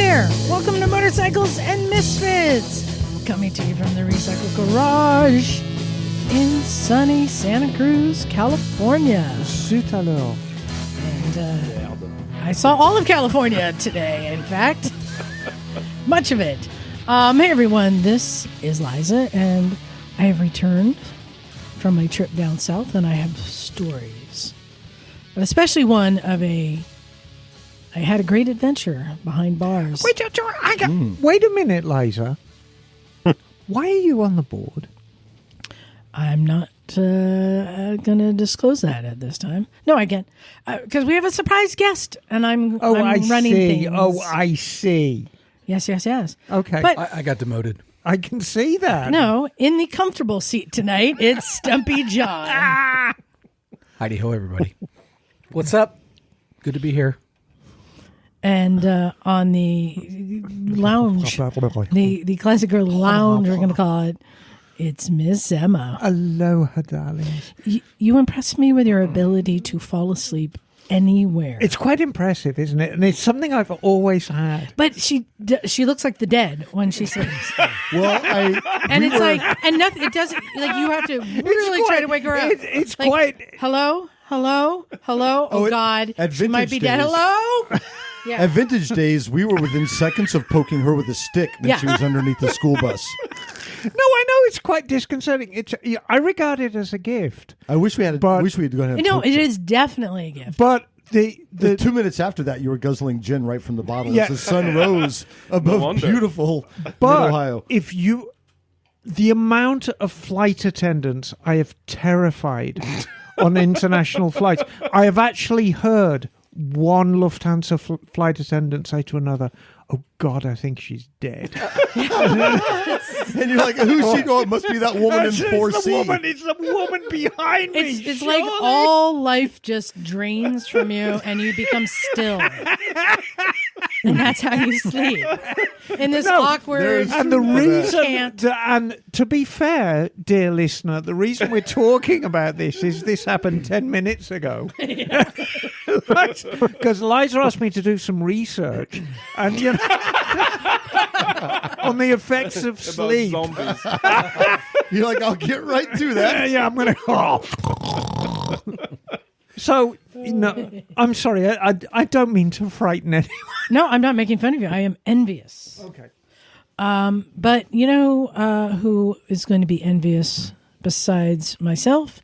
there! Welcome to Motorcycles and Misfits! Coming to you from the Recycle Garage in sunny Santa Cruz, California. Zut alors. And I saw all of California today, in fact. Much of it. Hey everyone, this is Liza, and I have returned from my trip down south, and I have stories. But especially one of I had a great adventure behind bars. Wait a minute, Liza. Why are you on the board? I'm not going to disclose that at this time. No, I can't. Because we have a surprise guest, and I'm running things. Oh, I see. Yes. Okay. But I got demoted. I can see that. no, in the comfortable seat tonight, it's Stumpy John. Heidi ho, everybody. What's up? Good to be here. And on the lounge, the classic girl lounge, we're going to call it, it's Miss Emma. Aloha, darlings. You impress me with your ability to fall asleep anywhere. It's quite impressive, isn't it? And it's something I've always had. But she looks like the dead when she sleeps. Well, and nothing. It doesn't like you have to really try to wake her up. It's like, quite. Hello. Oh God, she might be dead. days. Hello. Yeah. At vintage days, we were within seconds of poking her with a stick when she was underneath the school bus. No, I know it's quite disconcerting. I regard it as a gift. I wish we had. But- wish we had gone ahead. No, it is definitely a gift. But The the 2 minutes after that, you were guzzling gin right from the bottle Yeah. as the sun rose above beautiful Mid-Ohio. the amount of flight attendants I have terrified on international flights, I have actually heard one Lufthansa flight attendant say to another, "Oh God, I think she's dead." And you're like, who's she? Oh, it must be that woman in 4C. It's the woman behind me. It's like all life just drains from you, and you become still, and that's how you sleep in this awkward. And the reason, can't. and to be fair, dear listener, the reason we're talking about this is this happened 10 minutes ago. Because Liza asked me to do some research, and on the effects of sleep. Zombies. You're like, I'll get right to that. Yeah, I'm going to. So, I'm sorry. I don't mean to frighten anyone. No, I'm not making fun of you. I am envious. Okay. But you know who is going to be envious besides myself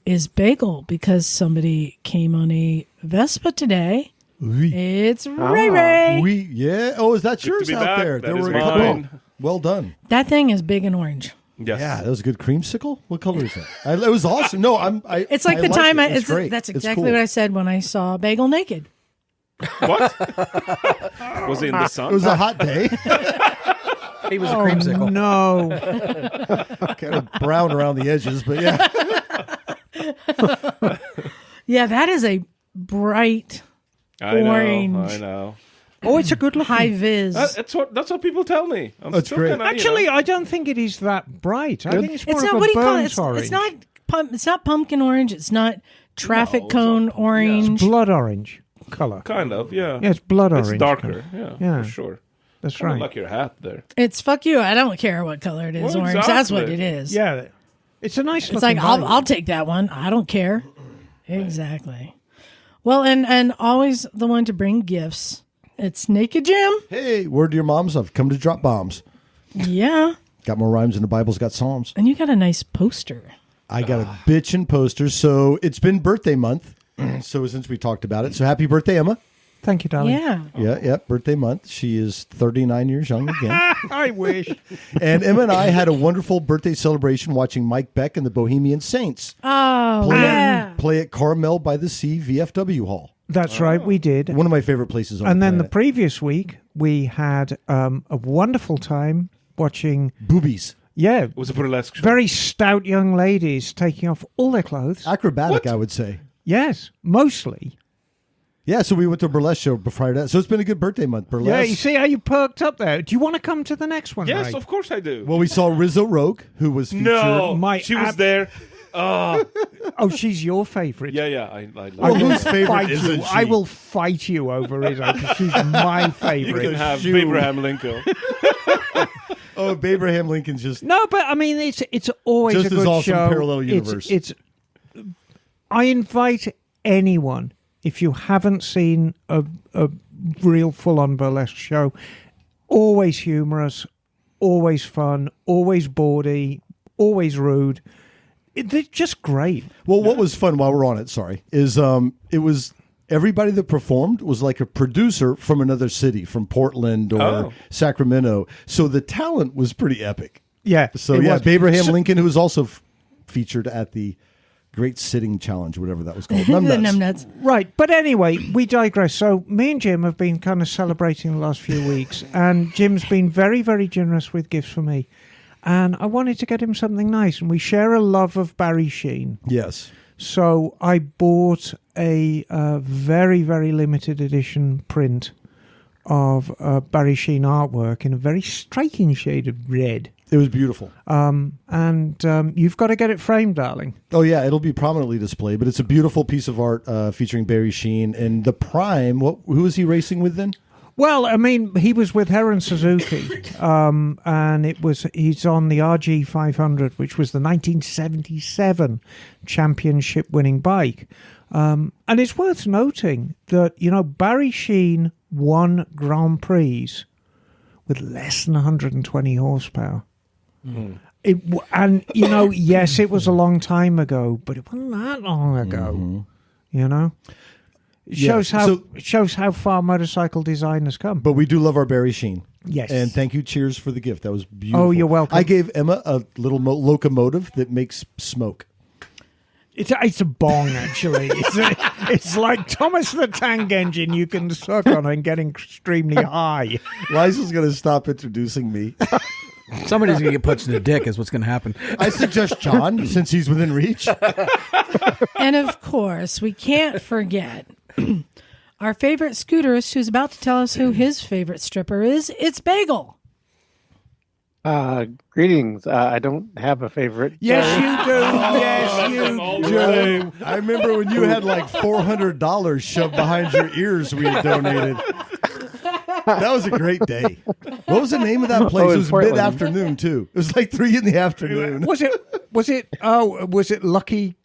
is Bagel, because somebody came on a Vespa today. It's Ray Ray. Oh, is that Good yours to be out back. there? That There is were a couple. mine. Well done. That thing is big and orange. Yes. Yeah, that was a good creamsicle. What color is that? It was awesome. No, It's like the like time it. It's great. that's It's exactly cool. what I said when I saw Bagel naked. What? Was it in the sun? It was a hot day. He was a creamsicle. No. Kind of brown around the edges, but yeah. Yeah, that is a bright orange. I know. Oh, it's a good looking. high vis. That's what people tell me. I'm That's still great. kinda, Actually, I don't think it is that bright. I think it's more It's of not. a What do you call it? burnt orange. It's not pumpkin orange. It's not traffic No, it's cone not. orange. blood orange color. kind of, yeah. Yeah, it's blood It's orange. darker, colour. yeah, for sure. That's Kind of right. like your hat there. It's fuck you. I don't care what color it is. Well, orange. That's what exactly. it is. Yeah, it's a nice. It's like looking I'll take that one. I don't care. Exactly. Well, and always the one to bring gifts. It's Naked Jim. Hey, word to your moms, I've come to drop bombs. Yeah. Got more rhymes than the Bible's got Psalms. And you got a nice poster. I got a bitchin' poster. So it's been birthday month. So since we talked about it. So happy birthday, Emma. Thank you, darling. Yeah. Yeah, birthday month. She is 39 years young again. I wish. And Emma and I had a wonderful birthday celebration watching Mike Beck and the Bohemian Saints Oh, yeah. play at Carmel by the Sea VFW Hall. That's right, we did. One of my favorite places on And the then the planet. previous week, we had a wonderful time watching, Boobies. It was a burlesque show. very stout young ladies taking off all their clothes. Acrobatic, I would say. Yes, mostly. Yeah, so we went to a burlesque show before that. So it's been a good birthday month. Burlesque. Yeah, you see how you perked up there? Do you want to come to the next one? Yes, Ray? of course I do. Well, we saw Rizzo Rogue, who was featured. no, My she was ab- there. Oh, she's your favorite. Yeah. I like Well, whose favorite Fight isn't you. she? I will fight you over Izzo because she's my You favorite. can have shoe. Abraham Lincoln. Oh, Abraham Lincoln's just... No, but I mean, it's always Just a as good awesome show. parallel universe. It's. I invite anyone, if you haven't seen a real full-on burlesque show, always humorous, always fun, always bawdy, always rude. They're just great. Well, what was fun while we're on it, is it was everybody that performed was like a producer from another city, from Portland or Sacramento. So the talent was pretty epic. Yeah. So it was. Abraham Lincoln, who was also featured at the Great Sitting Challenge, whatever that was called. The numbnuts. Right, but anyway, we digress. So me and Jim have been kind of celebrating the last few weeks, and Jim's been very, very generous with gifts for me. And I wanted to get him something nice, and we share a love of Barry Sheen. Yes. So I bought a very, very limited edition print of Barry Sheen artwork in a very striking shade of red. It was beautiful. And you've got to get it framed, darling. Oh, yeah, it'll be prominently displayed, but it's a beautiful piece of art featuring Barry Sheen. And the Prime, who was he racing with then? Well, I mean, he was with Heron Suzuki, and he's on the RG 500, which was the 1977 championship-winning bike. And it's worth noting that, Barry Sheen won Grand Prix with less than 120 horsepower. Mm. Yes, it was a long time ago, but it wasn't that long ago, It shows how far motorcycle design has come. But we do love our Barry Sheen. Yes. And thank you. Cheers for the gift. That was beautiful. Oh, you're welcome. I gave Emma a little locomotive that makes smoke. It's a bong, actually. It's like Thomas the Tank Engine you can suck on and get extremely high. Liza's going to stop introducing me. Somebody's going to get punched in the dick is what's going to happen. I suggest John, since he's within reach. And of course, we can't forget our favorite scooterist who's about to tell us who his favorite stripper is. It's Bagel. Greetings. I don't have a favorite. Yes, you do. Yes, you do. I remember when you had like $400 shoved behind your ears we had donated. That was a great day. What was the name of that place? It was Portland. mid-afternoon, too. It was like 3 in the afternoon. Was it Lucky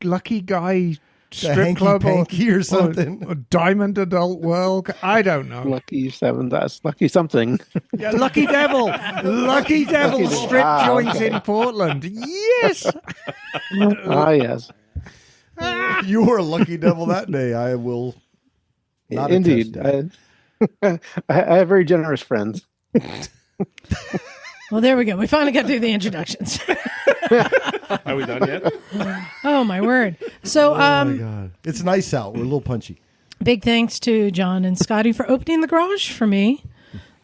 Guy Strip Hanky Club Panky or something? Or Diamond Adult World? I don't know. Lucky 7. That's Lucky something. Yeah, Lucky Devil. Lucky Devil strip joints in Portland. Yes. Yes. You were a lucky devil that day. I will not Indeed. attest I have very generous friends. Well, there we go. We finally got through the introductions. Are we done yet? Oh, my word. So, oh my God. It's nice out. We're a little punchy. big thanks to John and Scotty for opening the garage for me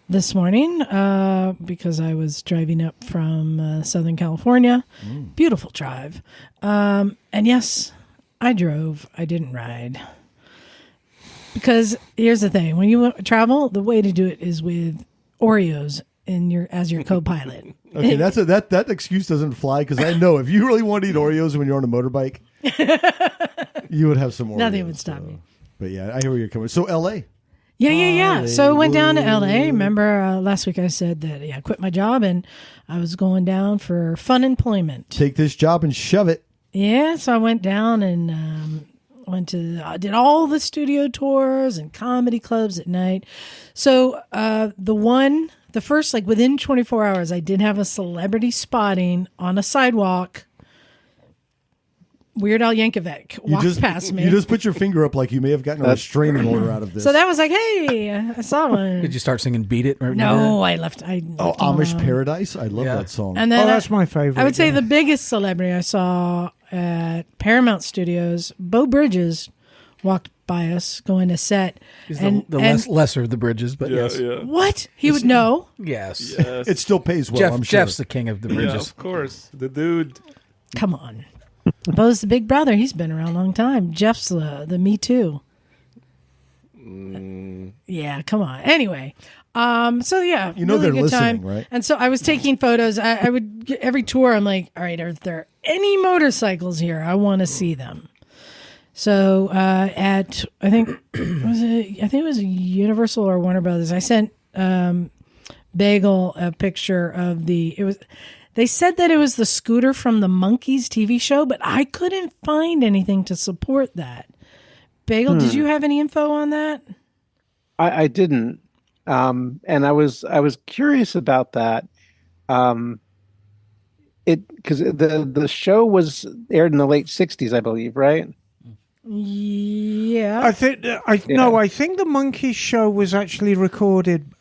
this morning because I was driving up from Southern California. Beautiful drive. And yes, I drove. I didn't ride. Because here's the thing. When you travel, the way to do it is with Oreos as your co-pilot. Okay, that excuse doesn't fly because I know if you really want to eat Oreos when you're on a motorbike, you would have some Oreos. Nothing would stop me. But yeah, I hear where you're coming. So L.A. Yeah. So I went down to LA. Remember last week I said that I quit my job and I was going down for fun employment. Take this job and shove it. Yeah, so I went down and I did all the studio tours and comedy clubs at night. So the first, like within 24 hours, I did have a celebrity spotting on a sidewalk. Weird Al Yankovic walked past me. You just put your finger up like you may have gotten a restraining order out of this. So that was like, hey, I saw one. Did you start singing "Beat It"? No, I left. Amish alone. Paradise? I love that song. And then that's my favorite. I would say the biggest celebrity I saw at Paramount Studios, Beau Bridges, walked by us going to set. He's the lesser of the Bridges, but yes. Yeah. What? He would know. Yes. It still pays well, I'm sure. Jeff's the king of the Bridges. Yeah, of course. The dude. Come on. Beau's the big brother. He's been around a long time. Jeff's the Me Too. Yeah, come on. Anyway, so yeah, You know really they're good listening, time. right? And so I was taking photos. I would every tour. I'm like, all right, are there any motorcycles here? I want to see them. So at I think it was Universal or Warner Brothers. I sent Bagel a picture of They said that it was the scooter from the Monkees TV show, but I couldn't find anything to support that. Bagel, did you have any info on that? I didn't, and I was curious about that. Because the show was aired in the late '60s, I believe, right? Yeah. I think I think the Monkey Show was actually recorded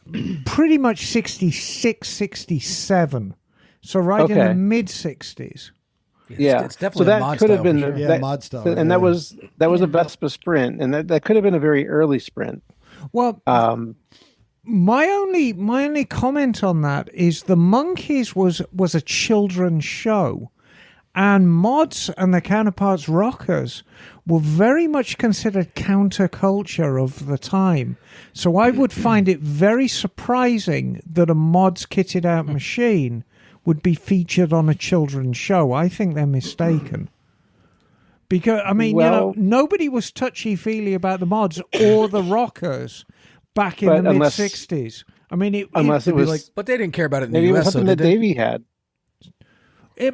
pretty much 66, 67. So right in the mid 60s. Yeah, it's definitely so a that mod could have style for been sure. mod style, and that was a Vespa Sprint, and that could have been a very early Sprint. Well, my only comment on that is the Monkees was a children's show, and mods and their counterparts rockers were very much considered counterculture of the time. So I would find it very surprising that a mods kitted out machine would be featured on a children's show. I think they're mistaken. Because, I mean, nobody was touchy-feely about the mods or the rockers back in the mid-60s. I mean, unless it was... But they didn't care about it in the maybe it was US, something that Davey had. It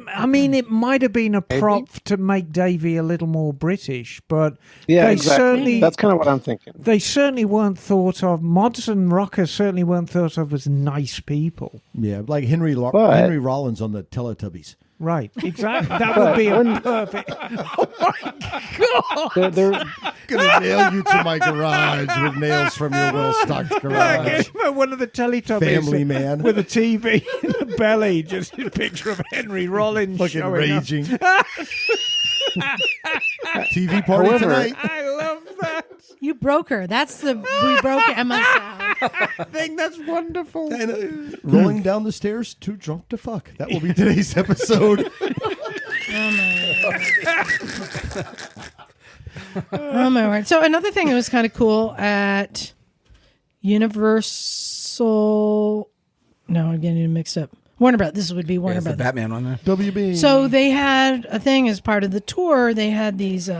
might have been a prop to make Davey a little more British, but Yeah, they exactly. certainly... That's kind of what I'm thinking. They certainly weren't thought of... Mods and rockers certainly weren't thought of as nice people. Yeah, like Henry Rollins on the Teletubbies. Right, exactly. That would be a perfect... Oh, my God! They're Gonna nail you to my garage with nails from your well-stocked garage. One of the Teletubbies Family Man. with a TV in the belly, just a picture of Henry Rollins Fucking showing raging. TV party However, tonight. I love that. You broke her. That's the we broke Emma sound. I think that's wonderful. And, rolling down the stairs, too drunk to fuck. That will be today's episode. Oh my word. So another thing that was kind of cool at Universal. No, I'm getting it mixed up. Warner Brothers. This would be Warner It's the Brothers. Batman one there. WB. So they had a thing as part of the tour. They had these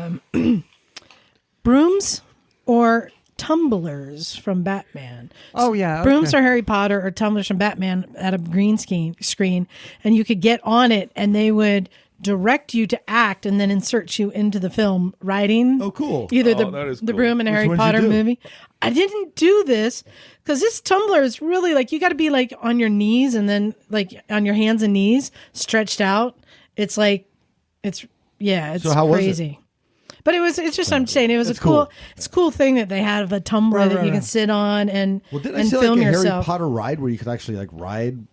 brooms or tumblers from Batman. Oh, yeah. Okay. Brooms are Harry Potter or tumblers from Batman at a green screen, and you could get on it, and they would direct you to act and then insert you into the film riding. Oh, cool. Either that is the cool. broom in a Which Harry ones you Potter do? movie. I didn't do this because this tumbler is really like you got to be like on your knees and then like on your hands and knees stretched out. It's like it's So how was it? crazy. But it's just I'm saying it was That's a cool cool. it's a cool thing that they have a tumbler that you can sit on and Well, didn't I and see film like a yourself. Harry Potter ride where you could actually like ride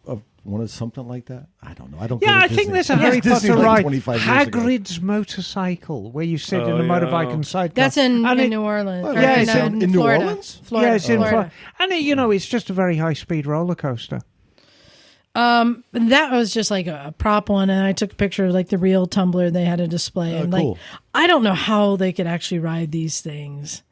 one of something like that? I don't know. I don't. Yeah, go to I think Disney. there's a Yes, Harry Disney, Potter like ride. 25 years ago. Hagrid's motorcycle, where you sit in Oh, a yeah. motorbike and sidecar. That's in And it- New Orleans. Oh, Or yeah, no, it's in New Florida. Orleans? Florida. Yeah, it's in Florida. Florida. And it's just a very high-speed roller coaster. That was just like a prop one, and I took a picture of like the real tumbler they had a display. And cool. like, I don't know how they could actually ride these things.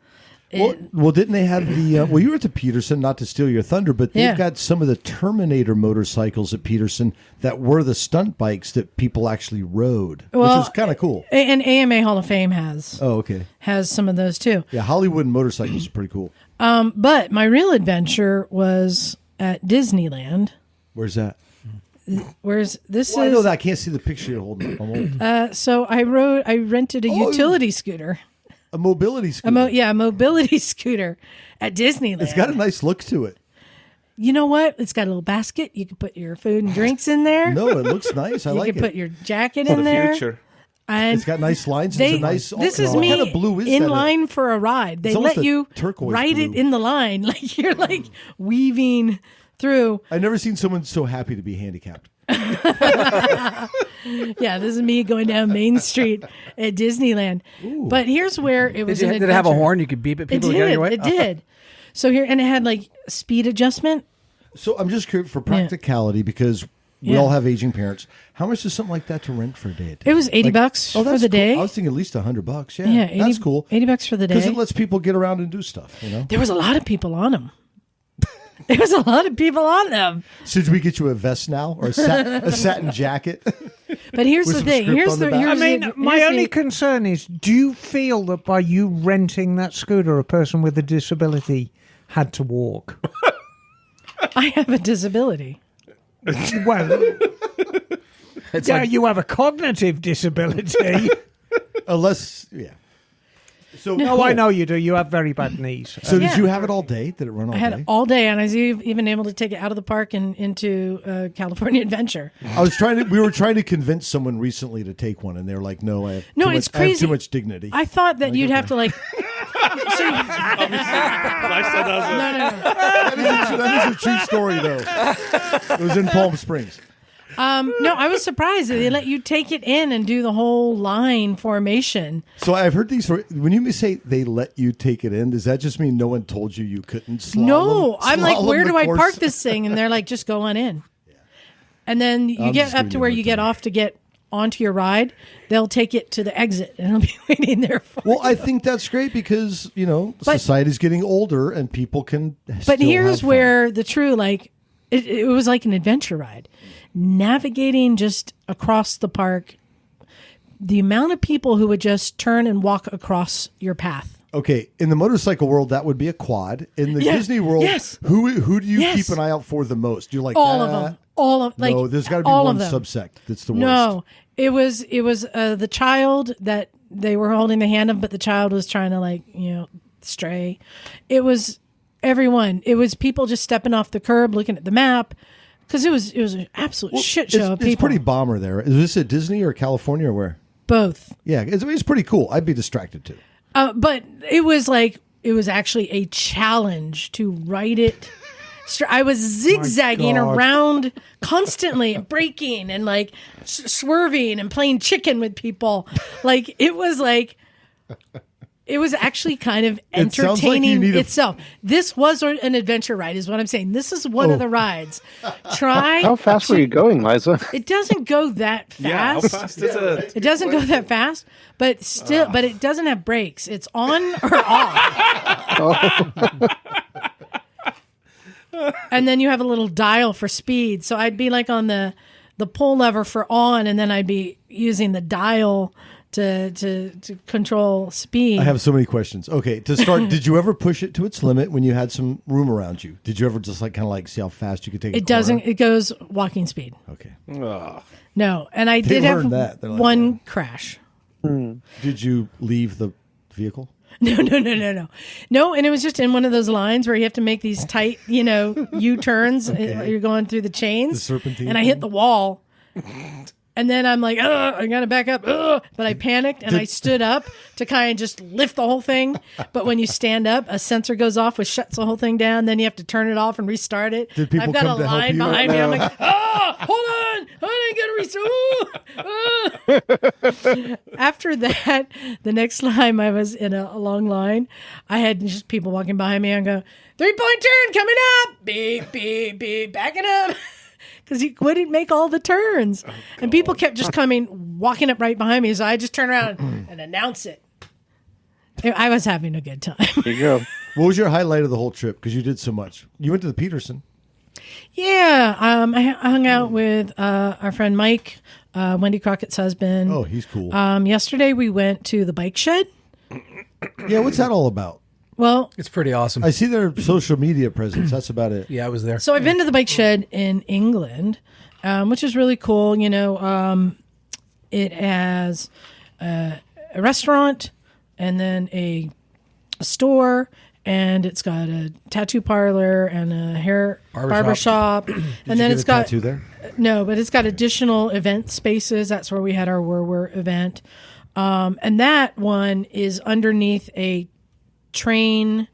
Well, didn't they have the? Well, you were at the Petersen, not to steal your thunder, but they've Yeah. got some of the Terminator motorcycles at Petersen that were the stunt bikes that people actually rode, Well, which is kind of cool. And AMA Hall of Fame has Oh, okay. some of those too. Yeah, Hollywood motorcycles are pretty cool. But my real adventure was at Disneyland. Where's that? Where's this Well, I know is that. I can't see the picture you're holding up. I'm old. so I rented a Oh. utility scooter. A mobility scooter. A mobility scooter at Disneyland. It's got a nice look to it. You know what? It's got a little basket. You can put your food and drinks in there. No, it looks nice. I you like can put it. your jacket For in the there. future. And It's got nice lines. they, It's a nice. this is what me kind of blue is in that? line for a ride. They It's almost let a you turquoise ride it blue. in the line. Like you're like weaving through. I've never seen someone so happy to be handicapped. Yeah, this is me going down Main Street at Disneyland. But here's where it was. Did it have a horn? You could beep at It people to get out of your way? did. It did. So here, and it had like speed adjustment. So I'm just curious for practicality because We all have aging parents. How much is something like that to rent for a day? It was $80 for that's the cool. day. I was thinking at least $100. Yeah, Yeah, 80, that's cool. $80 for the day. Because it lets people get around and do stuff. There was a lot of people on them. There was a lot of people on them. Should we get you a vest now or a satin jacket? But here's With the some thing. script Here's on the the. back? Here's My only concern is, do you feel that by you renting that scooter, a person with a disability had to walk? I have a disability. Well, It's yeah, like, you have a cognitive disability. Unless, yeah. So No, I know you do. You have very bad knees. So Yeah. did you have it all day? Did it run all I had day? it all day, and I was even able to take it out of the park and into California Adventure. We were trying to convince someone recently to take one, and they were like, "No, I have No, too it's much, I have crazy. too much dignity." I thought that you'd have to like. Liza does it. That is a true story, though. It was in Palm Springs. No, I was surprised that they let you take it in and do the whole line formation. So I've heard these. When you say they let you take it in, does that just mean no one told you couldn't slalom? No, I'm like, slalom where the do I course? park this thing? And they're like, just go on in. And then you I'm get just up giving to you a where hard you get time. off to get onto your ride. They'll take it to the exit, and I'll be waiting there for. Well, I think that's great because society's getting older and people can. But still here's have fun. where the true it was like an adventure ride, navigating just across the park. The amount of people who would just turn and walk across your path. Okay, in the motorcycle world, that would be a quad. In the Yeah, Disney world, yes. who do you Yes. keep an eye out for the most? Do you like All that? of them. All of like No, there's got to be all one of them. subsect that's the worst. No, it was the child that they were holding the hand of, but the child was trying to stray. It was everyone. It was people just stepping off the curb, looking at the map, because it was an absolute shit show of It's people. pretty bomber there. Is this at Disney or California or where? Both, Yeah, it's pretty cool. I'd be distracted too. but it was actually a challenge to ride it. I was zigzagging God. around constantly, and braking and swerving and playing chicken with people. It was actually kind of It sounds like you entertaining need a- itself. This was an adventure ride, is what I'm saying. This is one of the rides. Try. How fast were you going, Liza? It doesn't go that fast. Yeah, how fast is it? It doesn't go that fast, but still, but it doesn't have brakes. It's on or off. And then you have a little dial for speed. So I'd be on the pull lever for on, and then I'd be using the dial to control speed. I have so many questions. Okay, to start, did you ever push it to its limit when you had some room around you? Did you ever just see how fast you could take it? It doesn't. It goes walking speed. Okay. Ugh. No, and I They did have learned that. They're like, one crash. Did you leave the vehicle? No. No, and it was just in one of those lines where you have to make these tight, U-turns. You're going through the chains. The serpentine And I hit the wall. And then I'm like, ugh, I got to back up. Ugh. But I panicked and I stood up to kind of just lift the whole thing. But when you stand up, a sensor goes off, which shuts the whole thing down. Then you have to turn it off and restart it. Did people I've got come a to help line you? behind me. I'm like, hold on. I didn't get to restart. After that, the next time I was in a long line, I had just people walking behind me and go, 3-point turn coming up. Beep, beep, beep, backing up. Because he wouldn't make all the turns. And people kept just walking up right behind me. So I just turn around and announce it. I was having a good time. There you go. What was your highlight of the whole trip? Because you did so much. You went to the Petersen. Yeah. I hung out with our friend Mike, Wendy Crockett's husband. Oh, he's cool. Yesterday we went to the bike shed. Yeah, what's that all about? Well, it's pretty awesome. I see their social media presence. That's about it. Yeah, I was there. so I've been to the bike shed in England, which is really cool. It has a restaurant and then a store, and it's got a tattoo parlor and a hair barber shop. And then it's got tattoo there. no, but it's got additional event spaces. That's where we had our Were event, and that one is underneath a train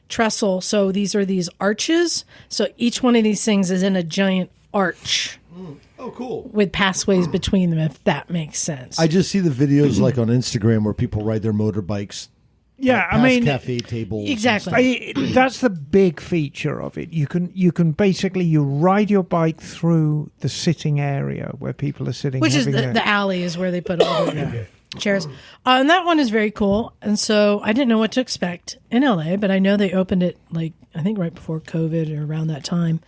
trestle. So these are these arches. So each one of these things is in a giant arch Oh, cool. with pathways between them, if that makes sense. I just see the videos on Instagram where people ride their motorbikes, Yeah, I past mean, cafe tables. and Exactly. stuff. that's the big feature of it. You can basically you ride your bike through the sitting area where people are sitting, Which is having the alley is where they put all the chairs. And that one is very cool. And so I didn't know what to expect in LA, but I know they opened it like, I think right before COVID or around that time.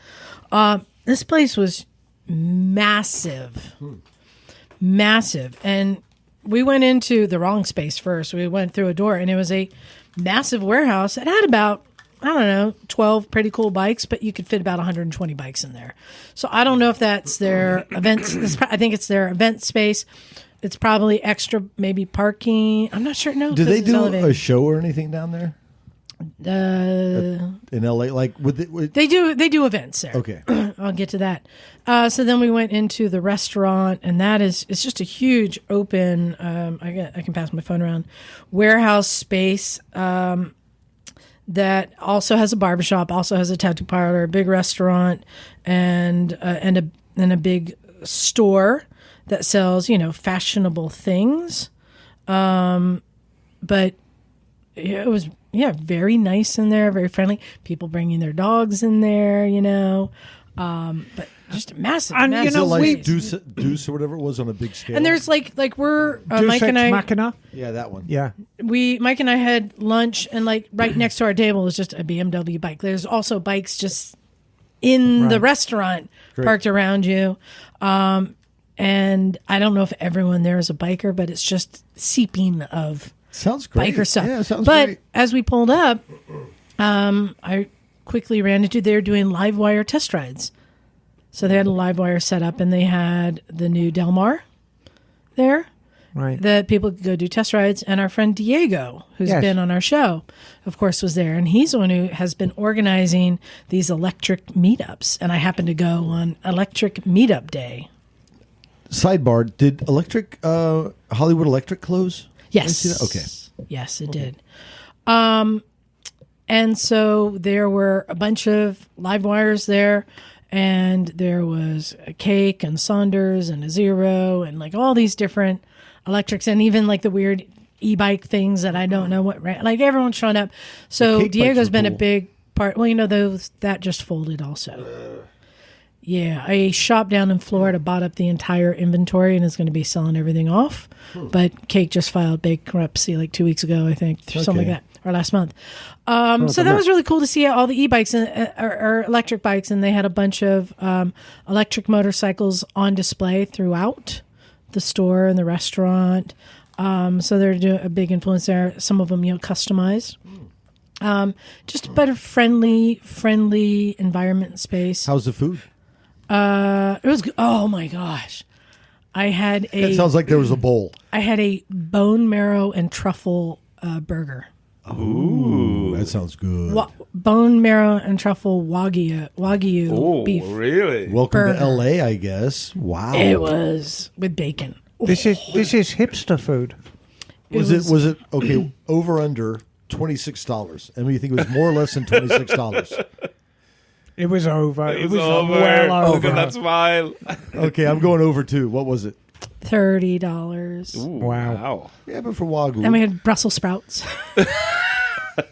This place was massive. Massive. And we went into the wrong space first. We went through a door and it was a massive warehouse. It had about, I don't know, 12 pretty cool bikes, but you could fit about 120 bikes in there. So I don't know if that's their events. I think it's their event space. It's probably extra, maybe parking. I'm not sure. No. Do they because it's do elevated. a show or anything down there in LA? Like, They do events there. Okay. I'll get to that. So then we went into the restaurant, and it's just a huge open. I can pass my phone around. Warehouse space that also has a barbershop, also has a tattoo parlor, a big restaurant, and a big store that sells fashionable things. But it was very nice in there, very friendly. People bringing their dogs in there, but just a massive. And, massive Is it like space. Deuce or whatever it was on a big scale? And there's like we're Deus Mike and Ex I. Machina. yeah, that one. Yeah, Mike and I had lunch, and like right next to our table was just a BMW bike. There's also bikes just in the Right. restaurant parked around you. And I don't know if everyone there is a biker, but it's just seeping of Sounds great. biker stuff. Yeah, sounds but great. as we pulled up, I quickly ran into they were doing live wire test rides. So they had a live wire set up, and they had the new Del Mar there right. that people could go do test rides. And our friend Diego, who's Yes. been on our show, of course, was there. And he's the one who has been organizing these electric meetups. And I happened to go on Electric Meetup Day. Sidebar: did Hollywood Electric close? Yes. I see that? Okay. Yes, it did. And so there were a bunch of live wires there, and there was a Cake and Saunders and a Zero and like all these different electrics, and even like the weird e-bike things that I don't know what, like everyone's showing up. So Cake bikes Diego's were been a cool. big part. Well, those that just folded also. Yeah, a shop down in Florida bought up the entire inventory and is going to be selling everything off. But Cake just filed bankruptcy like 2 weeks ago, I think, something like that, or last month. So that was really cool to see all the e-bikes or electric bikes, and they had a bunch of electric motorcycles on display throughout the store and the restaurant. So they're doing a big influence there. Some of them, customized. Just a better friendly environment and space. How's the food? It was oh my gosh. I had It sounds like there was a bowl. I had a bone marrow and truffle burger. Ooh, that sounds good. Bone marrow and truffle wagyu beef. Really? Welcome burger. to LA, I guess. Wow. It was with bacon. This is hipster food. Was it okay? Over under $26. I mean, you think it was more or less than $26? It was over. It was over. well Look over. at that smile. Okay, I'm going over too. What was it? $30. Wow. Yeah, but for Wagyu. And we had Brussels sprouts.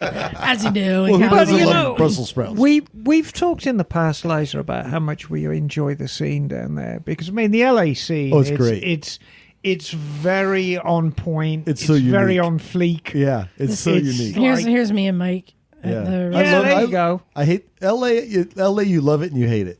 As you do. well, who doesn't you love know, Brussels sprouts? We've talked in the past, Liza, about how much we enjoy the scene down there because I mean the LA scene. Oh, it's great. It's very on point. It's so very unique. on fleek. Yeah, it's so It's- unique. Here's me and Mike. At Yeah. the I Yeah, love- there you go. I hate LA. LA, you love it and you hate it,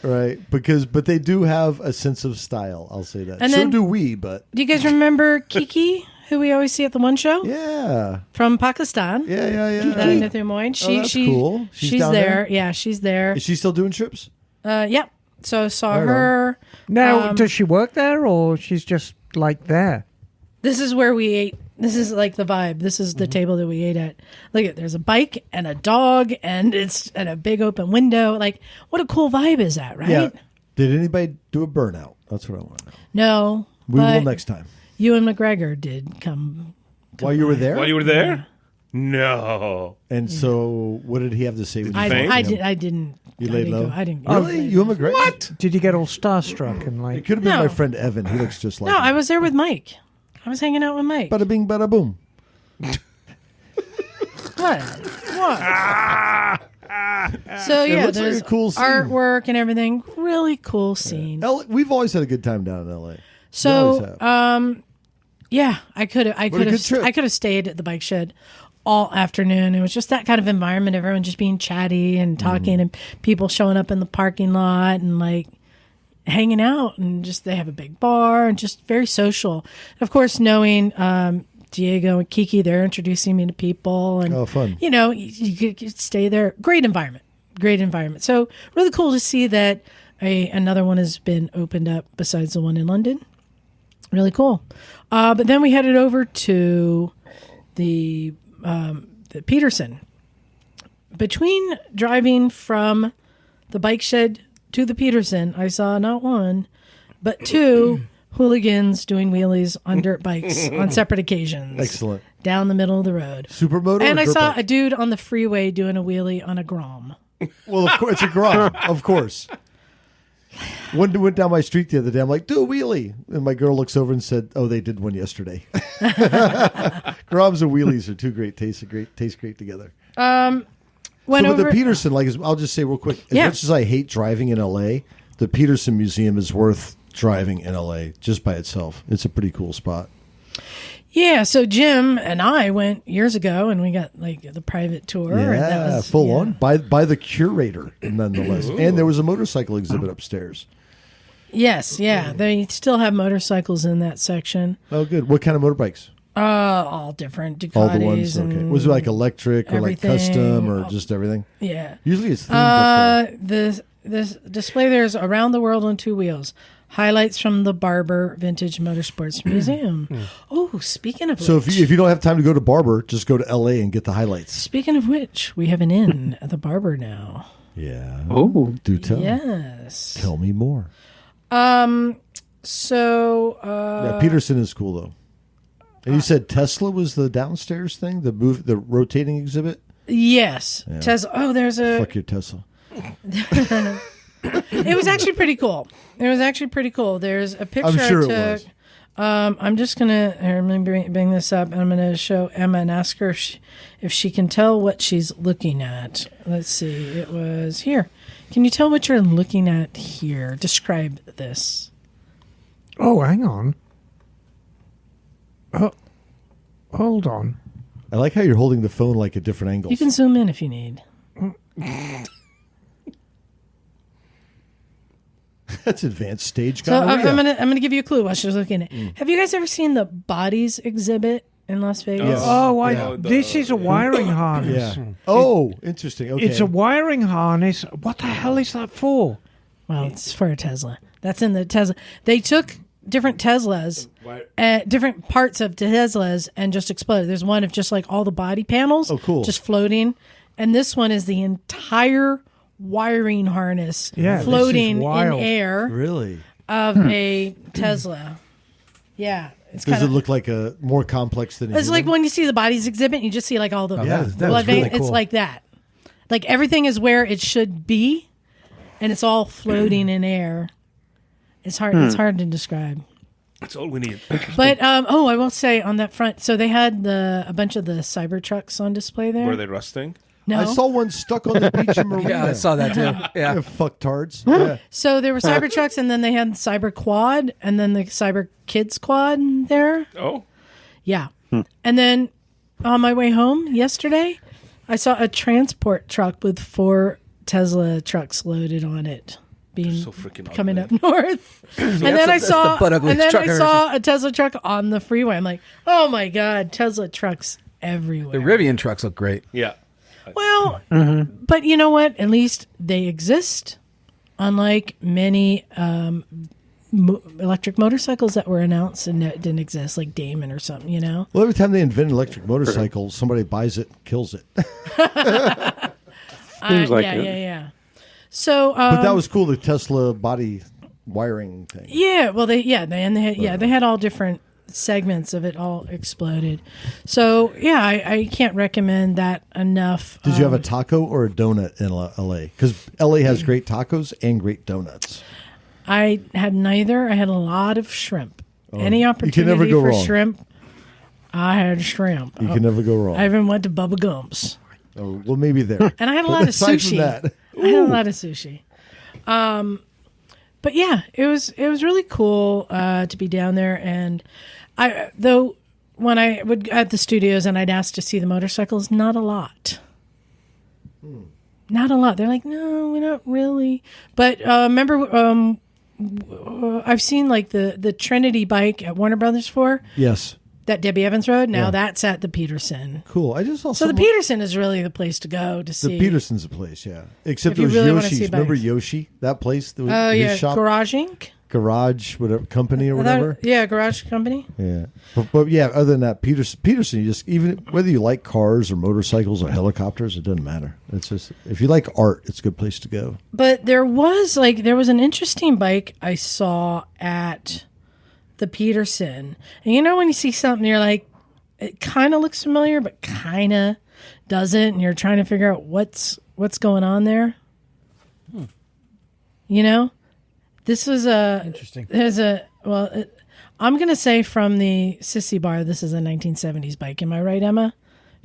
right? But they do have a sense of style. I'll say that. And So then- do we. But Do you guys remember Kiki, who we always see at the One Show? yeah, From Pakistan. yeah. Nathia Moyne. that's cool. She's down there? Yeah, she's there. Is she still doing trips? Yep. So saw Right on. her. Now, does she work there or she's just like there? This is where we ate. This is like the vibe. This is the table that we ate at. Look at there's a bike and a dog and it's and a big open window. Like what a cool vibe is that, right? Yeah. Did anybody do a burnout? That's what I want to know. No. We will but next time. Ewan McGregor did come. While you were there? While you were there? No. And so, what did he have to say? When you I faint? didn't. I didn't. You I laid didn't low? Go. I didn't. Really? You and McGregor? What? Did you get all starstruck and It like? could have been No. my friend Evan. He looks just like No, him. I was there with Mike. I was hanging out with Mike. Bada bing, bada boom. What? So yeah, looks like there's a cool scene. artwork and everything. Really cool scene. We've always had a good time down in L.A. We always So, have. yeah, I could a good trip. have stayed at the bike shed all afternoon. It was just that kind of environment. Everyone just being chatty and talking, and people showing up in the parking lot and like hanging out, and just they have a big bar and just very social. Of course, knowing Diego and Kiki, they're introducing me to people, and Oh, fun. you know, you could stay there. Great environment. So really cool to see that another one has been opened up besides the one in London. Really cool. But then we headed over to the Petersen. Between driving from the bike shed to the Petersen, I saw not one, but two hooligans doing wheelies on dirt bikes on separate occasions. Excellent. Down the middle of the road. Supermoto. And or I dirt saw bike? a dude on the freeway doing a wheelie on a Grom. Well, of course, it's a Grom. Of course. One went down my street the other day. I'm like, do a wheelie. And my girl looks over and said, oh, they did one yesterday. Groms and wheelies are two great. Taste great together. Went So with over the Petersen, I'll just say real quick, as Yeah. much as I hate driving in LA, the Petersen Museum is worth driving in LA just by itself. It's a pretty cool spot. Yeah, so Jim and I went years ago, and we got like the private tour. and that Yeah, was, full yeah. on by the curator, nonetheless. And there was a motorcycle exhibit upstairs. Yes, yeah, they still have motorcycles in that section. Oh, good. What kind of motorbikes? All different Ducatis. All the ones. Okay. and Was it like electric or like everything. custom or just everything? Yeah. Usually it's themed up there. This display there is Around the World on Two Wheels. Highlights from the Barber Vintage Motorsports Museum. Oh, speaking of So which, if you don't have time to go to Barber, just go to LA and get the highlights. speaking of which, we have an inn at the Barber now. Yeah. Oh, Do tell. Yes. Tell me more. So Yeah, Petersen is cool though. And you said Tesla was the downstairs thing, the rotating exhibit. yes, Tesla. Oh, there's a. Fuck your Tesla. It was actually pretty cool. There's a picture I'm sure I it took. was. I'm just gonna let me bring this up, and I'm gonna show Emma and ask her if she can tell what she's looking at. Let's see. It was here. Can you tell what you're looking at here? Describe this. Oh, hang on. Oh, hold on. I like how you're holding the phone like at different angles. You can zoom in if you need. That's advanced stage So I'm gonorrhea. gonna give you a clue while she's looking at. Have you guys ever seen the Bodies exhibit in Las Vegas? Oh, Yeah. this is a wiring harness. Yeah. Oh, interesting. Okay. It's a wiring harness. What the hell is that for? Well, it's for a Tesla. That's in the Tesla. They took different Teslas, different parts of Teslas, and just exploded. There's one of just like all the body panels, Oh, cool. just floating, and this one is the entire wiring harness Yeah, this is floating in wild. air Really? of a Tesla. Yeah, it's Does kind it of. look like a more complex than a It's like human? when you see the Bodies exhibit, you just see like all the that blood was really veins. It's cool. like that. Like everything is where it should be, and it's all floating in air. It's hard. It's hard to describe. That's all we need. But I will say on that front, so they had a bunch of the Cybertrucks on display there. Were they rusting? No, I saw one stuck on the beach in Marina. Yeah, I saw that too. Yeah, Yeah. fucktards. Yeah. so there were Cybertrucks, and then they had Cyber Quad, and then the Cyber Kids Quad there. Oh, Yeah, and then on my way home yesterday, I saw a transport truck with 4 Tesla trucks loaded on it, being so freaking coming ugly. up north. And then I that's the saw, butt ugliest and then truck I I've ever saw a Tesla truck on the freeway. I'm like, oh my god, Tesla trucks everywhere. The Rivian trucks look great. yeah. Well, but you know what? At least they exist, unlike many electric motorcycles that were announced and that didn't exist, like Damon or something. You know? Well, every time they invent an electric motorcycle, somebody buys it and kills it. Seems like yeah, it. yeah. So, But that was cool, the Tesla body wiring thing. yeah. Well, they had all different segments of it all exploded. So yeah, I can't recommend that enough. Did you have a taco or a donut in LA? Because LA has great tacos and great donuts. I had neither. I had a lot of shrimp. Any opportunity never go for wrong. shrimp, I had shrimp. You can never go wrong. I even went to Bubba Gump's. Oh, well, maybe there. And I had a lot of Aside from sushi. that. I had a lot of sushi. But yeah, it was really cool to be down there. And when I would at the studios and I'd ask to see the motorcycles, not a lot. Not a lot. They're like, no, we're not really. But remember, I've seen like the Trinity bike at Warner Brothers Yes. that Debbie Evans rode. Now Yeah. that's at the Petersen. Cool. I just saw So the Petersen is really the place to go to see. The Petersen's a place, yeah. Except If it you was really wanna see Yoshi's. Remember bikes. Yoshi? That place? Oh, his yeah. shop? Garage Inc. Garage, whatever, company or whatever. Yeah, Garage Company. Yeah. But yeah, other than that, Petersen, you just, even whether you like cars or motorcycles or helicopters, it doesn't matter. It's just, if you like art, it's a good place to go. But there was an interesting bike I saw at the Petersen. And you know when you see something, you're like, it kind of looks familiar, but kind of doesn't, and you're trying to figure out what's going on there. You know, this was Interesting. I'm gonna say from the Sissy Bar. This is a 1970s bike. Am I right, Emma?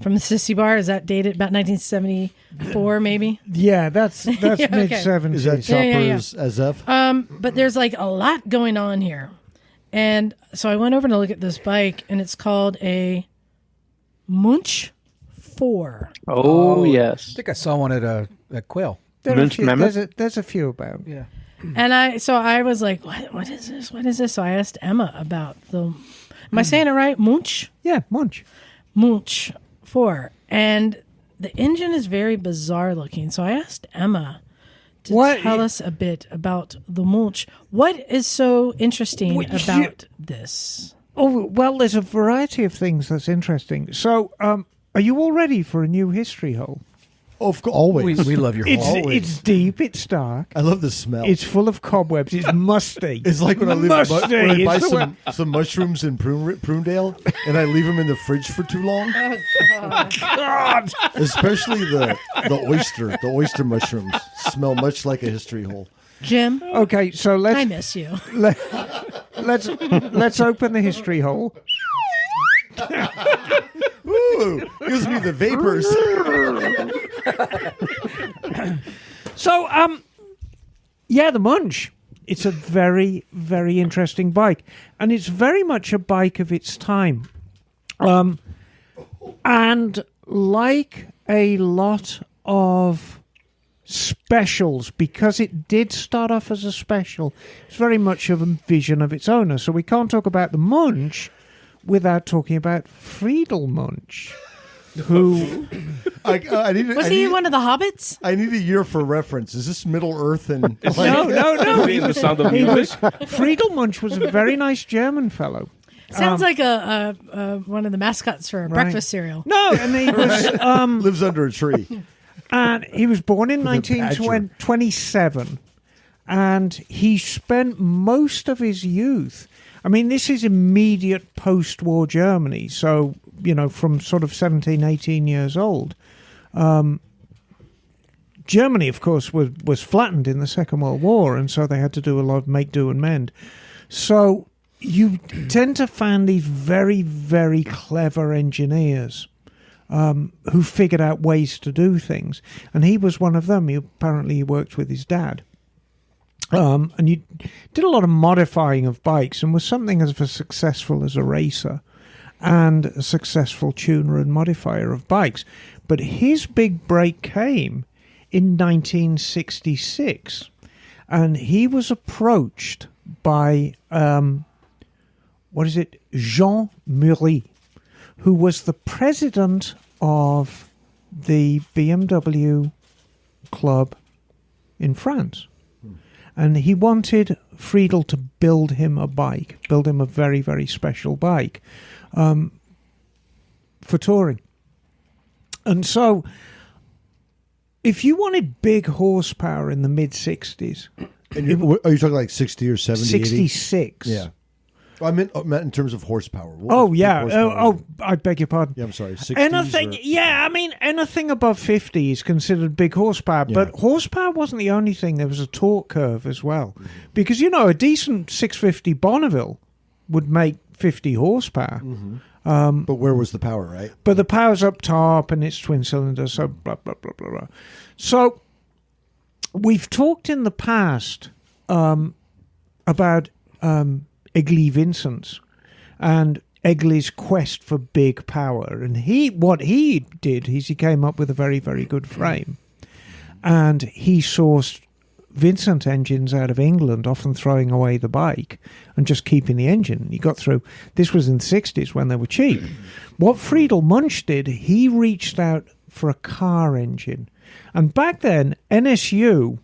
From the Sissy Bar, is that dated about 1974, maybe? Yeah, that's Yeah, okay. mid 70s. Is that Choppers SF? But there's like a lot going on here. And so I went over to look at this bike, and it's called a Münch 4. Oh, I yes. think I saw one at Quail. There's a few about. Yeah. And I was like, what is this? What is this? So I asked Emma about am I saying it right? Münch? Yeah, Munch. Münch 4. And the engine is very bizarre looking. So I asked Emma to tell us a bit about the Münch. What is so interesting about this? Oh, well, there's a variety of things that's interesting. So, are you all ready for a new history hole? Always. We love your hole. It's deep, it's dark, I love the smell. it's full of cobwebs, it's musty. It's like when I Musty. buy It's the some mushrooms in Prunedale and I leave them in the fridge for too long. God! Especially the oyster mushrooms smell much like a history hole. Jim, Okay, so I miss you. let's open the history hole. Ooh, gives me the vapors. So, yeah, the Munch. It's a very, very interesting bike, and it's very much a bike of its time. And like a lot of specials, because it did start off as a special, it's very much of a vision of its owner. So we can't talk about the Munch without talking about Friedel Munch, who Was he one of the hobbits? I need a year for reference. Is this Middle Earth and no, He was the Sound of Music. Friedel Munch was a very nice German fellow. Sounds like a one of the mascots for a breakfast cereal. No, and he was lives under a tree. and he was born in With a badger. 1927, and he spent most of his youth. I mean, this is immediate post-war Germany, so, you know, from sort of 17, 18 years old. Germany, of course, was flattened in the Second World War, and so they had to do a lot of make, do, and mend. So you tend to find these very, very clever engineers who figured out ways to do things. And he was one of them. Apparently he worked with his dad. And you did a lot of modifying of bikes and was something as successful as a racer and a successful tuner and modifier of bikes. But his big break came in 1966, and he was approached by, Jean Murray, who was the president of the BMW club in France. And he wanted Friedel to build him a very, very special bike for touring. And so, if you wanted big horsepower in the mid-60s... And are you talking like 60 or 70, 66. 80? Yeah. I meant in terms of horsepower. Oh, yeah. I beg your pardon. Yeah, I'm sorry. 60s anything above 50 is considered big horsepower. Yeah. But horsepower wasn't the only thing. There was a torque curve as well. Because, you know, a decent 650 Bonneville would make 50 horsepower. But where was the power, right? But the power's up top and it's twin cylinder, so blah, blah, blah, blah, blah. So we've talked in the past about Egli Vincent's and Egli's quest for big power. And what he did is he came up with a very, very good frame. And he sourced Vincent engines out of England, often throwing away the bike and just keeping the engine. He got through. This was in the 60s when they were cheap. What Friedel Munch did, he reached out for a car engine. And back then, NSU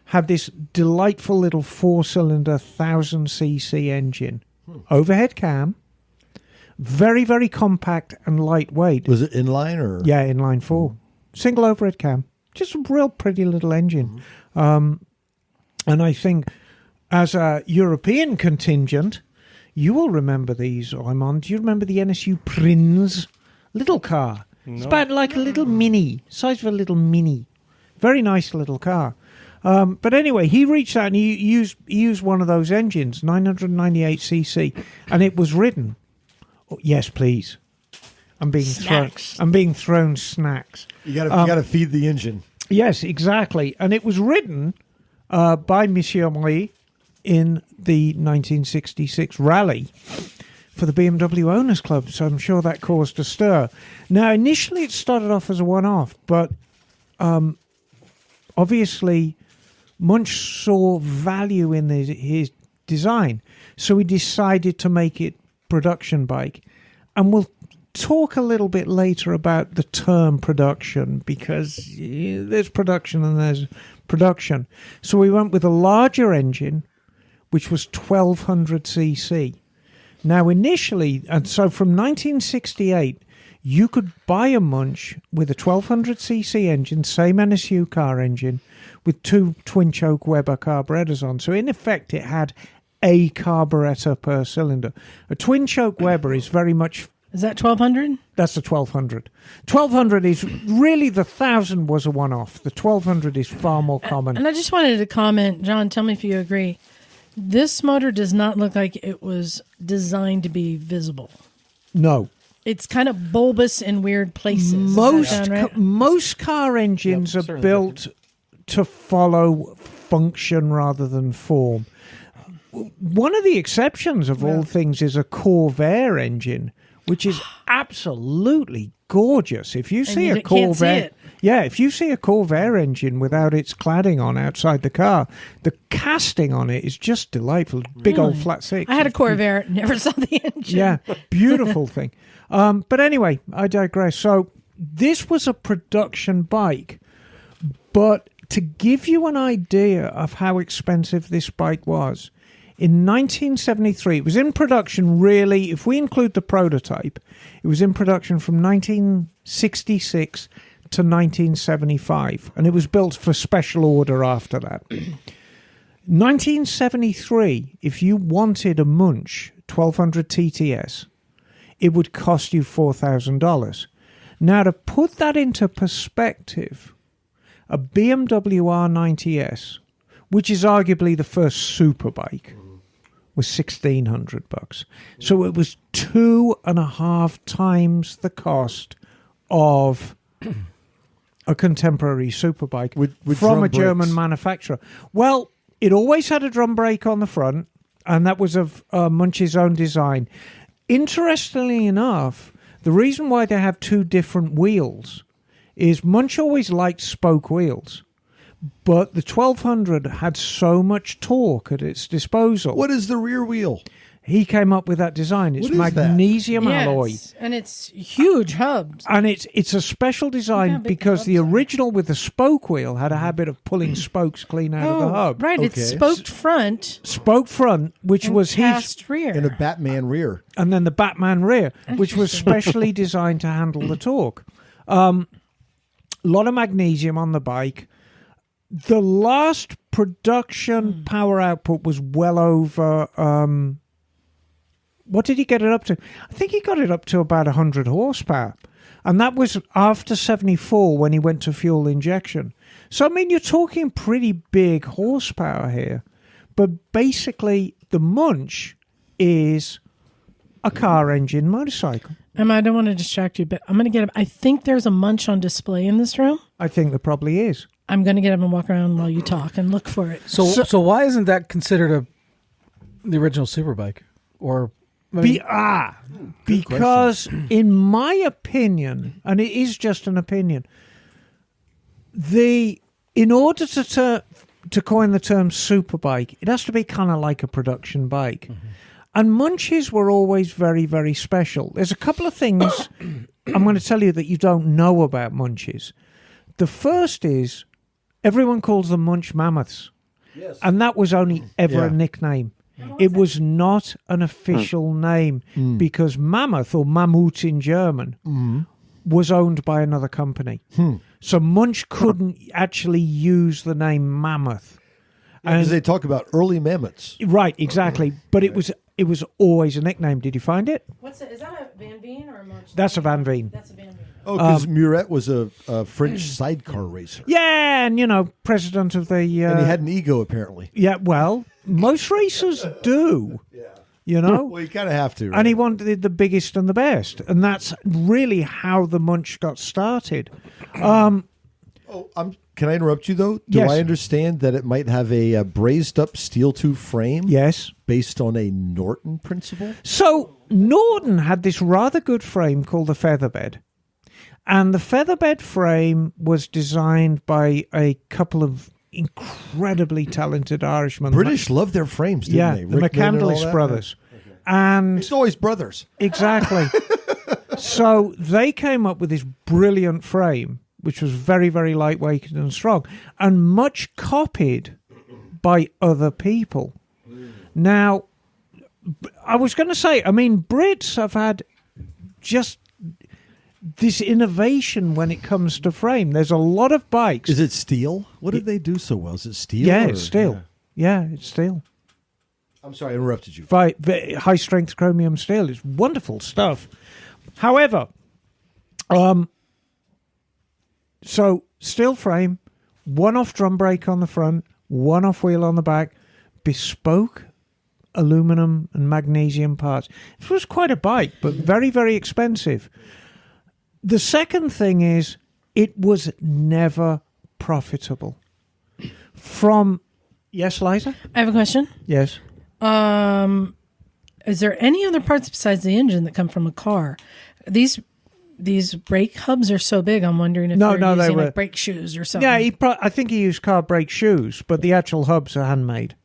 had this delightful little 4-cylinder 1000cc engine. Overhead cam. Very, very compact and lightweight. Was it inline or? Yeah, inline 4. Single overhead cam. Just a real pretty little engine. And I think as a European contingent, you will remember these, Raymond. Do you remember the NSU Prinz? Little car. No. It's about like a little mini, size of a little mini. Very nice little car. But anyway, he reached out and he used one of those engines, 998cc, and it was ridden. Oh, yes, please. I'm being thrown snacks. You gotta feed the engine. Yes, exactly. And it was ridden by Monsieur Marie in the 1966 rally for the BMW Owners Club. So I'm sure that caused a stir. Now, initially it started off as a one-off, but obviously Munch saw value in his design. So he decided to make it production bike. And we'll talk a little bit later about the term production, because there's production and there's production. So we went with a larger engine, which was 1200cc. Now initially, and so from 1968, you could buy a Munch with a 1200cc engine, same NSU car engine, with 2 twin-choke Weber carburetors on. So in effect, it had a carburetor per cylinder. A twin-choke Weber is very much... Is that 1200? That's the 1200. 1200 is really, the 1000 was a one-off. The 1200 is far more common. And I just wanted to comment, John, tell me if you agree. This motor does not look like it was designed to be visible. No. It's kind of bulbous in weird places. Most car engines are built to follow function rather than form. One of the exceptions of all things is a Corvair engine, which is absolutely gorgeous. If you see a Corvair, if you see a Corvair engine without its cladding on outside the car, the casting on it is just delightful. Big old flat six. I had a Corvair, never saw the engine. Yeah, beautiful thing. But anyway, I digress. So this was a production bike, but to give you an idea of how expensive this bike was, in 1973, it was in production, really, if we include the prototype, it was in production from 1966 to 1975, and it was built for special order after that. 1973, if you wanted a Munch 1200 TTS, it would cost you $4,000. Now, to put that into perspective, a BMW R90S, which is arguably the first superbike, was $1,600. So it was 2.5 times the cost of a contemporary superbike with from a drum German brakes. manufacturer. Well, it always had a drum brake on the front, and that was of Munch's own design. Interestingly enough, the reason why they have 2 different wheels is Munch always liked spoke wheels. But the 1200 had so much torque at its disposal. What is the rear wheel? He came up with that design. It's What is that? magnesium alloy. And it's huge hubs. And it's a special design because the original with the spoke wheel had a habit of pulling spokes clean out of the hub. Right, it's spoked front. Spoke front, which was cast rear. And a Batman rear. And then the Batman rear, which was specially designed to handle the torque. A lot of magnesium on the bike. The last production power output was well over... what did he get it up to? I think he got it up to about 100 horsepower. And that was after 74 when he went to fuel injection. So, I mean, you're talking pretty big horsepower here. But basically, the Munch is a car engine motorcycle. I don't want to distract you, but I'm going to get up. I think there's a Munch on display in this room. I think there probably is. I'm going to get up and walk around while you talk and look for it. So why isn't that considered the original Superbike? Or because in my opinion, and it is just an opinion, in order to coin the term superbike, it has to be kind of like a production bike. Mm-hmm. And Munches were always very, very special. There's a couple of things I'm going to tell you that you don't know about Munches. The first is everyone calls them Munch Mammoths. Yes. And that was only ever a nickname. It was not an official name because Mammoth, or Mammut in German, was owned by another company. So Munch couldn't actually use the name Mammoth. Because they talk about early mammoths. Right, exactly. But it was always a nickname. Did you find it? Is that a Van Veen or a Munch? That's a Van Veen. That's a Van Veen. Oh, because Muret was a French sidecar racer. Yeah, and, president of the... and he had an ego, apparently. Yeah, well, most racers do. Well, you kind of have to. Right? And he wanted the biggest and the best. And that's really how the Munch got started. Can I interrupt you, though? Do Yes. I understand that it might have a braised up steel tube frame? Yes. Based on a Norton principle? So Norton had this rather good frame called the Featherbed. And the Featherbed frame was designed by a couple of incredibly talented Irishmen. British love their frames, didn't they? The McCandless brothers. Okay. And it's always brothers. Exactly. So they came up with this brilliant frame, which was very, very lightweight and strong, and much copied by other people. Now, I was going to say, Brits have had just this innovation when it comes to frame. There's a lot of bikes. Is it steel? What did they do so well? Is it steel? Yeah, it's steel. Yeah, it's steel. I'm sorry, I interrupted you. High-strength chromium steel. It's wonderful stuff. However, so steel frame, one-off drum brake on the front, one-off wheel on the back, bespoke aluminum and magnesium parts. It was quite a bike, but very, very expensive. The second thing is it was never profitable. Yes, Liza? I have a question. Yes. Is there any other parts besides the engine that come from a car? These brake hubs are so big. I'm wondering if they're using like brake shoes or something. Yeah, I think he used car brake shoes, but the actual hubs are handmade.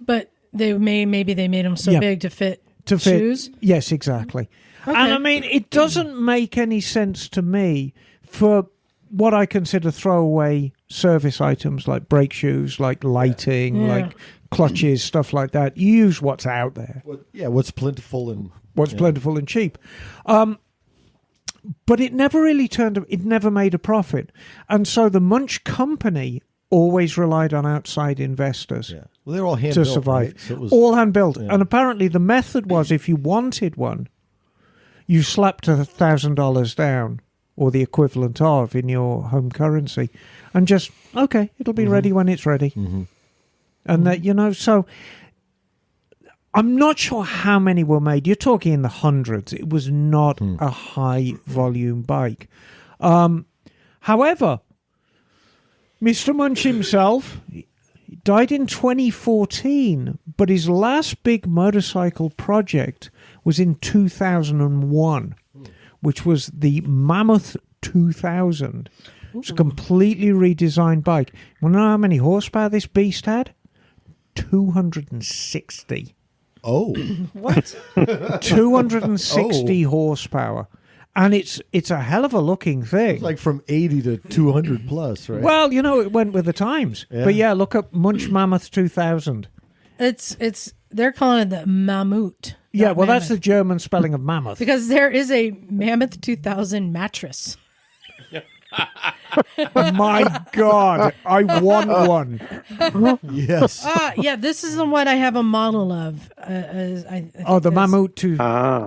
But maybe they made them so big to fit shoes. Yes, exactly. Okay. And it doesn't make any sense to me for what I consider throwaway service items like brake shoes, like lighting, like clutches, stuff like that. You use what's out there. What's plentiful and plentiful and cheap. But it never really it never made a profit. And so the Munch company always relied on outside investors well, they're all hand-built, to survive. Right? So it was, all hand-built. Yeah. And apparently the method was if you wanted one, you slapped $1,000 down, or the equivalent of, in your home currency, and just, okay, it'll be ready when it's ready. Mm-hmm. And that, so I'm not sure how many were made. You're talking in the hundreds. It was not a high-volume bike. However, Mr. Munch himself died in 2014, but his last big motorcycle project was in 2001, which was the Mammoth 2000. It's a completely redesigned bike. Want to know how many horsepower this beast had? 260. Oh. What? 260 horsepower. And it's a hell of a looking thing. It's like from 80 to 200 plus, right? Well, it went with the times. Yeah. But look up Munch Mammoth 2000. They're calling it the Mammut. Yeah, well, that's the German spelling of mammoth. Because there is a Mammoth 2000 mattress. My God, I want one. Yes. This is the one I have a model of. The Mammut too.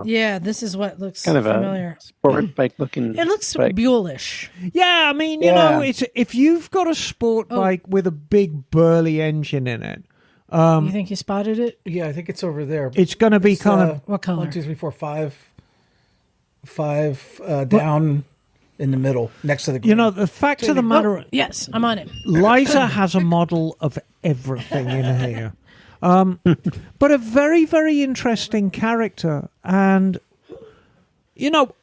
Yeah, this is what looks kind of familiar. A sport bike looking. It looks bike. Buellish. Yeah, it's if you've got a sport bike with a big burly engine in it, You think you spotted it? Yeah, I think it's over there. It's going to be kind of What color? 1, 2, 3, 4, 5 down in the middle next to the green. You know, the fact of the matter, Yes, I'm on it. Liza has a model of everything in here. But a very, very interesting character. And, you know,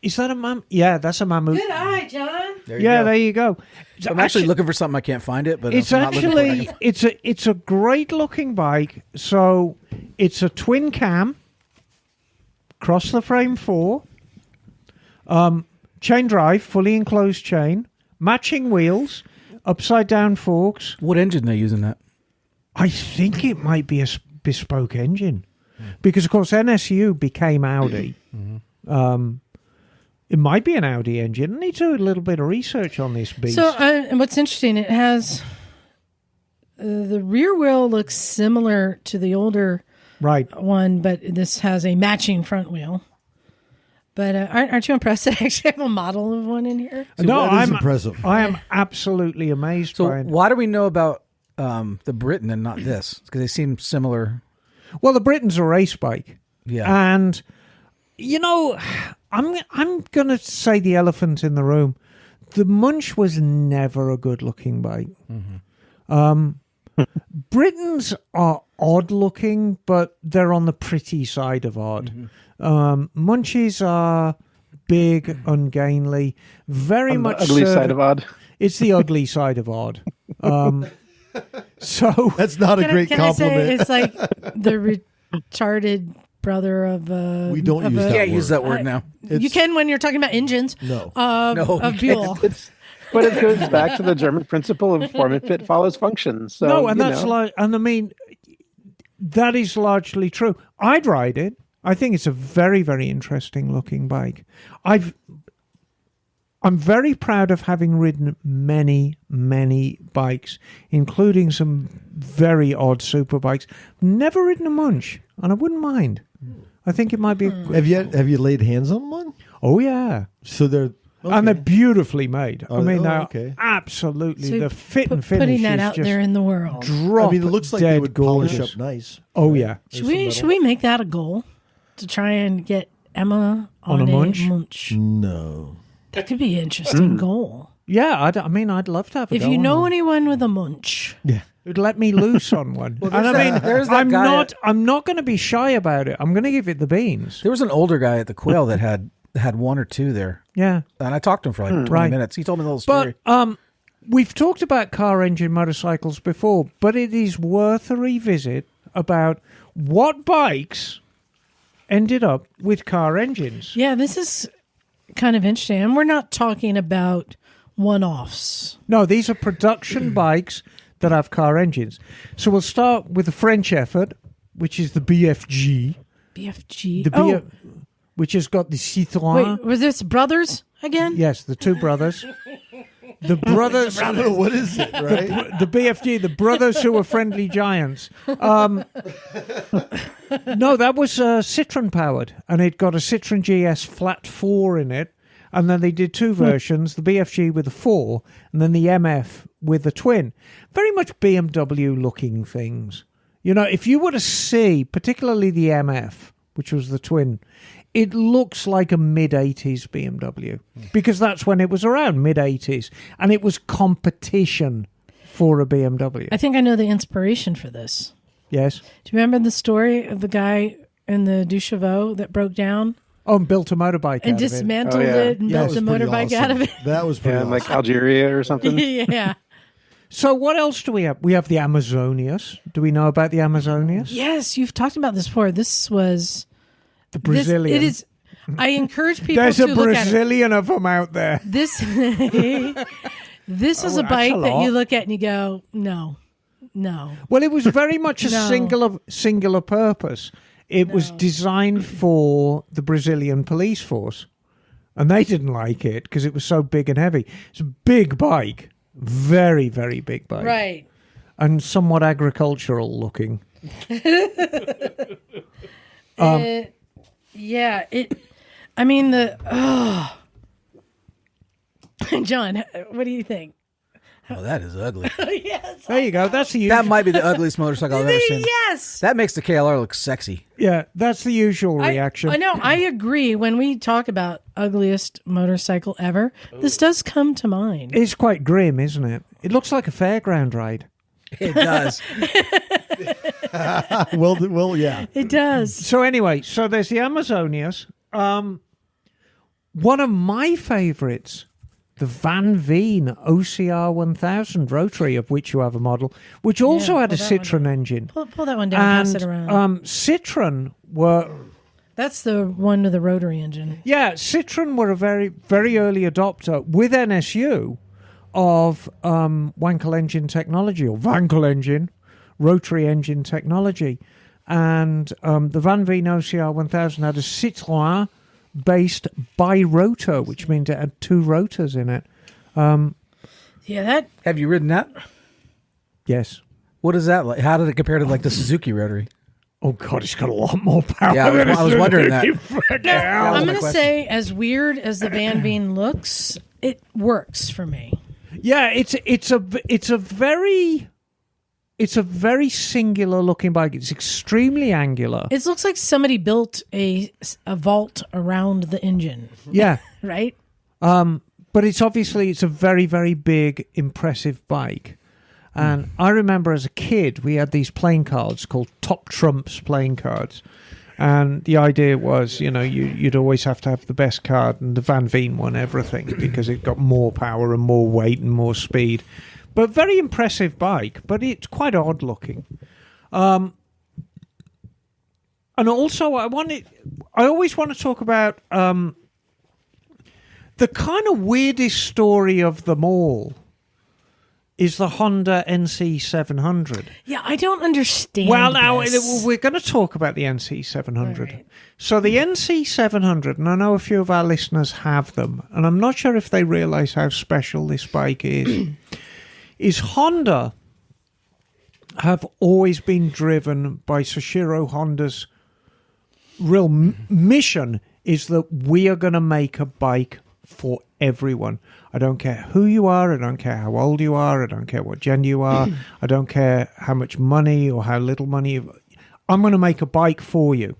is that a mam? Yeah, that's a mammoth. Good eye, John. There you go. There you go. So I'm actually looking for something. I can't find it, but It's I'm not looking for actually it's a great looking bike. So it's a twin cam, cross the frame 4, chain drive, fully enclosed chain, matching wheels, upside down forks. What engine they using that? I think it might be a bespoke engine, because of course NSU became Audi. It might be an Audi engine. I need to do a little bit of research on this beast. So, and what's interesting, it has the rear wheel looks similar to the older right. one, but this has a matching front wheel. But aren't you impressed that I actually have a model of one in here? No, that is I'm impressive. I am absolutely amazed So by it. why do we know about the Britain and not this? Because they seem similar. Well, the Britain's a race bike. Yeah. And, you know, I'm going to say the elephant in the room. The Münch was never a good-looking bike. Britons are odd-looking, but they're on the pretty side of odd. Munchies are big, ungainly, very On the much ugly side of odd. It's the ugly side of odd. So That's not a great Can I say compliment. it's like the retarded brother of We don't of use a- that Can't use word. that word now. You can when you're talking about engines. No. No, Of you Buell. But it goes back to the German principle of form and fit follows function. So no, and you that's know. like, and I mean, that is largely true. I'd ride it. I think it's a very, very interesting looking bike. I'm very proud of having ridden many, many bikes, including some very odd super bikes. Never ridden a Münch, and I wouldn't mind. I think it might be. Have you laid hands on one? Oh yeah, So they're and they're beautifully made. I mean, they're okay. absolutely So the fit and finish putting that is out just there in the world. drop I mean, it looks like dead they would polish gorgeous. up nice. Oh yeah. Should we make that a goal to try and get Emma on a a Münch? Münch? No. That could be an interesting goal. Yeah, I mean, I'd love to have a If go you on know one. anyone with a Münch, It'd let me loose on one. And I mean, there's that I'm guy not going to be shy about it. I'm going to give it the beans. There was an older guy at the Quail that had one or two there, Yeah. and I talked to him for like 20 Right. minutes. He told me the whole story. But we've talked about car engine motorcycles before, but it is worth a revisit about what bikes ended up with car engines. yeah, this is kind of interesting. And we're not talking about one-offs. No, these are production bikes that have car engines. So we'll start with the French effort, which is the BFG. BFG. The BF, which has got the Citroën. wait, was this brothers again? Yes, the two brothers. The brothers. I don't know what is it, right? The BFG, the brothers who were friendly giants. No, that was Citroen powered, and it got a Citroen GS Flat 4 in it. And then they did two versions, the BFG with a 4, and then the MF with the twin. Very much BMW looking things. You know, if you were to see, particularly the MF, which was the twin, it looks like a mid-80s BMW, because that's when it was around, mid-80s, and it was competition for a BMW. I think I know the inspiration for this. Yes. Do you remember the story of the guy in the Duchevaux that broke down Oh, and built a motorbike and out of it. dismantled Oh, yeah. it and Yeah, built a Pretty motorbike awesome. out of it? That was pretty Yeah, awesome. like Algeria or something. Yeah. So what else do we have? We have the Amazonias. Do we know about the Amazonias? Yes, you've talked about this before. This was The Brazilian. It is. I encourage people There's to a look at it. Brazilian of them out there. This this is a that's bike a that lot. you look at and you go, no. Well, it was very much a No. singular purpose. It was designed for the Brazilian police force, and they didn't like it because it was so big and heavy. It's a big bike, very, very big bike, Right. and somewhat agricultural looking. Yeah. I mean John, what do you think? Oh, that is ugly. Yes. There you go. That's the usual. That might be the ugliest motorcycle I've ever seen. Yes. That makes the KLR look sexy. Yeah, that's the usual reaction. I know. I agree. When we talk about ugliest motorcycle ever, this does come to mind. It's quite grim, isn't it? It looks like a fairground ride. It does. Well, yeah. It does. So anyway, there's the Amazonias. One of my favourites, the Van Veen OCR 1000 rotary, of which you have a model, which also had a pull that one Citroen engine. Pull that one down. Pass it around. Citroen were... That's the one with the rotary engine. Yeah, Citroen were a very, very early adopter with NSU of Wankel engine technology, or Wankel engine, rotary engine technology. And the Van Veen OCR 1000 had a Citroen-based birotor, which means it had 2 rotors in it. Yeah, that... Have you ridden that? Yes. What is that like? How did it compare to like the Suzuki rotary? Oh, God, it's got a lot more power. Yeah, I was wondering that. I'm going to question. say, as weird as the Van Veen looks, it works for me. Yeah, it's a very singular looking bike. It's extremely angular. It looks like somebody built a vault around the engine, Yeah. right? But it's a very, very big, impressive bike. And I remember as a kid, we had these playing cards called Top Trumps playing cards. And the idea was, you'd always have to have the best card, and the Van Veen won everything because it got more power and more weight and more speed. But very impressive bike, but it's quite odd looking. And also, I always want to talk about the kind of weirdest story of them all is the Honda NC 700. Yeah, I don't understand. Well, now this. we're going to talk about the NC 700. Right. So the NC 700, and I know a few of our listeners have them, and I'm not sure if they realize how special this bike is Honda have always been driven by Soichiro Honda's real mission is that we are going to make a bike for everyone. I don't care who you are. I don't care how old you are. I don't care what gender you are. I don't care how much money or how little money. I'm going to make a bike for you.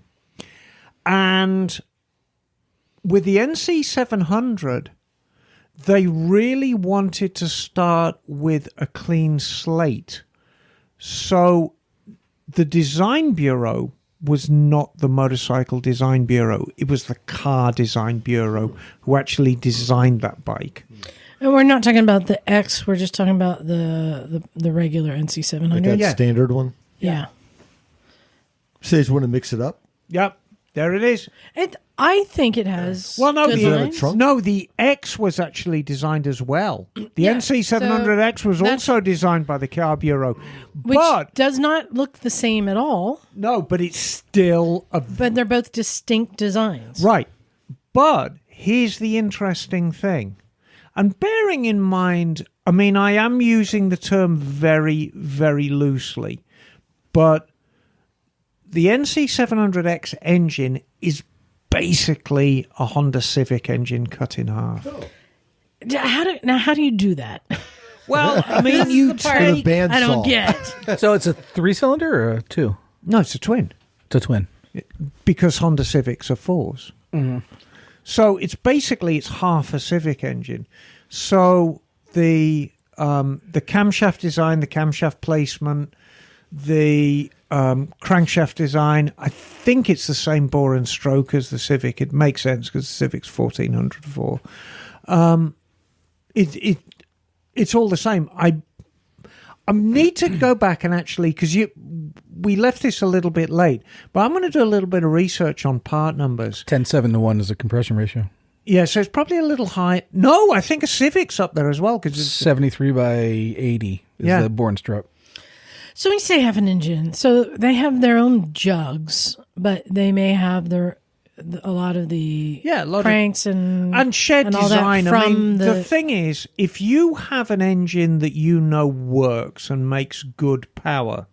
And with the NC 700, they really wanted to start with a clean slate. So the design bureau was not the Motorcycle Design Bureau. It was the Car Design Bureau who actually designed that bike. And we're not talking about the X. We're just talking about the regular NC Like 700. that standard one. Yeah. So you just want to mix it up? Yep, there it is. I think it has. Well, no, good Does it have a lines. trunk? No, the X was actually designed as well. The Yeah, NC 700X was that's- also designed by the Car Bureau. Which But, does not look the same at all, no, but it's still a... but they're both distinct designs. Right. But here's the interesting thing. And bearing in mind, I mean, I am using the term very, very loosely, but the NC 700X engine is basically a Honda Civic engine cut in half. How do you do that? Well, I mean, you the part take... The bandsaw. I don't get. So it's a 3-cylinder or a 2? No, it's a twin. It's a twin. Because Honda Civics are 4s. Mm-hmm. So it's half a Civic engine. So the camshaft design, the camshaft placement, the crankshaft design, I think it's the same bore and stroke as the Civic. It makes sense because the Civic's 1404. It's all the same. I need to go back and actually, because we left this a little bit late, but I'm going to do a little bit of research on part numbers. 10:7 to 1 is the compression ratio. Yeah, so it's probably a little high. No, I think a Civic's up there as well. Cause it's 73 by 80 is Yeah. the bore and stroke. So when you say have an engine, so they have their own jugs, but they may have a lot of the cranks and shed and all that design. I from mean, the thing is, if you have an engine that you know works and makes good power,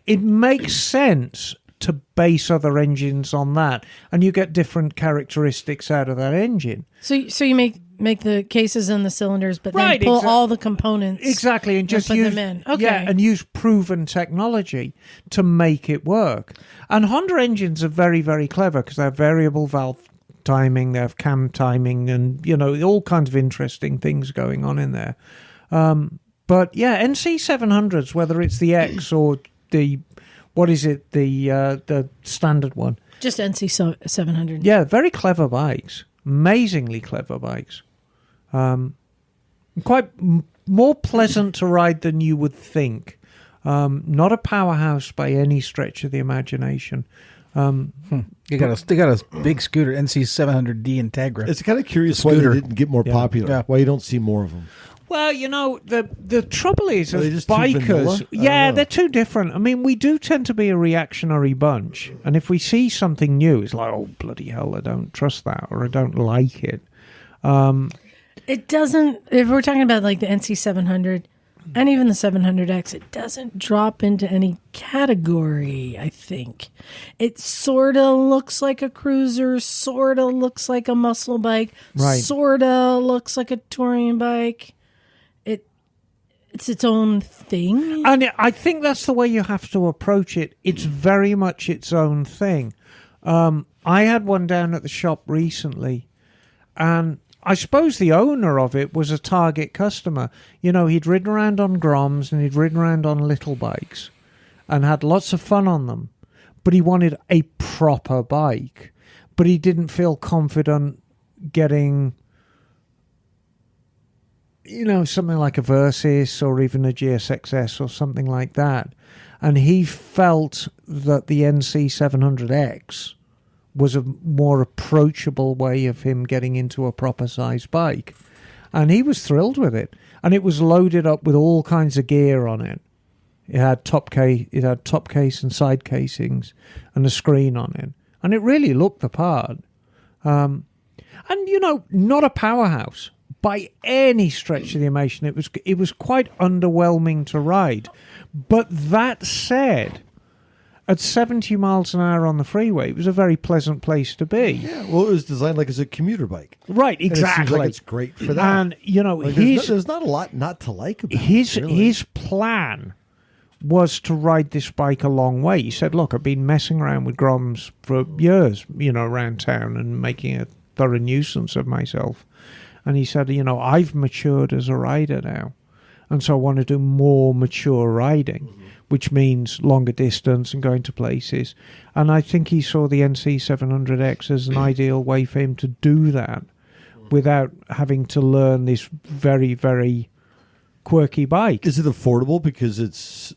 it makes sense to base other engines on that, and you get different characteristics out of that engine. So you make make the cases and the cylinders, but Right, then pull all the components. Exactly, and just put use them in. Okay. yeah, and use proven technology to make it work. And Honda engines are very, very clever because they have variable valve timing, they have cam timing, and all kinds of interesting things going on in there. But yeah, NC 700s, whether it's the X or the the standard one. Just NC 700. Yeah, very clever bikes, amazingly clever bikes. Quite more pleasant to ride than you would think. Not a powerhouse by any stretch of the imagination. They got a big scooter, NC 700D Integra. It's kind of curious why they didn't get more popular. Yeah. Why you don't see more of them. Well, the trouble is, Are they as just too vanilla? bikers, they're too different. I mean, we do tend to be a reactionary bunch, and if we see something new, it's like, oh, bloody hell, I don't trust that, or I don't like it. It doesn't, if we're talking about like the NC 700 and even the 700X, it doesn't drop into any category, I think. It sort of looks like a cruiser, sort of looks like a muscle bike, Right. sort of looks like a touring bike. It's its own thing. And I think that's the way you have to approach it. It's very much its own thing. I had one down at the shop recently, and I suppose the owner of it was a target customer. He'd ridden around on Groms and he'd ridden around on little bikes and had lots of fun on them. But he wanted a proper bike. But he didn't feel confident getting, something like a Versys or even a GSXS or something like that. And he felt that the NC 700X was a more approachable way of him getting into a proper size bike. And he was thrilled with it. And it was loaded up with all kinds of gear on it. It had top case and side casings and a screen on it. And it really looked the part. And not a powerhouse by any stretch of the imagination. It was quite underwhelming to ride. But that said, at 70 miles an hour on the freeway, it was a very pleasant place to be. Yeah, well, it was designed like as a commuter bike. Right, And exactly. it seems like it's great for that. And, there's not a lot not to like about it, really. his plan was to ride this bike a long way. He said, look, I've been messing around with Groms for years, around town and making a thorough nuisance of myself. And he said, I've matured as a rider now. And so I want to do more mature riding, which means longer distance and going to places. And I think he saw the NC 700X as an ideal way for him to do that without having to learn this very, very quirky bike. Is it affordable because it's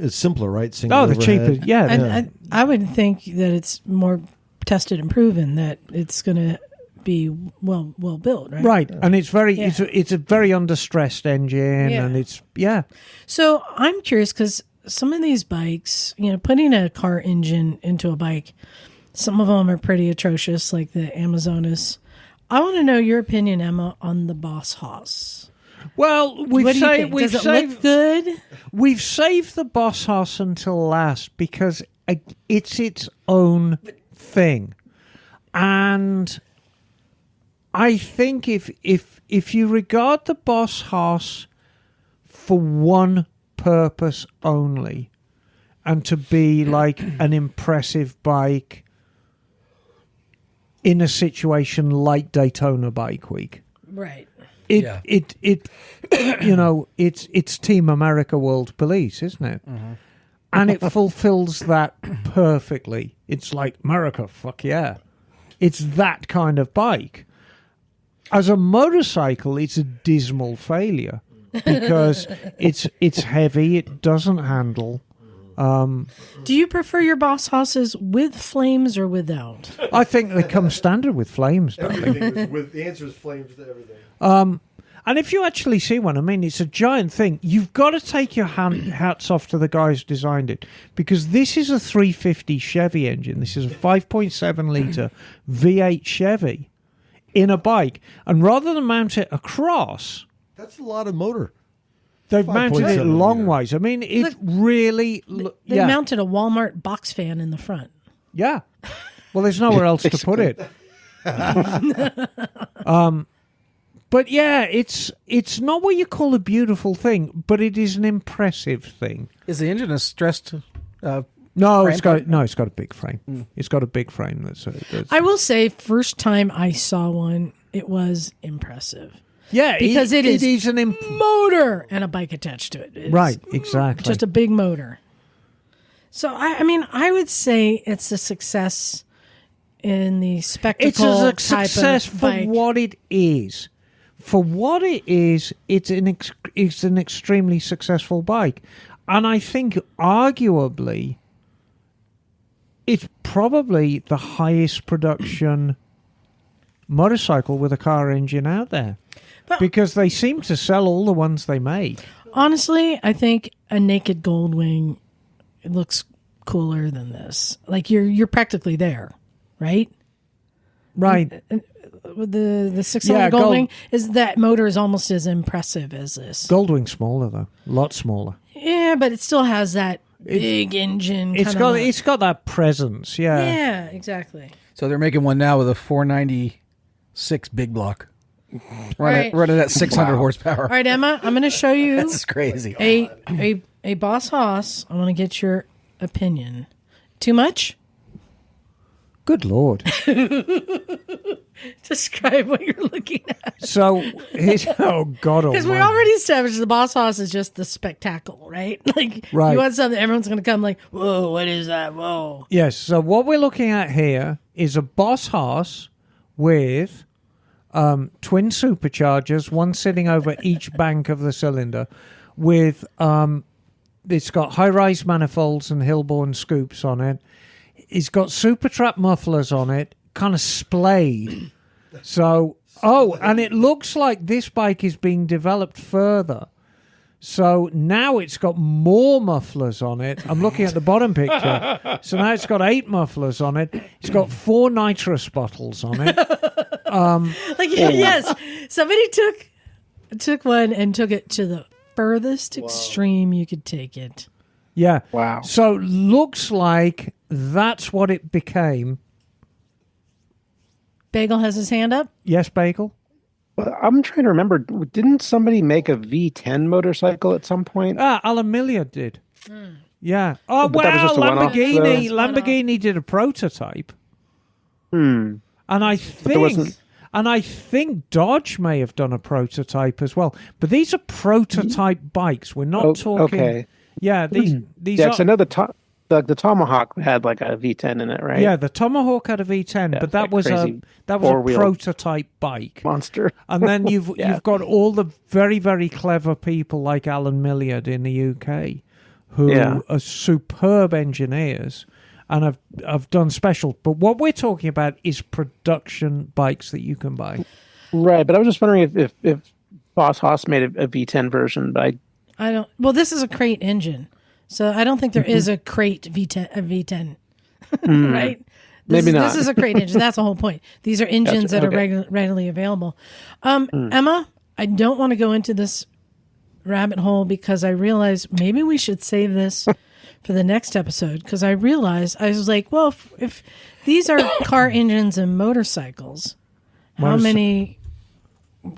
simpler, right? The cheapest, yeah. And I would think that it's more tested and proven that it's going to be well built, right? Right, and it's it's a very understressed engine, and it's So I'm curious because some of these bikes, putting a car engine into a bike, some of them are pretty atrocious, like the Amazonas. I want to know your opinion, Emma, on the Boss Haas. Well, Does it look good? We've saved the Boss Haas until last because it's its own thing, and I think if you regard the Boss Haas for one purpose only, and to be like an impressive bike in a situation like Daytona Bike Week, Right. It's Team America World Police, isn't it? Mm-hmm. And it fulfills that perfectly. It's like America, fuck yeah. It's that kind of bike. As a motorcycle, it's a dismal failure because it's heavy, it doesn't handle. Do you prefer your Boss Hosses with flames or without? I think they come standard with flames, don't they? The answer is flames to everything. And if you actually see one, I mean, it's a giant thing. You've got to take your hats off to the guys who designed it, because this is a 350 Chevy engine. This is a 5.7 litre V8 Chevy in a bike. And rather than mount it across, That's a lot of motor. they've mounted it 5.7 long meter. ways. I mean, it really... They mounted a Walmart box fan in the front. Yeah. Well, there's nowhere else to put it. But yeah, it's not what you call a beautiful thing, but it is an impressive thing. Is the engine a stressed? No, frame? it's got a big frame. It's got a big frame. That's I will say, first time I saw one, it was impressive. yeah, Because it is an motor and a bike attached to it. It's right, exactly. just a big motor. So, I mean, I would say it's a success in the spectacle It's a type success of for bike. what it is. For what it is, it's an extremely successful bike. And I think arguably it's probably the highest production motorcycle with a car engine out there. But- because they seem to sell all the ones they make. Honestly, I think a naked Goldwing looks cooler than this. Like you're practically there, right? Right. With the 600 Goldwing, is that motor is almost as impressive as this. Goldwing's smaller though. A lot smaller. Yeah, but it still has that big engine. It's got that presence, yeah. Yeah, exactly. So they're making one now with a 496 big block. Right. Running at 600 horsepower. All right, Emma, I'm going to show you That's crazy. a Boss Haas. I want to get your opinion. Too much? Good Lord. Describe what you're looking at. So, oh God Because we almighty. already established the Boss Haas is just the spectacle, right? Like, Right. you want something, everyone's going to come like, whoa, what is that? Whoa. Yes, so what we're looking at here is a Boss Haas with twin superchargers, one sitting over each bank of the cylinder, with it's got high-rise manifolds and Hillborn scoops on it. It's got super trap mufflers on it, kind of splayed. So, and it looks like this bike is being developed further. So now it's got more mufflers on it. I'm looking at the bottom picture. So now it's got 8 mufflers on it. It's got 4 nitrous bottles on it. Like, yes, somebody took one and took it to the furthest extreme you could take it. Yeah. Wow. So looks like that's what it became. Bagel has his hand up. Yes, Bagel? Well, I'm trying to remember. Didn't somebody make a V10 motorcycle at some point? Alan Miller did. Yeah. Oh, But that was just a one-off, Lamborghini. though. Lamborghini did a prototype. Hmm. And I there wasn't- think Dodge may have done a prototype as well. But these are prototype bikes. We're not talking. Okay. Yeah, these Yeah, are. 'cause I know the Tomahawk had like a V10 in it, right? Yeah, the Tomahawk had a V10, Yeah, but that like was a crazy four-wheel prototype bike. Monster. And then you've Yeah. you've got all the very, very clever people like Alan Milliard in the UK who Yeah. are superb engineers and have done special. But what we're talking about is production bikes that you can buy. Right, but I was just wondering if Boss Haas made a V10 version, but I don't. Well, this is a crate engine, so I don't think there is a crate V10. Right? Maybe not. This is a crate engine. That's the whole point. These are engines Gotcha. that are Okay. readily available. Emma, I don't want to go into this rabbit hole because I realize maybe we should save this for the next episode. Because I realized I was like, well, if these are car engines and motorcycles, how many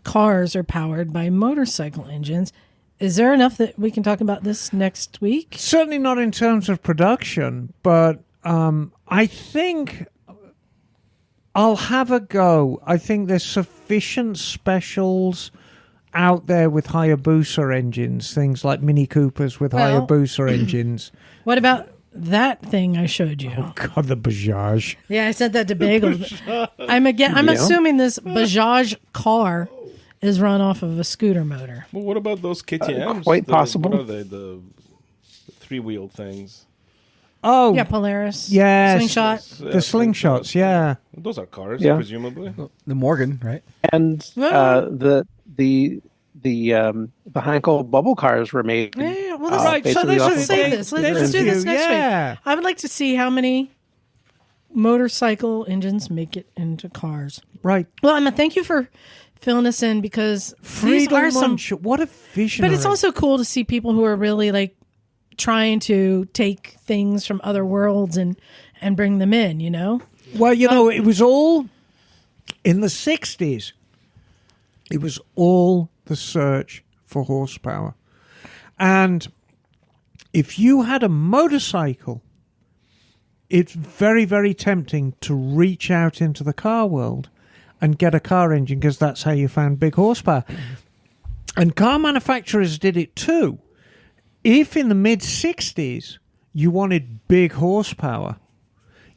cars are powered by motorcycle engines? Is there enough that we can talk about this next week? Certainly not in terms of production, but I think I'll have a go. I think there's sufficient specials out there with Hayabusa engines, things like Mini Coopers with Well- Hayabusa engines. What about that thing I showed you? God, the Bajaj. Yeah, I said that to Bagel. I'm assuming this Bajaj car is run off of a scooter motor. Well, what about those KTMs? Quite possible. What are they? The 3-wheel things. Oh, Yeah, Polaris. yes. Slingshot. The slingshots, yeah. Those are cars, Yeah. presumably. The Morgan, right? and Well- the Heinkel bubble cars were made. Yeah, well, Right, so basically there's off a- of save this. Let's there's do a this few, next yeah. week. I would like to see how many motorcycle engines make it into cars. Right. Well, Emma, thank you for filling us in because these are Friedel some. Munch, what a visionary. But it's also cool to see people who are really like trying to take things from other worlds and bring them in. You know. Well, it was all in the 60s. It was all the search for horsepower. And if you had a motorcycle, it's very, very tempting to reach out into the car world and get a car engine because that's how you found big horsepower. And car manufacturers did it too. If in the mid-60s you wanted big horsepower,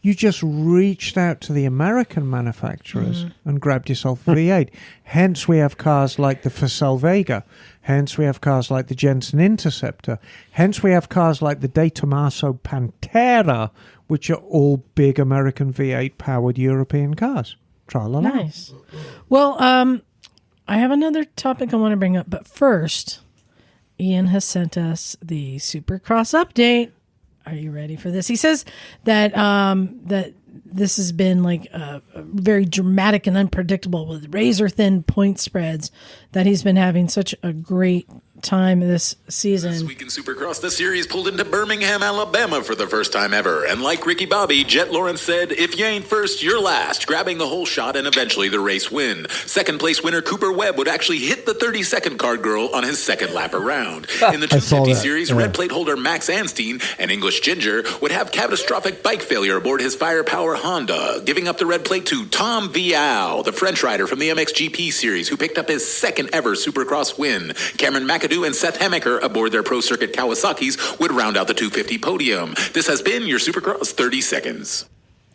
you just reached out to the American manufacturers and grabbed yourself a V8. Hence, we have cars like the Facel Vega. Hence, we have cars like the Jensen Interceptor. Hence, we have cars like the De Tomaso Pantera, which are all big American V8 powered European cars. Tra-la-la. Nice. Well, I have another topic I want to bring up, but first, Ian has sent us the Supercross update. Are you ready for this? He says that that this has been like very dramatic and unpredictable with razor thin point spreads, that he's been having such a great time this season. This week in Supercross, the series pulled into Birmingham, Alabama for the first time ever. And like Ricky Bobby, Jet Lawrence said, if you ain't first, you're last, grabbing the whole shot and eventually the race win. Second place winner Cooper Webb would actually hit the 30-second card girl on his second lap around. In the 250 series, red plate holder Max Anstine, an English ginger, would have catastrophic bike failure aboard his Firepower Honda, giving up the red plate to Tom Vial, the French rider from the MXGP series, who picked up his second ever Supercross win. Cameron McAdoo and Seth Hemaker aboard their Pro Circuit Kawasaki's would round out the 250 podium. This has been your Supercross 30 seconds.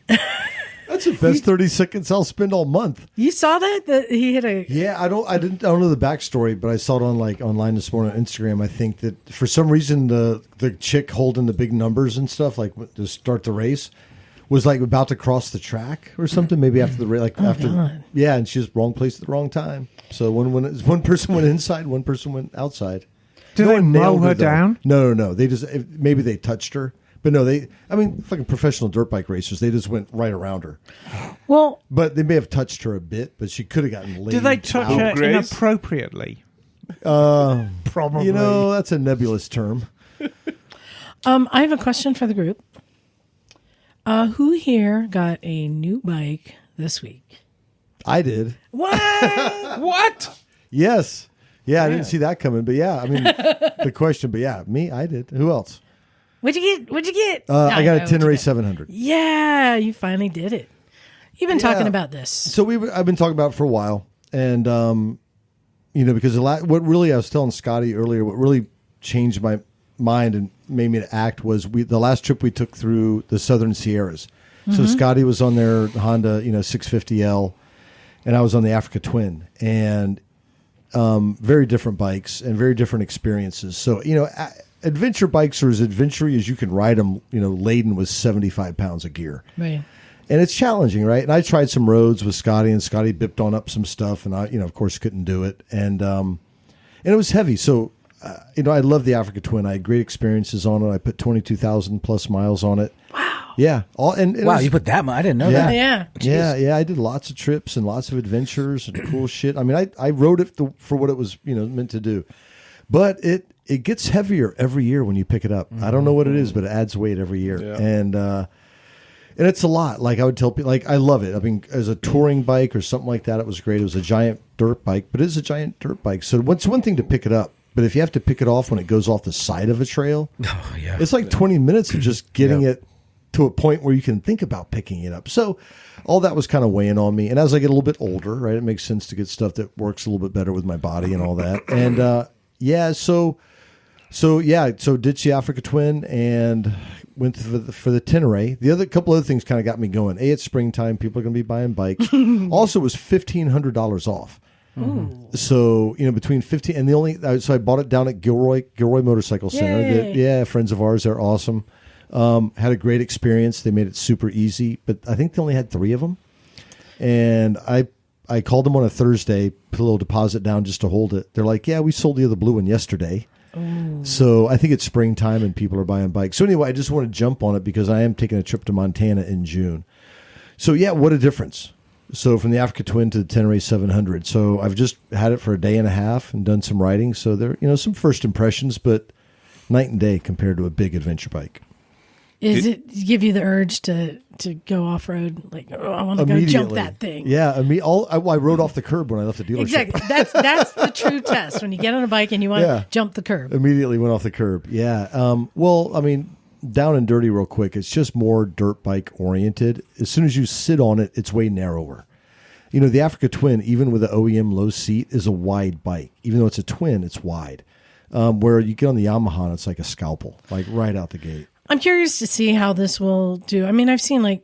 That's the best 30 seconds I'll spend all month. You saw that he hit a Yeah, I don't know the backstory, but I saw it on online this morning on Instagram. I think that for some reason the chick holding the big numbers and stuff like to start the race was like about to cross the track or something. Maybe after the race, God. Yeah, and she was wrong place at the wrong time. So one person went inside, one person went outside. Did they mow her down? No. They just maybe they touched her. But no, fucking professional dirt bike racers, they just went right around her. well. But they may have touched her a bit, but she could have gotten laid. Did they touch out. her Grace? inappropriately? Probably. That's a nebulous term. I have a question for the group. Who here got a new bike this week? I did. What? What? Yes. Yeah, I didn't see that coming. But yeah, I mean, the question, but yeah, me, I did. Who else? What'd you get? I got a what'd you Tenere get? 700. Yeah, you finally did it. You've been talking about this. So I've been talking about it for a while. And, because what really, I was telling Scotty earlier, what really changed my mind and made me to act was the last trip we took through the Southern Sierras. So Scotty was on their Honda, 650L, and I was on the Africa Twin, and very different bikes and very different experiences. So, adventure bikes are as adventure-y as you can ride them, laden with 75 pounds of gear. Right. And it's challenging, right? And I tried some roads with Scotty, and Scotty bipped on up some stuff, and I, of course, couldn't do it. And it was heavy. So, I love the Africa Twin. I had great experiences on it. I put 22,000 plus miles on it. Wow. Yeah. Wow, you put that much? I didn't know that. Yeah. Yeah. I did lots of trips and lots of adventures and cool shit. I mean, I wrote it for what it was, meant to do. But it gets heavier every year when you pick it up. I don't know what it is, but it adds weight every year. Yeah. And it's a lot. Like I would tell people, I love it. I mean, as a touring bike or something like that, it was great. It was a giant dirt bike, but it is a giant dirt bike. So it's one thing to pick it up, but if you have to pick it off when it goes off the side of a trail, it's like 20 minutes of just getting it to a point where you can think about picking it up. So all that was kind of weighing on me. And as I get a little bit older, right, it makes sense to get stuff that works a little bit better with my body and all that. And so ditched the Africa Twin and went for the Tenere. The other couple other things kind of got me going. It's springtime. People are going to be buying bikes. Also, it was $1,500 off. Mm-hmm. So, between 15 and so I bought it down at Gilroy Motorcycle Center. Friends of ours, they're awesome. Had a great experience. They made it super easy, but I think they only had 3 of them. And I called them on a Thursday, put a little deposit down just to hold it. They're like, yeah, we sold the other blue one yesterday. Ooh. So I think it's springtime and people are buying bikes. So anyway, I just want to jump on it because I am taking a trip to Montana in June. So yeah, what a difference. So from the Africa Twin to the Tenere 700. So I've just had it for a day and a half and done some riding. So there, some first impressions, but night and day compared to a big adventure bike. Is it give you the urge to go off road? Like, oh, I want to go jump that thing. Yeah, I rode off the curb when I left the dealership. Exactly. That's the true test. When you get on a bike and you want to jump the curb. Immediately went off the curb. Yeah. Well, I mean, down and dirty real quick. It's just more dirt bike oriented. As soon as you sit on it, it's way narrower. You know, the Africa Twin, even with the OEM low seat, is a wide bike. Even though it's a twin, it's wide. Where you get on the Yamaha, it's like a scalpel, like right out the gate. I'm curious to see how this will do. I mean, I've seen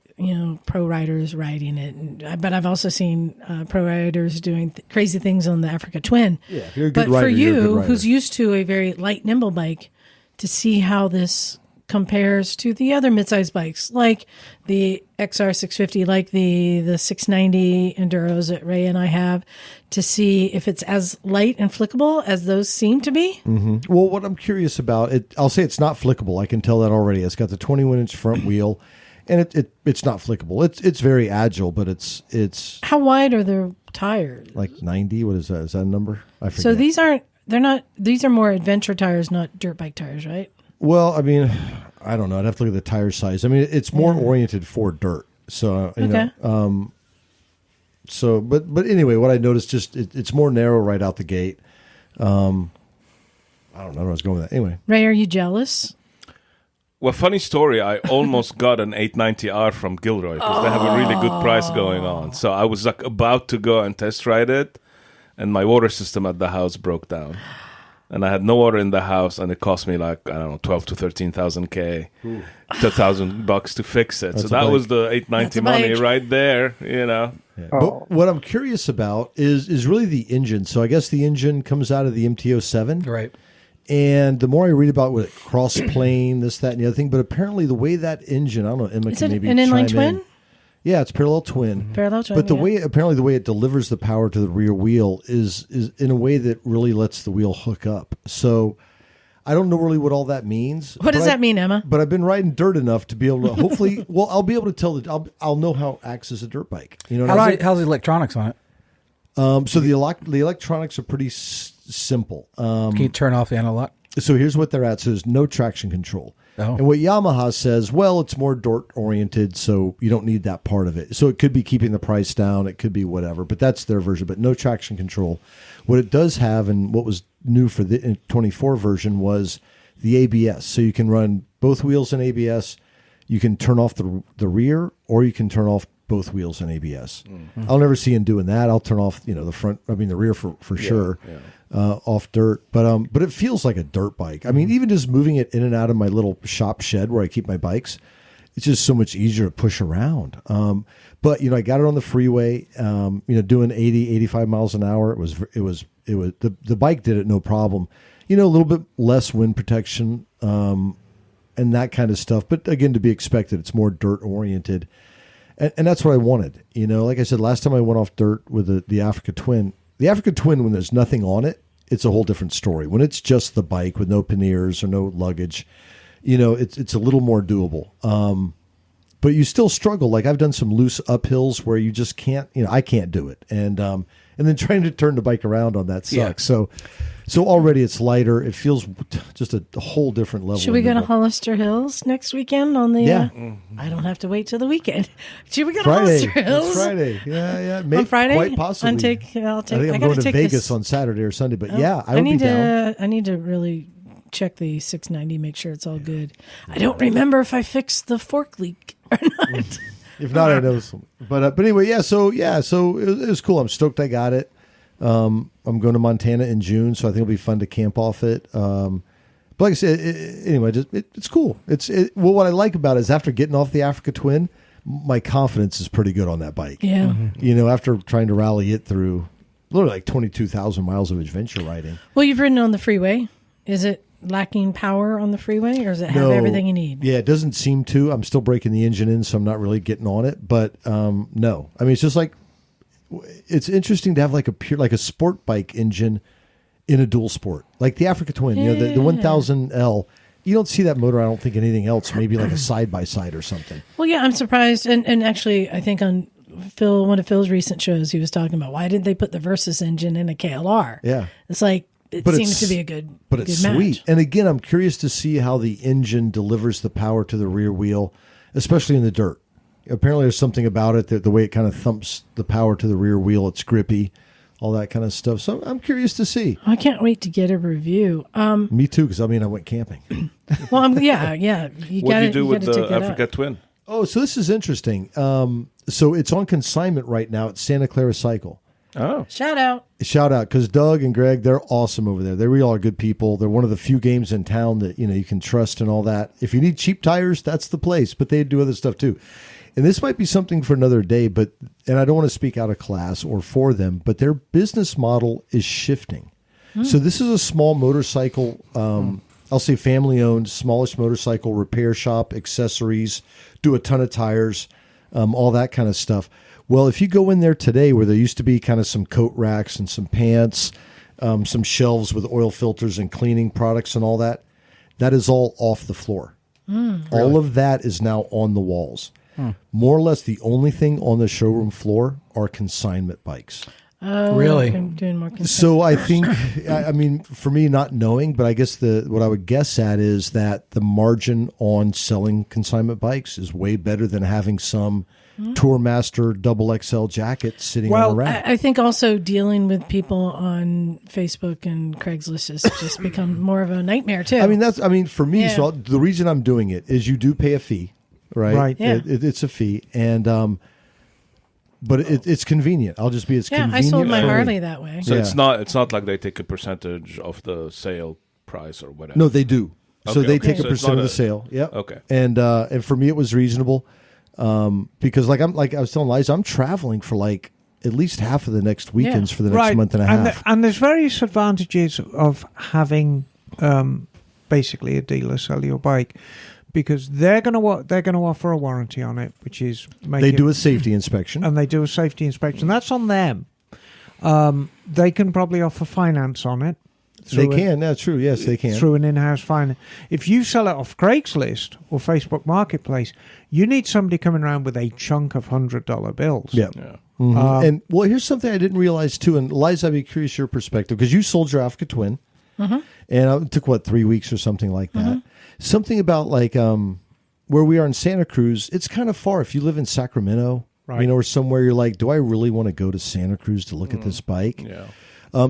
pro riders riding it, but I've also seen pro riders doing crazy things on the Africa Twin. Yeah, if you're a good but rider, for you're a good you, rider. who's used to a very light, nimble bike, to see how this compares to the other midsize bikes, like the XR650, like the 690 Enduros that Ray and I have, to see if it's as light and flickable as those seem to be. Mm-hmm. Well, what I'm curious about, I'll say it's not flickable. I can tell that already. It's got the 21-inch front wheel, and it's not flickable. It's very agile, but it's How wide are the tires? like 90. What is that? Is that a number? I forget. So these are more adventure tires, not dirt bike tires, right? Well, I mean, I don't know. I'd have to look at the tire size. I mean, it's more oriented for dirt. So, you know, so, but anyway, what I noticed, just it's more narrow right out the gate. I don't know where I was going with that. Anyway. Ray, are you jealous? Well, funny story. I almost got an 890R from Gilroy because they have a really good price going on. So I was like about to go and test ride it, and my water system at the house broke down. And I had no water in the house, and it cost me like, I don't know, 12 to 13,000 K, $2,000 to fix it. That's so a that bike. was the 890 money right there, you know. Yeah. But what I'm curious about is really the engine. So I guess the engine comes out of the MT-07. Right. And the more I read about what cross-plane, this, that, and the other thing, but apparently the way that engine, I don't know, Emma Is can it maybe an inline chime twin? in. Yeah, it's parallel twin. Parallel twin, But the way it delivers the power to the rear wheel is in a way that really lets the wheel hook up. So I don't know really what all that means. What does that mean, Emma? But I've been riding dirt enough to be able to hopefully, well, I'll be able to tell I'll know how it acts as a dirt bike. You know what I mean? How's the electronics on it? So the electronics are pretty simple. Can you turn off the analog? So here's what they're at. So there's no traction control. Oh. And what Yamaha says, well, it's more dirt-oriented, so you don't need that part of it. So it could be keeping the price down. It could be whatever, but that's their version. But no traction control. What it does have, and what was new for the 24 version, was the ABS. So you can run both wheels in ABS. You can turn off the rear, or you can turn off both wheels in ABS. Mm-hmm. I'll never see him doing that. I'll turn off, the rear for sure. Yeah. Off dirt, but it feels like a dirt bike. I mean, even just moving it in and out of my little shop shed where I keep my bikes, it's just so much easier to push around. But I got it on the freeway, doing 80, 85 miles an hour. It was the bike did it no problem. A little bit less wind protection, and that kind of stuff. But again, to be expected, it's more dirt oriented, and that's what I wanted. Like I said, last time I went off dirt with the Africa Twin. The Africa Twin, when there's nothing on it, it's a whole different story. When it's just the bike with no panniers or no luggage, it's a little more doable. But you still struggle. Like I've done some loose uphills where you just can't, I can't do it. And then trying to turn the bike around on that sucks. Yeah. So already it's lighter. It feels just a whole different level. Should we go to Hollister Hills next weekend on the... Yeah. I don't have to wait till the weekend. Should we go to Friday. Hollister Hills? It's Friday. Yeah. On Friday? Quite possibly. I'll take I think I'm gotta going to take Vegas this. on Saturday or Sunday. But I would be down. I need to really check the 690, make sure it's all good. I don't remember if I fixed the fork leak or not. If not, I know some. But anyway, so it was cool. I'm stoked I got it. I'm going to Montana in June, so I think it'll be fun to camp off it. But like I said, it's cool. Well, what I like about it is after getting off the Africa Twin, my confidence is pretty good on that bike. Yeah. After trying to rally it through literally like 22,000 miles of adventure riding. Well, you've ridden on the freeway. Is it lacking power on the freeway, or does it have everything you need? Yeah, it doesn't seem to. I'm still breaking the engine in, so I'm not really getting on it. But no, I mean, it's just like, it's interesting to have like a sport bike engine in a dual sport, like the Africa Twin. The 1000L. You don't see that motor, I don't think, anything else. Maybe like a side by side or something. Well, yeah, I'm surprised, and actually, I think on one of Phil's recent shows, he was talking about why didn't they put the Versys engine in a KLR? Yeah, it's like it But seems it's- to be a good, But good it's match. sweet. And again, I'm curious to see how the engine delivers the power to the rear wheel, especially in the dirt. Apparently, there's something about it that the way it kind of thumps the power to the rear wheel, it's grippy, all that kind of stuff. So I'm curious to see. I can't wait to get a review. Me too, because I went camping. Well, yeah. You What do gotta, you do with gotta the take that Africa out. Twin? Oh, so this is interesting. So it's on consignment right now at Santa Clara Cycle. Oh, Shout out. Shout out, because Doug and Greg, they're awesome over there. They really are good people. They're one of the few games in town that you can trust and all that. If you need cheap tires, that's the place. But they do other stuff too. And this might be something for another day. And I don't want to speak out of class or for them, but their business model is shifting. So this is a small motorcycle. I'll say family-owned, smallish motorcycle repair shop, accessories, do a ton of tires, all that kind of stuff. Well, if you go in there today where there used to be kind of some coat racks and some pants, some shelves with oil filters and cleaning products and all that, that is all off the floor. All of that is now on the walls. More or less the only thing on the showroom floor are consignment bikes. Oh, Really? I'm doing more consignment. So I think, I mean, for me, not knowing, but I guess what I would guess at is that the margin on selling consignment bikes is way better than having some Tourmaster double XL jacket sitting on a rack. I think also dealing with people on Facebook and Craigslist has just become more of a nightmare too. I mean, for me, Yeah. so the reason I'm doing it is you do pay a fee, right? Right. Yeah. It's a fee, and but it's convenient. I'll just be as yeah, I convenient. sold my for me. Harley that way. so Yeah. it's not like they take a percentage of the sale price or whatever. No, they do. So Okay, they okay. take So a it's percent not of the a- sale. Yep. Okay. And for me, it was reasonable because like I was telling Liza, I'm traveling for like at least half of the next weekends for the next month and a half. And there's various advantages of having basically a dealer sell your bike, because they're going to offer a warranty on it, which is They do a safety inspection. and they do a safety inspection. That's on them. They can probably offer finance on it. They can. That's true. Yes, they can. Through an in-house finance. If you sell it off Craigslist or Facebook Marketplace, you need somebody coming around with a chunk of $100 bills. Yeah. Yeah. Mhm. And well, here's something I didn't realize too. And Liza, I'd be curious your perspective, because you sold your Africa Twin, and it took 3 weeks or something like that. Something about like where we are in Santa Cruz, it's kind of far. If you live in Sacramento, Right. or somewhere, you're like, do I really want to go to Santa Cruz to look at this bike? Yeah.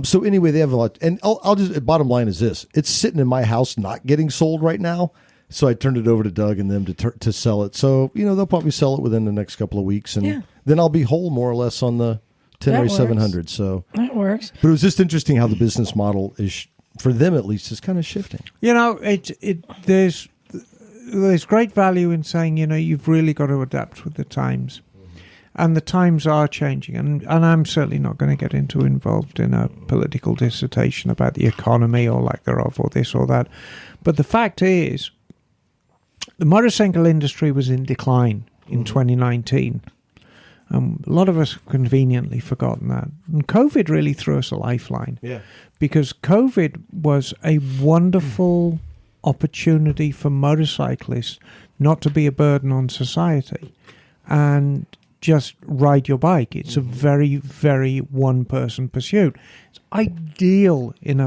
So anyway, they have a lot, and I'll just bottom line is this: it's sitting in my house, not getting sold right now. So I turned it over to Doug and them to sell it. So they'll probably sell it within the next couple of weeks, and then I'll be whole more or less on the Tenere That works. 700. So, That works. but it was just interesting how the business model is, for them at least, is kind of shifting. There's great value in saying, you've really got to adapt with the times. And the times are changing. And I'm certainly not going to get involved in a political dissertation about the economy or lack thereof or this or that. But the fact is, the motorcycle industry was in decline in 2019. A lot of us have conveniently forgotten that. And COVID really threw us a lifeline. Yeah. Because COVID was a wonderful opportunity for motorcyclists not to be a burden on society and just ride your bike. It's a very, very one-person pursuit. It's ideal in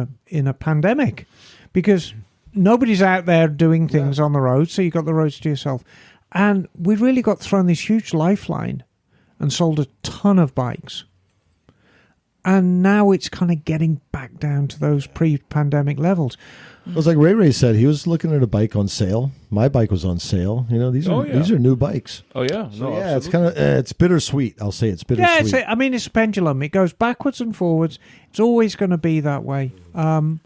a pandemic because nobody's out there doing things on the road, so you've got the roads to yourself. And we really got thrown this huge lifeline and sold a ton of bikes. And now it's kind of getting back down to those pre-pandemic levels. It was like Ray said, he was looking at a bike on sale. My bike was on sale. These are new bikes. Oh yeah. So No, yeah, it's absolutely. kind of it's bittersweet. I'll say it's bittersweet. Yeah, it's a pendulum. It goes backwards and forwards. It's always going to be that way. Boom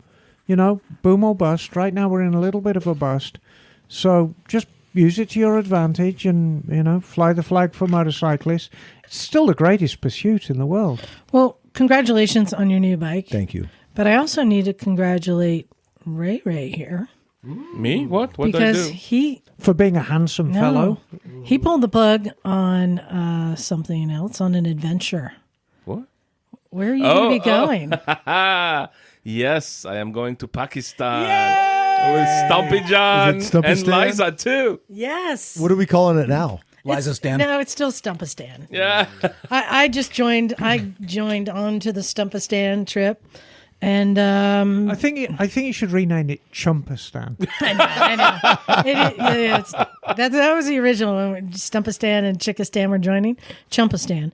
or bust. Right now we're in a little bit of a bust. So just use it to your advantage and, fly the flag for motorcyclists. It's still the greatest pursuit in the world. Well, congratulations on your new bike. Thank you. But I also need to congratulate Ray here. Me? What? What did I Because do? he For being a handsome fellow. he pulled the plug on something else, on an adventure. What? Where are you going to be going? Yes, I am going to Pakistan with Stumpy John Is it Stumpy and Stan? Liza too. Yes. What are we calling it now? Liza Stan. No, it's still Stumpistan. Yeah. I just joined. I joined on to the Stumpistan trip, And I think you should rename it Chumperstan. I know. That was the original one. Stumpistan and Chickistan were joining. Chumpistan.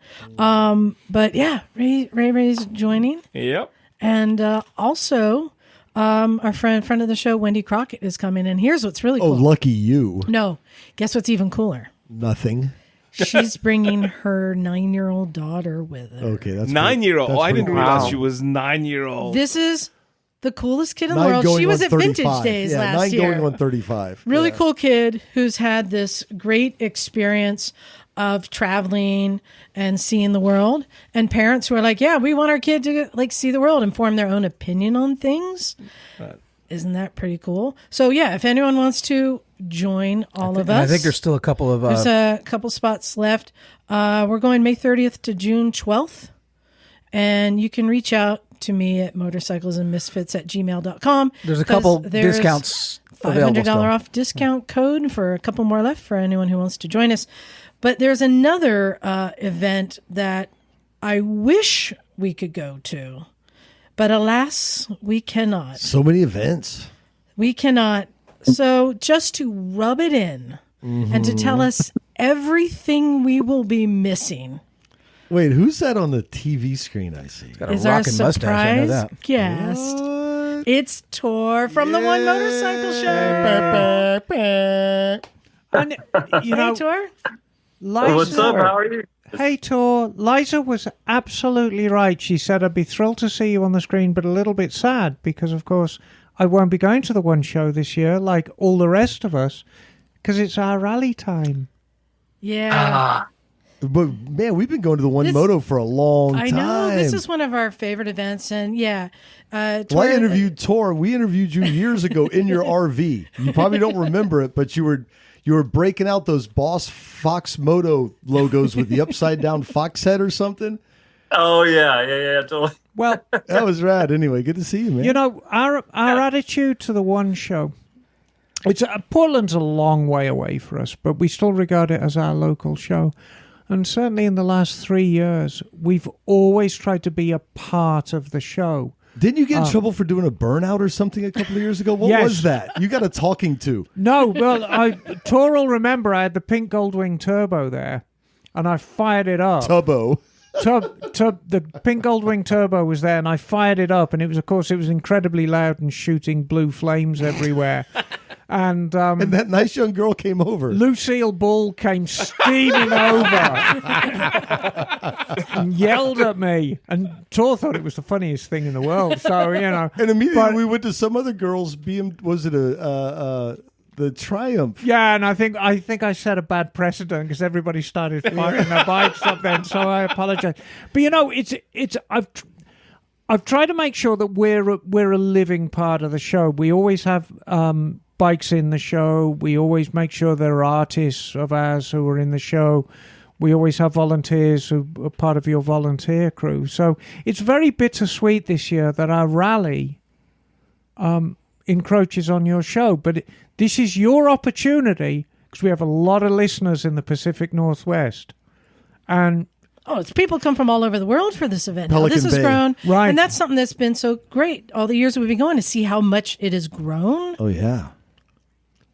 But yeah, Ray's joining. Yep. And also, our friend of the show, Wendy Crockett, is coming. And here's what's really cool. Oh, lucky you. No, guess what's even cooler? Nothing. She's bringing her 9-year-old daughter with her. Okay, that's 9-year-old. that's Oh, I pretty didn't cool. realize she was 9-year-old. This is the coolest kid in the 9 world. going She was on at Vintage 35. Days Yeah, last 9 year. going on 35. Really Yeah. cool kid who's had this great experience of traveling and seeing the world, and parents who are like, yeah, we want our kid to like see the world and form their own opinion on things. Isn't that pretty cool? So yeah, if anyone wants to join all of us, I think there's still a couple of there's a couple spots left. We're going May 30th to June 12th, and you can reach out to me at motorcyclesandmisfits@gmail.com. there's a couple discounts available $500 still. off discount code for a couple more left for anyone who wants to join us. But there's another event that I wish we could go to, but alas, we cannot. So many events. We cannot. So just to rub it in and to tell us everything we will be missing Wait, who's that on the TV screen I see? Got a is our rockin' mustache, I know surprise that. guest. What? It's Thor from the One Motorcycle Show. And you know, Hey, Thor. Liza, What's up? How are you? Hey, Tor. Liza was absolutely right. She said, I'd be thrilled to see you on the screen, but a little bit sad because, of course, I won't be going to the One Show this year like all the rest of us because it's our rally time. Yeah. But man, we've been going to the One This- Moto for a long I time. know. This is one of our favorite events. And yeah. Well, Thor- I interviewed Tor. We interviewed you years ago in your RV. You probably don't remember it, but you were breaking out those Boss Fox Moto logos with the upside down fox head or something. Oh yeah, totally. Well, That was rad. Anyway, good to see you, man. you know, our attitude to the One Show, it's Portland's a long way away for us, but we still regard it as our local show. And certainly in the last 3 years, we've always tried to be a part of the show. Didn't you get in trouble for doing a burnout or something a couple of years ago? What Yes. was that? You got a talking to. No, well, Tor will remember I had the pink Goldwing Turbo there, and I fired it up. Tubbo. The pink Goldwing Turbo was there, and I fired it up, and it was incredibly loud and shooting blue flames everywhere. And And that nice young girl came over. Lucille Ball came steaming over and yelled at me, and Tor thought it was the funniest thing in the world. So And immediately we went to some other girl's was it the Triumph? yeah, and I think I set a bad precedent because everybody started firing their bikes up then. So I apologize. But you know, I've tried to make sure that we're a living part of the show. We always have bikes in the show. We always make sure there are artists of ours who are in the show. We always have volunteers who are part of your volunteer crew. So it's very bittersweet this year that our rally encroaches on your show. But this is your opportunity because we have a lot of listeners in the Pacific Northwest. And Oh, it's people come from all over the world for this event. Now, Pelican this has Bay. grown, Right. and that's something that's been so great all the years we've been going to see how much it has grown. Oh yeah.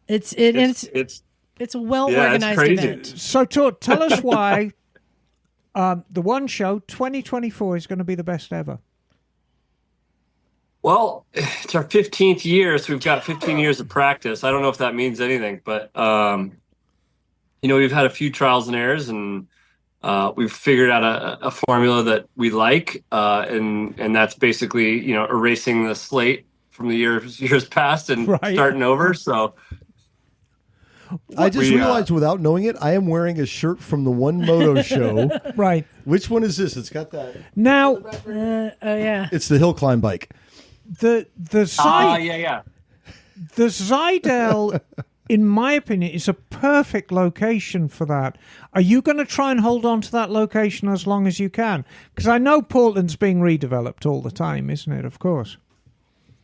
It's It's a well yeah, it's organized crazy. event. so tell us why the One Show 2024 is going to be the best ever. Well, it's our 15th year, so we've got 15 years of practice. I don't know if that means anything, but we've had a few trials and errors, and we've figured out a formula that we like, and that's basically erasing the slate from the years past and Right. starting over. So I just We, realized without knowing it, I am wearing a shirt from the One Moto Show. Right. Which one is this? It's got that. Now, Oh yeah, It's the hill climb bike. the yeah. The Zidell, in my opinion, is a perfect location for that. Are you going to try and hold on to that location as long as you can? Because I know Portland's being redeveloped all the time, isn't it? Of course.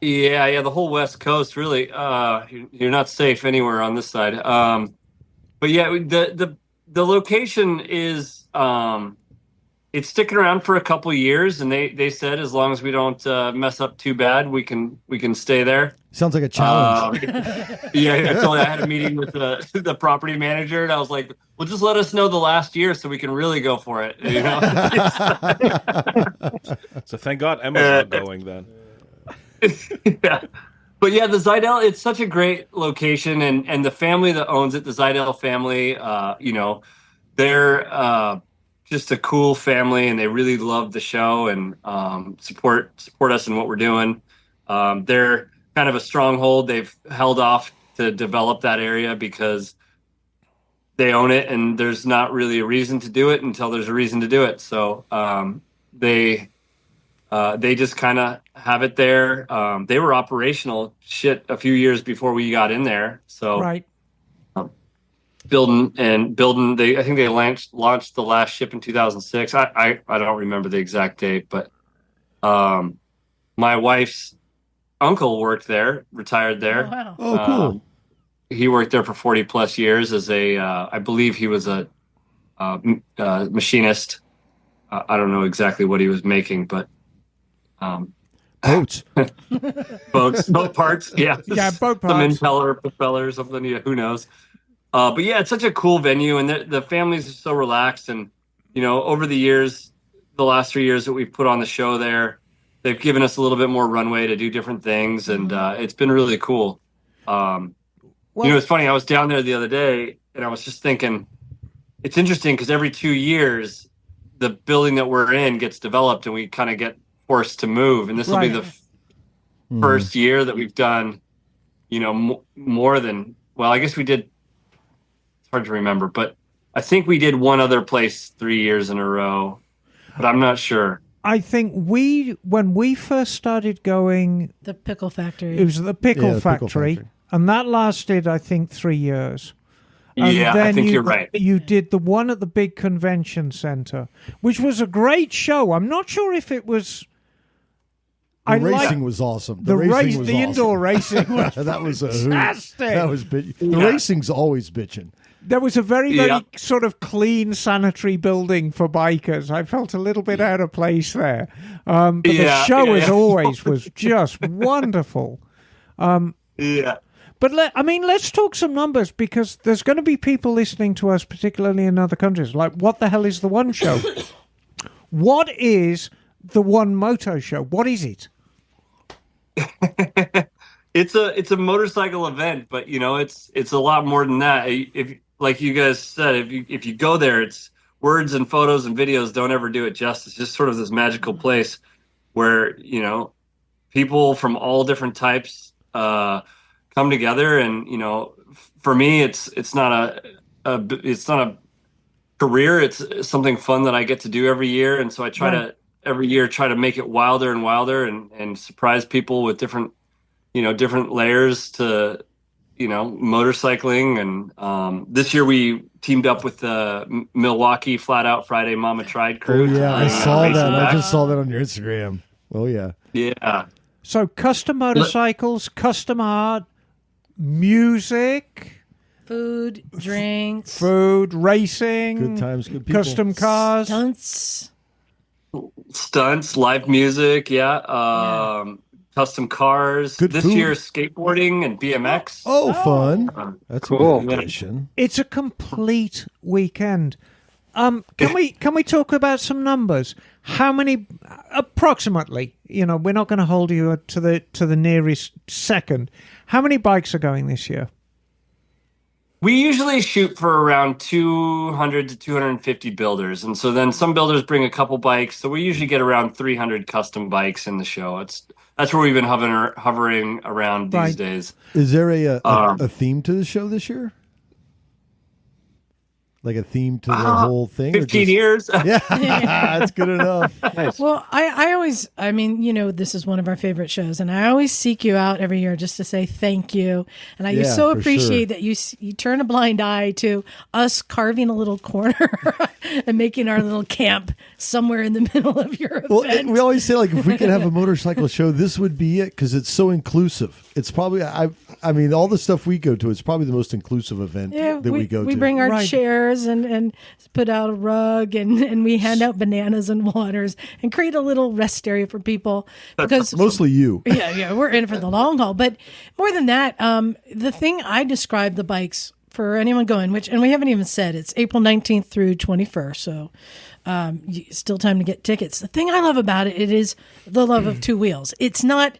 Yeah, the whole West Coast really. You're not safe anywhere on this side. But yeah, the location is it's sticking around for a couple years, and they said as long as we don't mess up too bad, we can stay there. Sounds like a challenge. Yeah, totally. I had a meeting with the property manager, and I was like, "Well, just let us know the last year so we can really go for it." You know. So thank God Emma's not going then. Yeah. But yeah, the Zidell, it's such a great location, and the family that owns it, the Zidell family, they're just a cool family, and they really love the show and support us in what we're doing. They're kind of a stronghold. They've held off to develop that area because they own it, and there's not really a reason to do it until there's a reason to do it. So they just kind of have it there. They were operational a few years before we got in there. So Right. building. I think they launched the last ship in 2006. I don't remember the exact date, but my wife's uncle worked there, retired there. Oh, wow. Oh, cool. He worked there for 40 plus years as I believe he was a machinist. I don't know exactly what he was making, but Boats. boat parts. Yeah. Yeah, boat Some parts. impeller, propeller, something. Yeah, who knows? But yeah, it's such a cool venue, and the families are so relaxed. And over the years, the last 3 years that we've put on the show there, they've given us a little bit more runway to do different things, and it's been really cool. It's funny. I was down there the other day, and I was just thinking, it's interesting because every 2 years, the building that we're in gets developed, and we kind of get forced to move. And this will be the first year that we've done, more than, well, I guess we did. It's hard to remember, but I think we did one other place 3 years in a row, but I'm not sure. I think when we first started going, The Pickle Factory. it was the Pickle, Yeah, the Pickle Factory, Factory. and that lasted, I think, 3 years. And Yeah, I then think you're right. You did the one at the big convention center, which was a great show. I'm not sure if it was. The racing was awesome. The racing was awesome. indoor racing was That was a hoot. fantastic. That was the racing's always bitching. There was a very Yeah. sort of clean, sanitary building for bikers. I felt a little bit out of place there. But the show, as always, was just wonderful. Yeah. But let's talk some numbers, because there's going to be people listening to us, particularly in other countries. Like, what the hell is the One Show? What is the One Moto Show? What is it? It's a motorcycle event, but it's a lot more than that. If, like you guys said, if you go there, it's words and photos and videos don't ever do it justice. It's just sort of this magical place where people from all different types come together, and for me, it's not a career. It's something fun that I get to do every year, and so I try to every year try to make it wilder and wilder, and surprise people with different layers to motorcycling. And this year we teamed up with the Milwaukee Flat Out Friday Mama Tried crew. Oh yeah, I saw racing that. I back. just saw that on your Instagram. Oh yeah. Yeah. So, custom motorcycles, custom art, music, Food, drinks, food, racing, Good times, good people. custom cars. Stunts, live music, custom cars. Good this food. year, skateboarding and BMX. Oh, fun. That's Cool. a good addition. It's a complete weekend. Can we talk about some numbers? How many, approximately? We're not going to hold you to the nearest second. How many bikes are going this year? We usually shoot for around 200 to 250 builders, and so then some builders bring a couple bikes. So we usually get around 300 custom bikes in the show. That's where we've been hovering around these Right. days. Is there a theme to the show this year? Like a theme to the whole thing? or 15 just- years. Yeah, that's good enough. Nice. Well, I always, this is one of our favorite shows, and I always seek you out every year just to say thank you. And I Yeah, so for appreciate sure. that you turn a blind eye to us carving a little corner and making our little camp somewhere in the middle of your Well, event. we always say, like, if we could have a motorcycle show, this would be it, because it's so inclusive. It's probably I mean all the stuff we go to. It's probably the most inclusive event that we go to. We bring our Right. chairs and put out a rug and we hand out bananas and waters and create a little rest area for people because Mostly you. yeah, we're in for the long haul. But more than that, the thing I describe the bikes for anyone going, and we haven't even said, it's April 19th through 21st. So still time to get tickets. The thing I love about it is the love of two wheels. It's not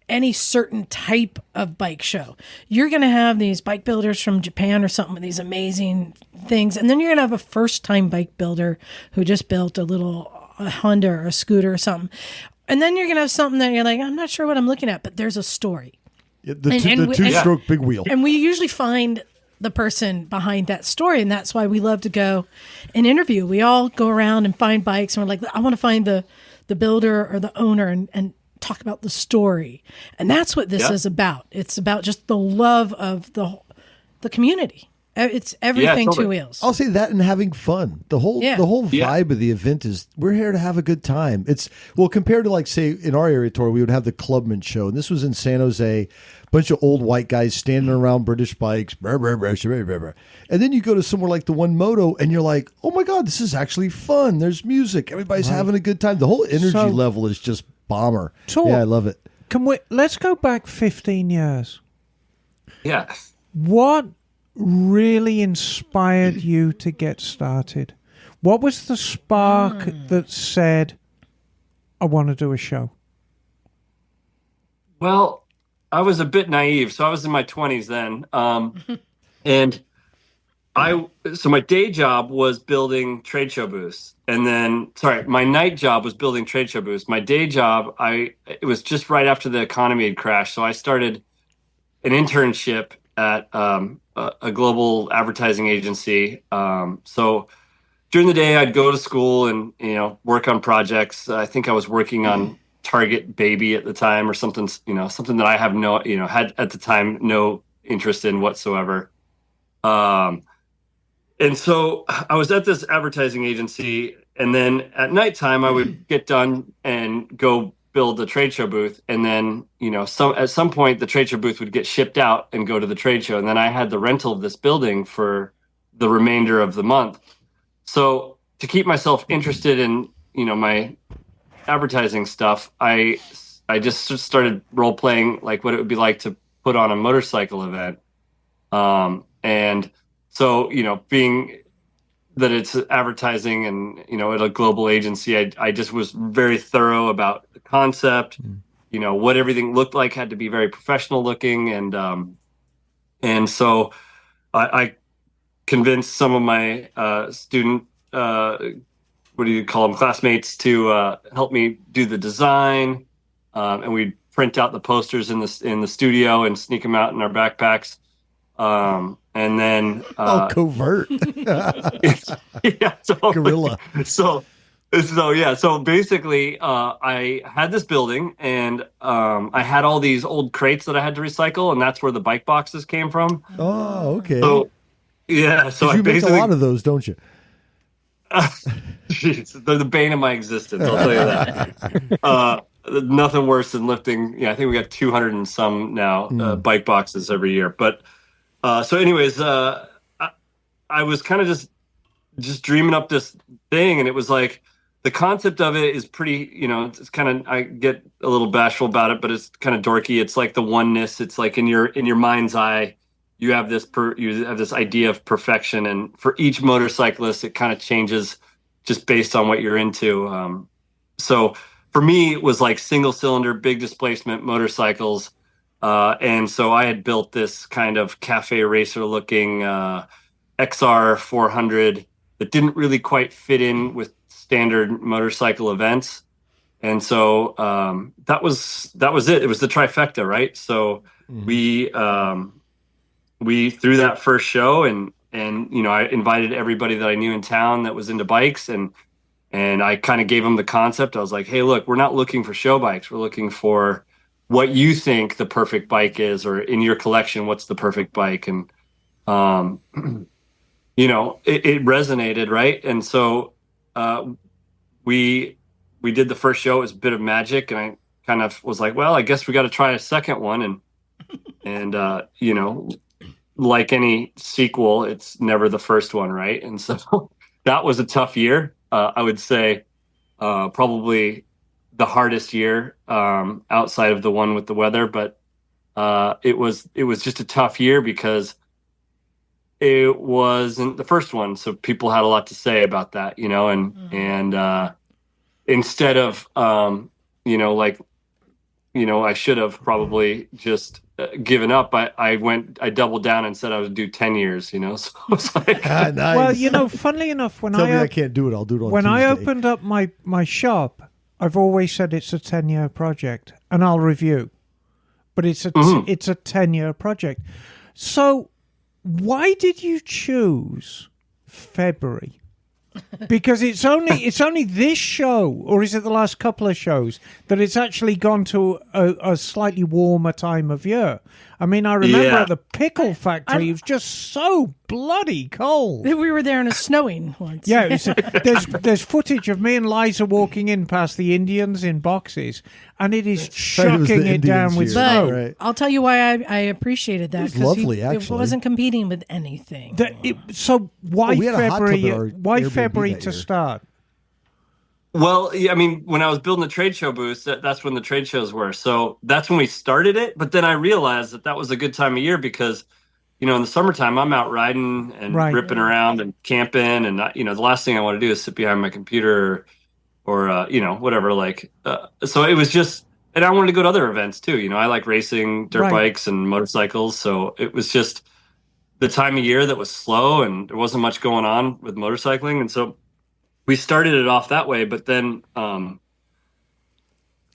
any certain type of bike show. You're going to have these bike builders from Japan or something with these amazing things. And then you're going to have a first time bike builder who just built a Honda or a scooter or something. And then you're going to have something that you're like, I'm not sure what I'm looking at, but there's a story. Yeah, the two-stroke big wheel. And we usually find the person behind that story. And that's why we love to go and interview. We all go around and find bikes. And we're like, I want to find the builder or the owner and talk about the story. And that's what this is about. It's about just the love of the community. It's everything totally. two wheels. I'll say that and having fun. The whole vibe of the event is we're here to have a good time. It's compared to like say in our area tour, we would have the Clubman show. And this was in San Jose, bunch of old white guys standing around British bikes. Brr, brr, brr, brr, brr, brr. And then you go to somewhere like the One Moto and you're like, oh my God, this is actually fun. There's music. Everybody's having a good time. The whole energy level is just bomber. Thor, yeah, I love it. Let's go back 15 years. Yeah. What really inspired you to get started? What was the spark that said, I want to do a show? Well, I was a bit naive. So I was in my 20s then. And so my day job was building trade show booths. And then, my night job was building trade show booths. My day job, it was just right after the economy had crashed. So I started an internship at a global advertising agency. So during the day, I'd go to school and, work on projects. I think I was working on Target Baby at the time or something, something that I have had at the time no interest in whatsoever. And so I was at this advertising agency, and then at nighttime I would get done and go build a trade show booth. And then, at some point the trade show booth would get shipped out and go to the trade show. And then I had the rental of this building for the remainder of the month. So to keep myself interested in, my advertising stuff, I just started role playing like what it would be like to put on a motorcycle event. And so, being that it's advertising and, at a global agency, I just was very thorough about the concept, what everything looked like had to be very professional looking. And so I convinced some of my student, what do you call them, classmates to help me do the design. And we'd print out the posters in the studio and sneak them out in our backpacks. And then covert. yeah, Guerrilla. So basically I had this building and I had all these old crates that I had to recycle, and that's where the bike boxes came from. Oh, okay. So I you make basically a lot of those, don't you? Jeez, they're the bane of my existence, I'll tell you that. Nothing worse than lifting. I think we got 200 and some now bike boxes every year. But so anyways, I was kind of just dreaming up this thing, and it was like the concept of it is pretty, it's kind of, I get a little bashful about it, but it's kind of dorky. It's like the oneness. It's like in your mind's eye, you have this idea of perfection, and for each motorcyclist, it kind of changes just based on what you're into. So for me, it was like single cylinder, big displacement motorcycles. And so I had built this kind of cafe racer looking XR 400 that didn't really quite fit in with standard motorcycle events. And so that was it. It was the trifecta, right? So we threw that first show, and I invited everybody that I knew in town that was into bikes, and I kind of gave them the concept. I was like, hey, look, we're not looking for show bikes. We're looking for what you think the perfect bike is, or in your collection, what's the perfect bike? And, it resonated. Right. And so, we did the first show. It was a bit of magic. And I kind of was like, well, I guess we got to try a second one. And like any sequel, it's never the first one, right? And so that was a tough year. I would say probably the hardest year outside of the one with the weather, but it was just a tough year because it wasn't the first one, so people had a lot to say about that, and instead of I should have probably just given up. I doubled down and said I would do 10 years, so it's like, Nice. Well, funnily enough, when Tell me I can't do it, I'll do it on when I Tuesday. opened up my shop, I've always said it's a 10-year project, and I'll review. But it's a 10-year project. So why did you choose February? Because it's only this show, or is it the last couple of shows, that it's actually gone to a slightly warmer time of year. I mean, I remember at the pickle factory, it was just so bloody cold. We were there and it's snowing once. Yeah, there's footage of me and Liza walking in past the Indians in boxes, and it is chucking it down with But snow. Right. I'll tell you why I appreciated that. was 'cause lovely, it actually. wasn't competing with anything. So why we had a hot tub at February? our Why Airbnb February that to year. start? well, yeah, I mean, when I was building the trade show booths, that's when the trade shows were. So that's when we started it. But then I realized that was a good time of year because, in the summertime, I'm out riding and ripping around and camping. And, the last thing I want to do is sit behind my computer or whatever. So it was just, and I wanted to go to other events too. I like racing dirt bikes and motorcycles. So it was just the time of year that was slow and there wasn't much going on with motorcycling. And so we started it off that way, but then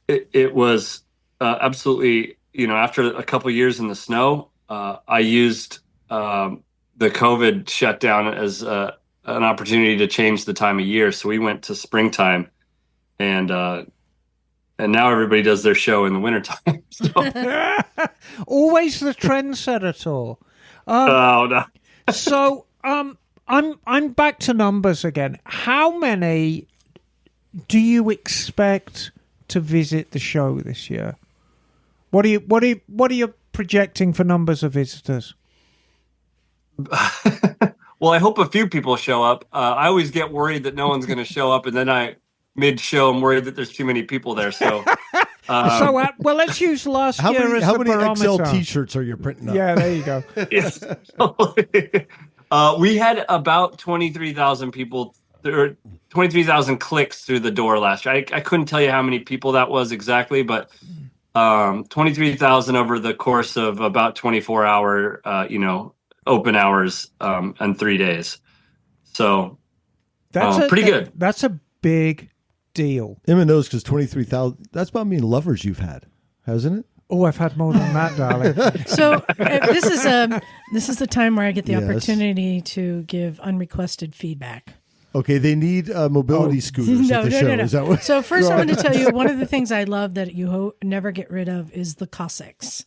it was absolutely, after a couple of years in the snow, I used the COVID shutdown as an opportunity to change the time of year. So we went to springtime, and now everybody does their show in the wintertime. So, Always the trendsetter, Thor. oh no. So I'm back to numbers again. How many do you expect to visit the show this year? What are you projecting for numbers of visitors? Well, I hope a few people show up. I always get worried that no one's going to show up, and then mid-show, I'm worried that there's too many people there. So, Well, let's use last year as how the many barometer. XL T-shirts are you printing up? Yeah, there you go. yes. We had about 23,000 people, or 23,000 clicks through the door last year. I couldn't tell you how many people that was exactly, but 23,000 over the course of about 24-hour, open hours and 3 days. So That's pretty good. That's a big deal. Emma knows because 23,000. That's about how many lovers you've had, hasn't it? Oh, I've had more than that, darling. So this is the time where I get the Yes. opportunity to give unrequested feedback. Okay, they need mobility scooters at the show. Is that what? So first, I'm going to tell you one of the things I love that you never get rid of is the Cossacks.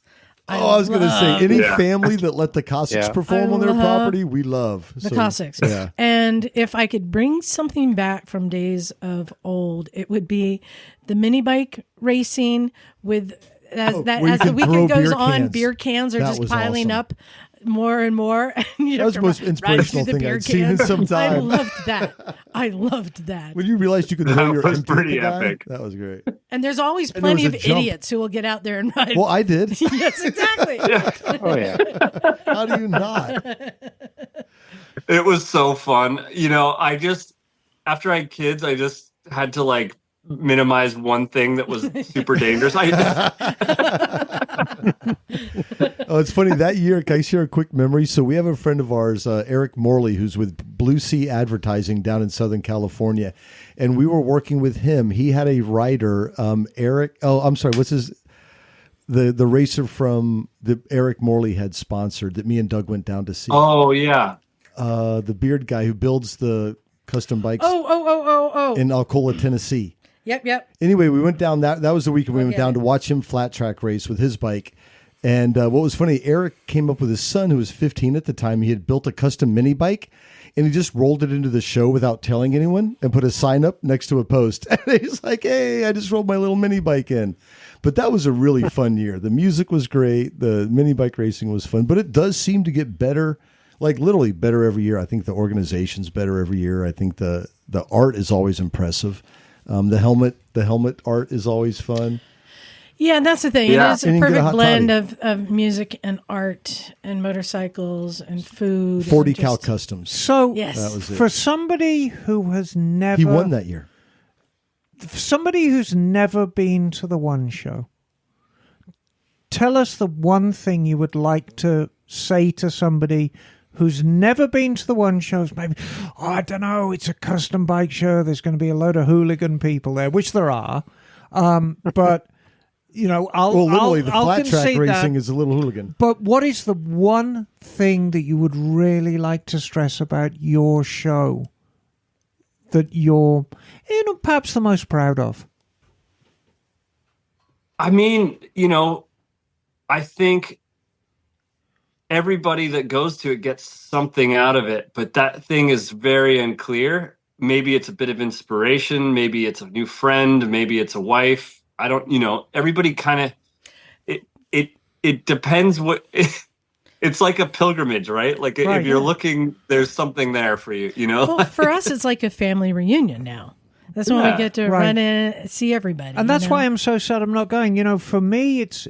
I was going to say, any Yeah. family that let the Cossacks Yeah. perform I on their love property, we love. the So, Cossacks. Yeah. And if I could bring something back from days of old, it would be the mini bike racing with as where the you can weekend throw goes beer on, cans. beer cans are That just was piling awesome. up more and more. And you That have was to the most ride inspirational through the thing beer I'd seen in cans. some I time. loved that. When you realized you could throw That your was empty pretty at the guy, epic. that was great. And there's always And there plenty was of a jump. idiots who will get out there and ride. Well, I did. Yes, exactly. Oh yeah. How do you not? It was so fun. After I had kids, I just had to minimize one thing that was super dangerous. Oh, it's funny. That year, can I share a quick memory? So we have a friend of ours, Eric Morley, who's with Blue Sea Advertising down in Southern California. And we were working with him. He had a rider, Eric. Oh, I'm sorry. What's his... The racer from the Eric Morley had sponsored that me and Doug went down to see. Oh, yeah. The beard guy who builds the custom bikes Oh. in Alcola, Tennessee. Yep. Anyway, we went down that was the weekend we went Okay. down to watch him flat track race with his bike. And what was funny, Eric came up with his son, who was 15 at the time. He had built a custom mini bike, and he just rolled it into the show without telling anyone and put a sign up next to a post. And he's like, hey, I just rolled my little mini bike in. But that was a really fun year. The music was great. The mini bike racing was fun. But it does seem to get better, like literally better every year. I think the organization's better every year. I think the art is always impressive. The helmet art is always fun. Yeah, that's the thing. Yeah. It is a And you can get a perfect hot blend toddy. of music and art and motorcycles and food. 40 and cal just- customs. So Yes. That was it. for somebody who has never He won that year. somebody who's never been to the One Show, tell us the one thing you would like to say to somebody who's never been to the One Shows. Maybe, I don't know, it's a custom bike show. There's going to be a load of hooligan people there, which there are. But, Literally, the I'll flat track concede racing that. is a little hooligan. But what is the one thing that you would really like to stress about your show that you're, perhaps the most proud of? I mean, I think everybody that goes to it gets something out of it, but that thing is very unclear. Maybe it's a bit of inspiration. Maybe it's a new friend. Maybe it's a wife. I don't, everybody kind of, it depends what, it's like a pilgrimage, right? Like Right, if you're yeah. looking, there's something there for you, Well, for us, it's like a family reunion now. That's when we get to Right. run in and see everybody. And that's you know? why I'm so sad I'm not going. For me, it's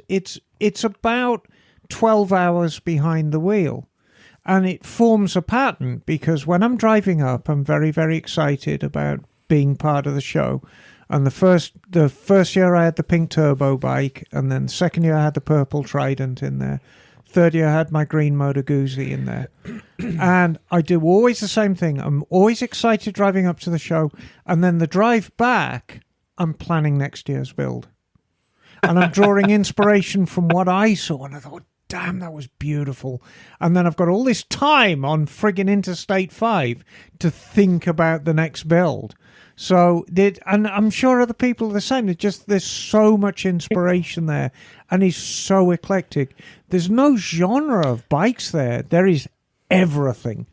about 12 hours behind the wheel. And it forms a pattern because when I'm driving up, I'm very, very excited about being part of the show. And the first year I had the pink turbo bike, and then the second year I had the purple Trident in there. Third year I had my green Moto Guzzi in there. And I do always the same thing. I'm always excited driving up to the show. And then the drive back, I'm planning next year's build. And I'm drawing inspiration from what I saw. And I thought, damn, that was beautiful. And then I've got all this time on friggin' Interstate 5 to think about the next build. So and I'm sure other people are the same. There's so much inspiration there, and it's so eclectic. There's no genre of bikes there. There is everything.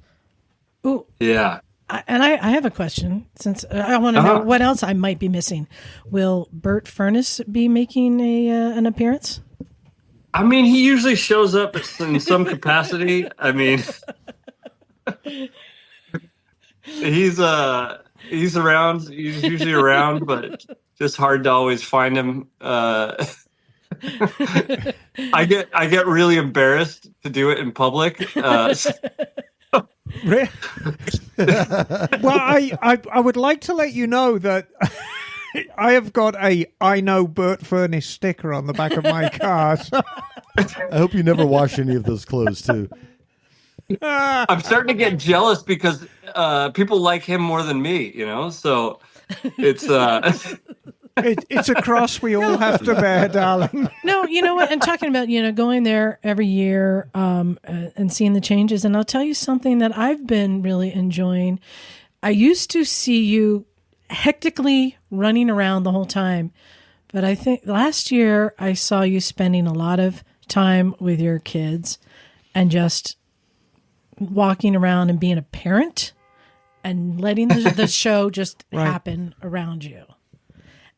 Ooh, yeah. I have a question, since I want to know what else I might be missing. Will Bert Furness be making an appearance? I mean, he usually shows up in some capacity. I mean, he's around. He's usually around, but just hard to always find him. I get really embarrassed to do it in public. Well, I would like to let you know that I have got a I know Bert Furness sticker on the back of my car. So. I hope you never wash any of those clothes, too. I'm starting to get jealous because people like him more than me, so it's It's a cross we all have to bear, darling. No, you know what? And talking about, going there every year and seeing the changes. And I'll tell you something that I've been really enjoying. I used to see you hectically running around the whole time. But I think last year I saw you spending a lot of time with your kids and just walking around and being a parent and letting the show just happen around you.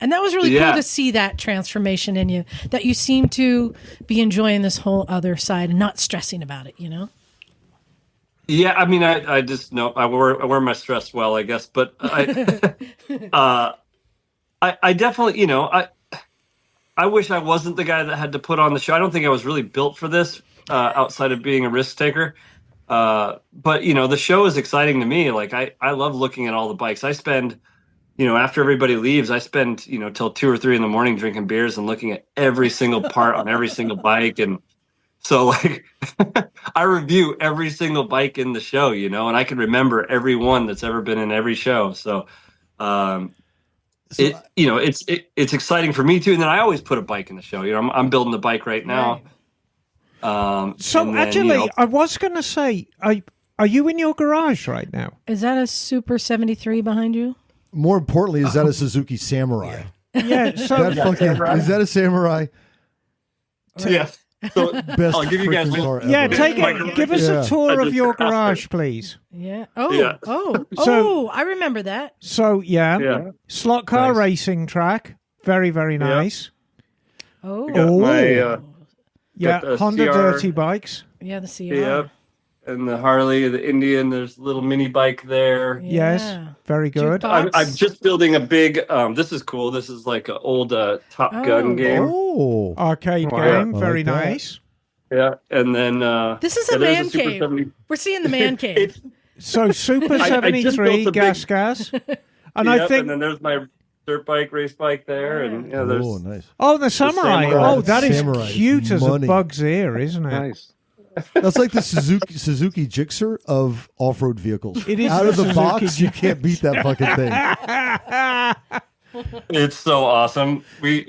And that was really cool to see that transformation in you, that you seem to be enjoying this whole other side and not stressing about it, Yeah, I mean, I just know I wear my stress well, I guess, but I definitely, I wish I wasn't the guy that had to put on the show. I don't think I was really built for this outside of being a risk taker. But the show is exciting to me. Like I love looking at all the bikes. I spend, after everybody leaves, I spend, till 2 or 3 in the morning drinking beers and looking at every single part on every single bike. And so like I review every single bike in the show, and I can remember every one that's ever been in every show. So, it's exciting for me too. And then I always put a bike in the show. I'm building the bike right now. Actually, I was going to say, are you in your garage right now? Is that a Super 73 behind you? More importantly, is that a Suzuki Samurai? Yeah. So Is that a Samurai? Yes. So Best I'll give you guys. freaking car Yeah, ever. give us Yeah. a tour I of just your crashed garage, it. please. Yeah. Yeah. So- I remember that. So, Yeah. slot car Nice. racing track. Very, very nice. Oh, Got my Yeah, got the Honda CR. dirty bikes. yeah, the CR. Yep. And the Harley, the Indian. There's a little mini bike there. Yes, Yeah. very good. Jukebox. I'm just building a big. This is cool. This is like an old Top Gun game. Oh, Arcade Wow. game, I very like that. nice. Yeah, and then This is a yeah, there's man Super cave. 70 We're seeing the man cave. It's- So Super I just 73 built a gas. And Yep, I think and then there's my dirt bike, race bike there, and there's oh, nice. the Samurai. Samurai. Oh, that is Samurai is cute as a money. bug's ear, isn't it? Nice. That's like the Suzuki Gixxer of off-road vehicles. It is Out the of the Suzuki box, you can't beat that fucking thing. it's so awesome. We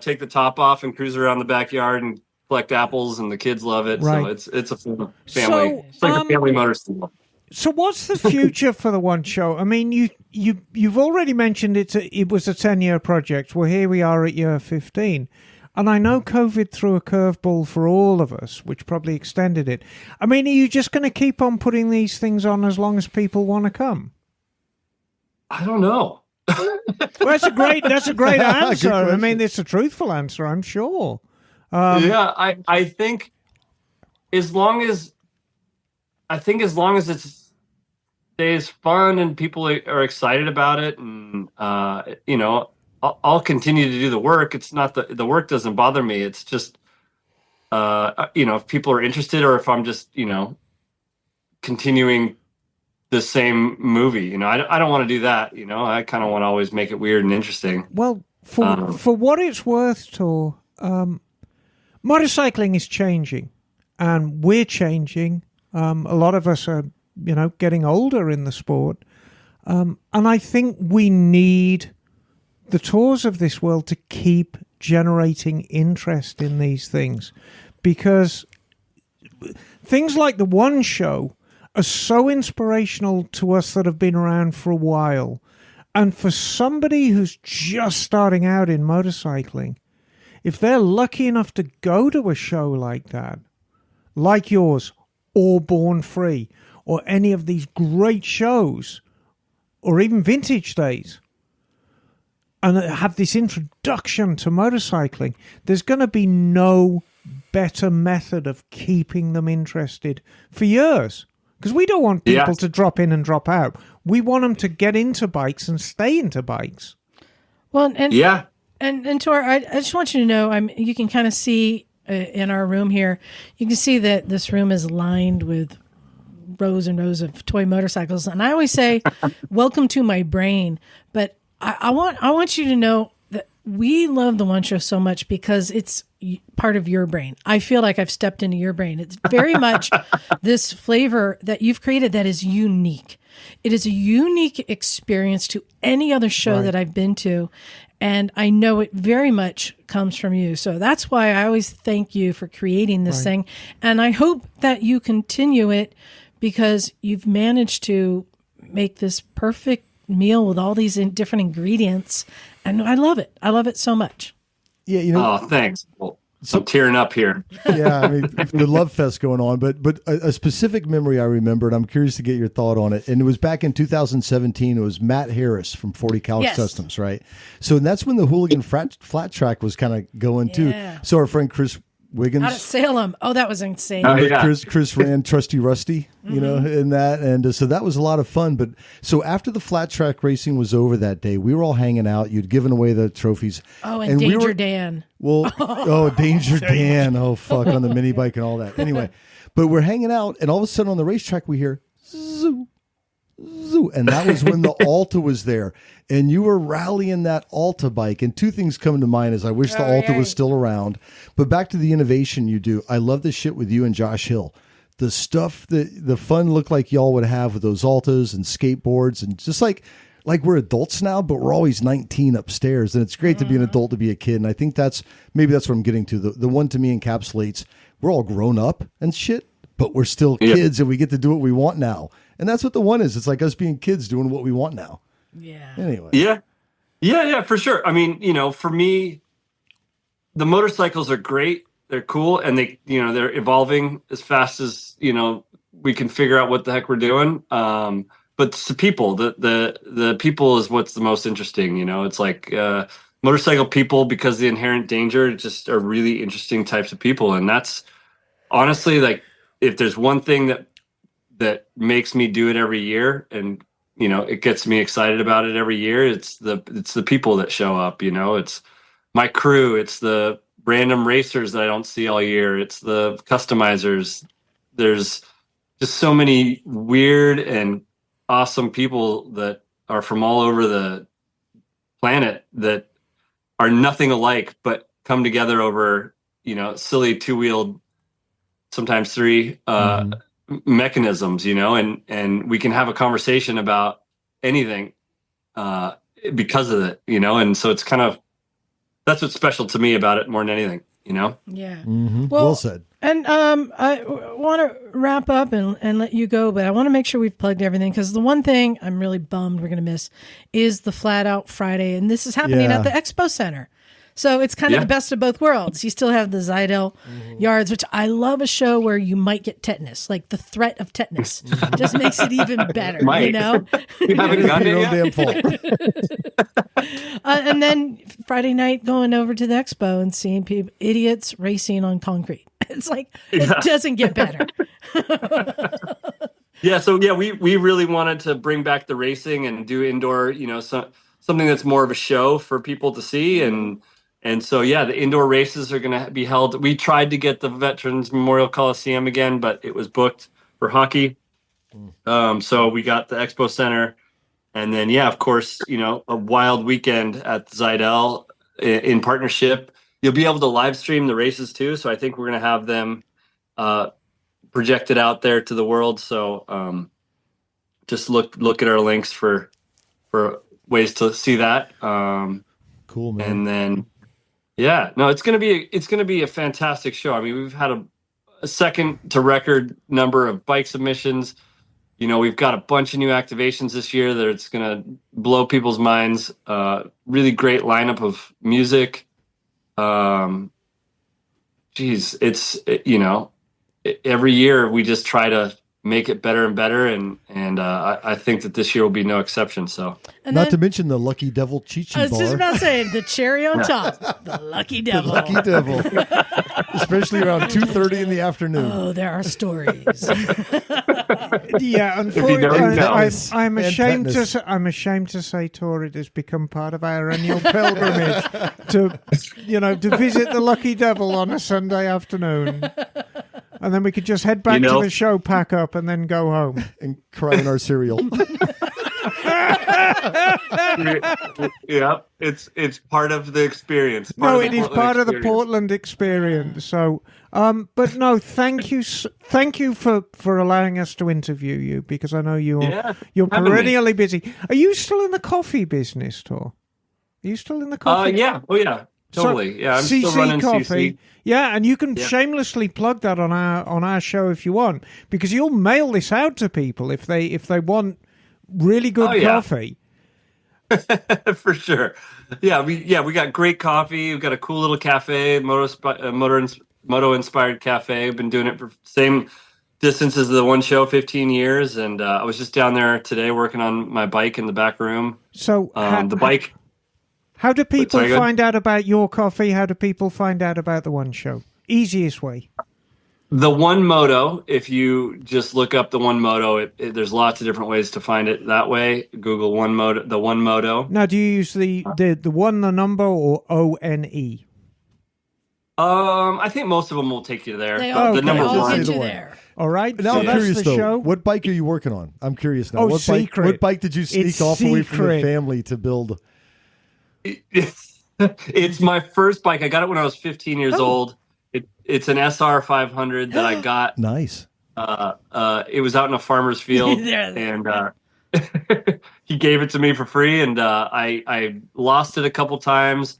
take the top off and cruise around the backyard and collect apples, and the kids love it. Right. So it's a family. So, it's like a family motorcycle. So what's the future for the One Show? I mean, you've already mentioned it was a 10-year project. Well, here we are at year 15. And I know COVID threw a curveball for all of us, which probably extended it. I mean, are you just going to keep on putting these things on as long as people want to come? I don't know. Well, that's a great answer. Good I mean, question. it's a truthful answer, I'm sure. Yeah, I think as long as it stays fun and people are excited about it, and I'll continue to do the work. It's not the work doesn't bother me. It's just if people are interested, or if I'm just continuing the same movie. I don't want to do that. I kind of want to always make it weird and interesting. Well, for what it's worth, Thor, motorcycling is changing, and we're changing. A lot of us are, getting older in the sport, and I think we need the Tours of this world to keep generating interest in these things, because things like the One Show are so inspirational to us that have been around for a while. And for somebody who's just starting out in motorcycling, if they're lucky enough to go to a show like that, like yours, or Born Free, or any of these great shows, or even Vintage Days, and have this introduction to motorcycling, there's going to be no better method of keeping them interested for years. Because we don't want people to drop in and drop out. We want them to get into bikes and stay into bikes. Well, and Tor, I just want you to know, you can kind of see in our room here, you can see that this room is lined with rows and rows of toy motorcycles. And I always say, welcome to my brain. But I want you to know that we love the One Show so much because it's part of your brain. I feel like I've stepped into your brain. It's very much this flavor that you've created that is unique. It is a unique experience to any other show that I've been to. And I know it very much comes from you. So that's why I always thank you for creating this thing. And I hope that you continue it because you've managed to make this perfect meal with all these different ingredients. And I love it. I love it so much. Yeah, Oh, thanks. Well, I'm tearing up here. Yeah, I mean, the love fest going on, but a specific memory I remember, and I'm curious to get your thought on it. And it was back in 2017. It was Matt Harris from 40 Cal Customs, right? So that's when the Hooligan flat track was kind of going too. So our friend Chris Wiggins Out at Salem. Oh, that was insane. Oh, yeah. Chris ran Trusty Rusty, in that. And so that was a lot of fun. But so after the flat track racing was over that day, we were all hanging out. You'd given away the trophies. Oh, and Danger Dan. Well, Danger Dan. Oh, fuck, on the mini bike and all that. Anyway, but we're hanging out, and all of a sudden on the racetrack, we hear zoo, zoo. And that was when the Alta was there. And you were rallying that Alta bike. And two things come to mind is I wish the Alta was still around. But back to the innovation you do. I love this shit with you and Josh Hill. The stuff, the fun look like y'all would have with those Altas and skateboards, and just like we're adults now, but we're always 19 upstairs. And it's great to be an adult, to be a kid. And I think that's what I'm getting to. The one to me encapsulates, we're all grown up and shit, but we're still kids and we get to do what we want now. And that's what the one is. It's like us being kids doing what we want now. Yeah. Anyway. Yeah, for sure. I mean, for me, the motorcycles are great. they're cool, and they're evolving as fast as we can figure out what the heck we're doing. But it's the people, the people is what's the most interesting. It's like motorcycle people, because the inherent danger, just are really interesting types of people, and that's honestly, like, if there's one thing that makes me do it every year, and it gets me excited about it every year, it's the people that show up. It's my crew, it's the random racers that I don't see all year, it's the customizers. There's just so many weird and awesome people that are from all over the planet that are nothing alike, but come together over silly two-wheeled, sometimes three mechanisms, and we can have a conversation about anything because of it, and so it's kind of, that's what's special to me about it more than anything. Yeah. Mm-hmm. Well said. And I want to wrap up and let you go, but I want to make sure we've plugged everything, because the one thing I'm really bummed we're going to miss is the Flat Out Friday, and this is happening at the Expo Center. So it's kind of the best of both worlds. You still have the Zidell yards, which I love, a show where you might get tetanus, like the threat of tetanus just makes it even better, You haven't gotten it yet? And then Friday night going over to the expo and seeing idiots racing on concrete. It's like, it doesn't get better. We really wanted to bring back the racing and do indoor, something that's more of a show for people to see. And so, the indoor races are going to be held. We tried to get the Veterans Memorial Coliseum again, but it was booked for hockey. So we got the Expo Center. And then, of course, a wild weekend at Zidell in partnership. You'll be able to live stream the races too. So I think we're going to have them projected out there to the world. So just look at our links for ways to see that. Cool, man. And then, it's going to be a fantastic show. I mean, we've had a second to record number of bike submissions. We've got a bunch of new activations this year that it's going to blow people's minds. Really great lineup of music. Every year we just try to make it better and better, and I think that this year will be no exception. So, not to mention the Lucky Devil Chi-Chi Bar. I was just just about to say, the cherry on top, the Lucky Devil. The Lucky Devil, especially around 2:30 in the afternoon. Oh, there are stories. Unfortunately, I'm ashamed to say, Thor, it has become part of our annual pilgrimage to visit the Lucky Devil on a Sunday afternoon. And then we could just head back to the show, pack up, and then go home. And cry in our cereal. It's part of the experience. It is part of the Portland experience. So, but no, thank you for allowing us to interview you, because I know you're perennially busy. Are you still in the coffee business, Thor? Are you still in the coffee? Totally. So, I'm still running Coffee. CC. Yeah, and you can shamelessly plug that on our show if you want, because you'll mail this out to people if they want really good coffee. For sure. We got great coffee. We've got a cool little cafe, moto inspired cafe. I've been doing it for same distance as the One Show, 15 years, and I was just down there today working on my bike in the back room. So the bike. How do people find out about your coffee? How do people find out about the One Show? Easiest way. The One Moto, if you just look up the One Moto, there's lots of different ways to find it that way. Google the One Moto. Now, do you use the one, the number, or ONE? I think most of them will take you there. The number one. Get you there. All right. Now I'm curious the though. show. What bike are you working on? I'm curious now. What secret. What bike did you sneak off away from the family to build? It's my first bike. I got it when I was 15 years old. It's an SR 500 that I got. Nice. It was out in a farmer's field, and he gave it to me for free. And I lost it a couple times,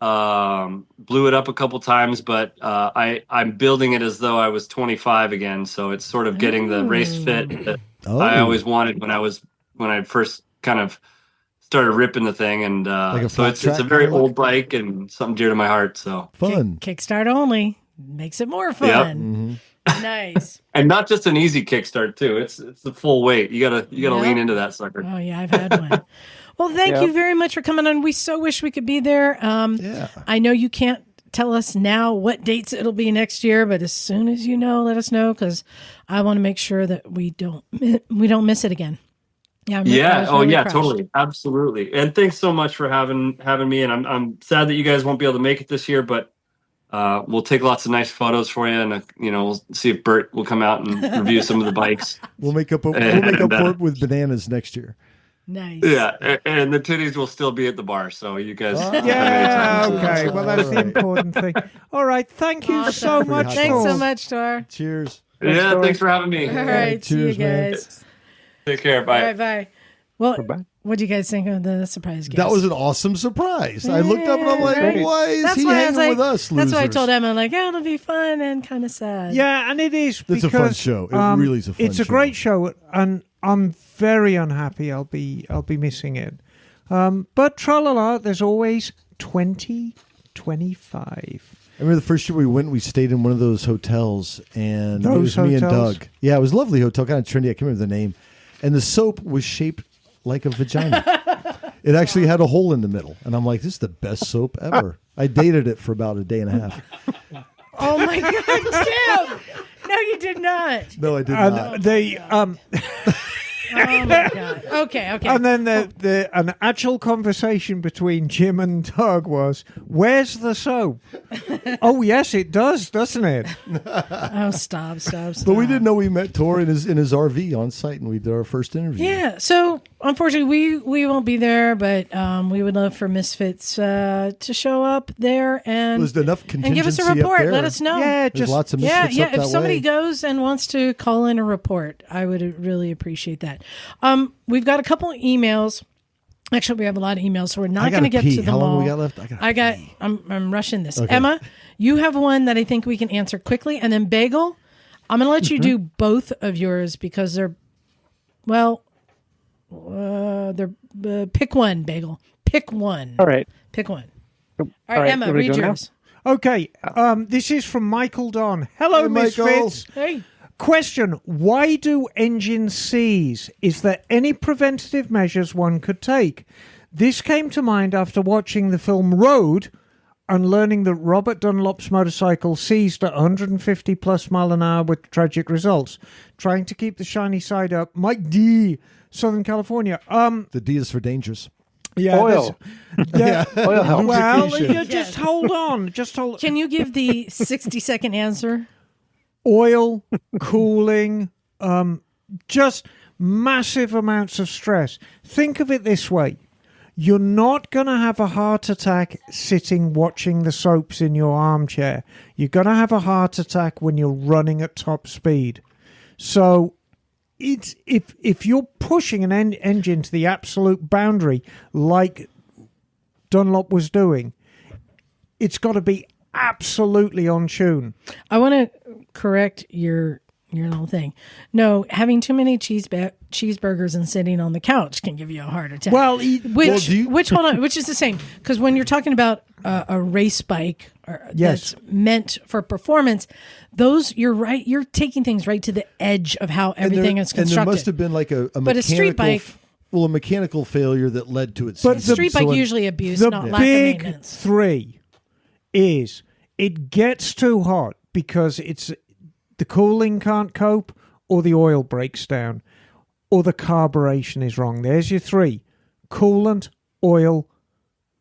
blew it up a couple times, but I'm building it as though I was 25 again. So it's sort of getting the race fit that I always wanted when I first kind of started ripping the thing, and so it's a very old bike and something dear to my heart. So fun. Kickstart only. makes it more fun. Nice. And not just an easy kickstart too. It's the full weight. You gotta lean into that sucker. Oh yeah, I've had one. Well, thank you very much for coming on. We so wish we could be there. I know you can't tell us now what dates it'll be next year, but as soon as you know, let us know, because I want to make sure that we don't miss it again. Yeah. Totally, absolutely. And thanks so much for having me. And I'm sad that you guys won't be able to make it this year, but we'll take lots of nice photos for you, and we'll see if Bert will come out and review some of the bikes. We'll make up for it with bananas next year. Nice. Yeah, and the titties will still be at the bar, so you guys. Okay. Well, that's the important thing. All right. Thank you so much. Thanks so much, Thor. Cheers. Yeah, thanks for having me. All right. Cheers, see you guys. Take care. Bye. All right, bye. Well, what do you guys think of the surprise guest? That was an awesome surprise. I looked up and I'm like, why is he hanging with us, losers? That's why I told Emma, it'll be fun and kind of sad. Yeah, and it is because it's a fun show. It really is a fun show. It's a great show, and I'm very unhappy. I'll be missing it. But tra-la-la, there's always 2025. I remember the first year we went, we stayed in one of those hotels, and it was me and Doug. Yeah, it was a lovely hotel, kind of trendy. I can't remember the name. And the soap was shaped like a vagina. It actually had a hole in the middle. And I'm like, this is the best soap ever. I dated it for about a day and a half. Oh, my God, Jim! No, you did not. No, I did not. Oh my God. Okay. And then an actual conversation between Jim and Doug was, "Where's the soap?" Oh yes, it does, doesn't it? Oh, stop. But we didn't know we met Thor in his RV on site, and we did our first interview. Yeah. So unfortunately, we won't be there, but we would love for Misfits to show up there and was there enough and give us a report. Let us know. Yeah, There's lots of Misfits up If that somebody way. goes and wants to call in a report, I would really appreciate that. We've got a couple of emails. Actually, we have a lot of emails, so we're not going to get to them How long all. we got left? I'm rushing this. Okay. Emma, you have one that I think we can answer quickly, and then Bagel, I'm going to let you do both of yours because they're pick one, Bagel. Pick one. All right. Pick one. All right, Emma, read yours. Okay, this is from Michael Don. Hello, Michael. Misfits. Hey. Question: why do engines seize? Is there any preventative measures one could take? This came to mind after watching the film Road and learning that Robert Dunlop's motorcycle seized at 150 plus mile an hour with tragic results. Trying to keep the shiny side up. Mike D, Southern California. The D is for dangerous. Yeah, Oil. Oil helps. Well, just hold on. Just hold. Can you give the 60-second answer? Oil, cooling, just massive amounts of stress. Think of it this way. You're not going to have a heart attack sitting watching the soaps in your armchair. You're going to have a heart attack when you're running at top speed. So it's if you're pushing an engine to the absolute boundary like Dunlop was doing, it's got to be absolutely on tune. I want to correct your little thing. No, having too many cheeseburgers and sitting on the couch can give you a heart attack. Well, which is the same, because when you're talking about a race bike that's meant for performance, those you're right. You're taking things right to the edge of how everything is constructed. And there must have been like a but a street bike. A mechanical failure that led to it. But street bike usually abuse, not lack of maintenance. The big three is it gets too hot because the cooling can't cope, or the oil breaks down, or the carburation is wrong. There's your three: coolant, oil,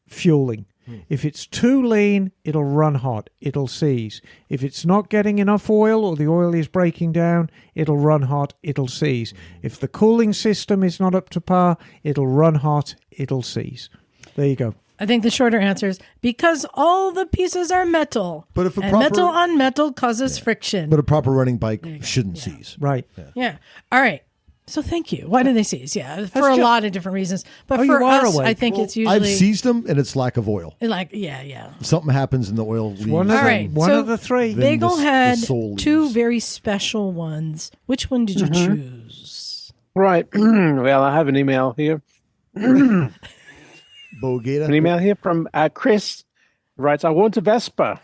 fueling. If it's too lean, it'll run hot. It'll seize. If it's not getting enough oil, or the oil is breaking down, it'll run hot. It'll seize. If the cooling system is not up to par, it'll run hot. It'll seize. There you go. I think the shorter answer is because all the pieces are metal. But if metal on metal causes friction. But a proper running bike shouldn't seize. Right. Yeah. All right. So thank you. Why do they seize? Yeah, for a lot of different reasons. But for you are us, awake. I think it's usually... I've seized them, and it's lack of oil. Yeah. Something happens and the oil leaves. One of the three. Bagel had the two very special ones. Which one did you choose? Right. Well, I have an email here. Bogata. An email here from Chris. Writes, I want a Vespa.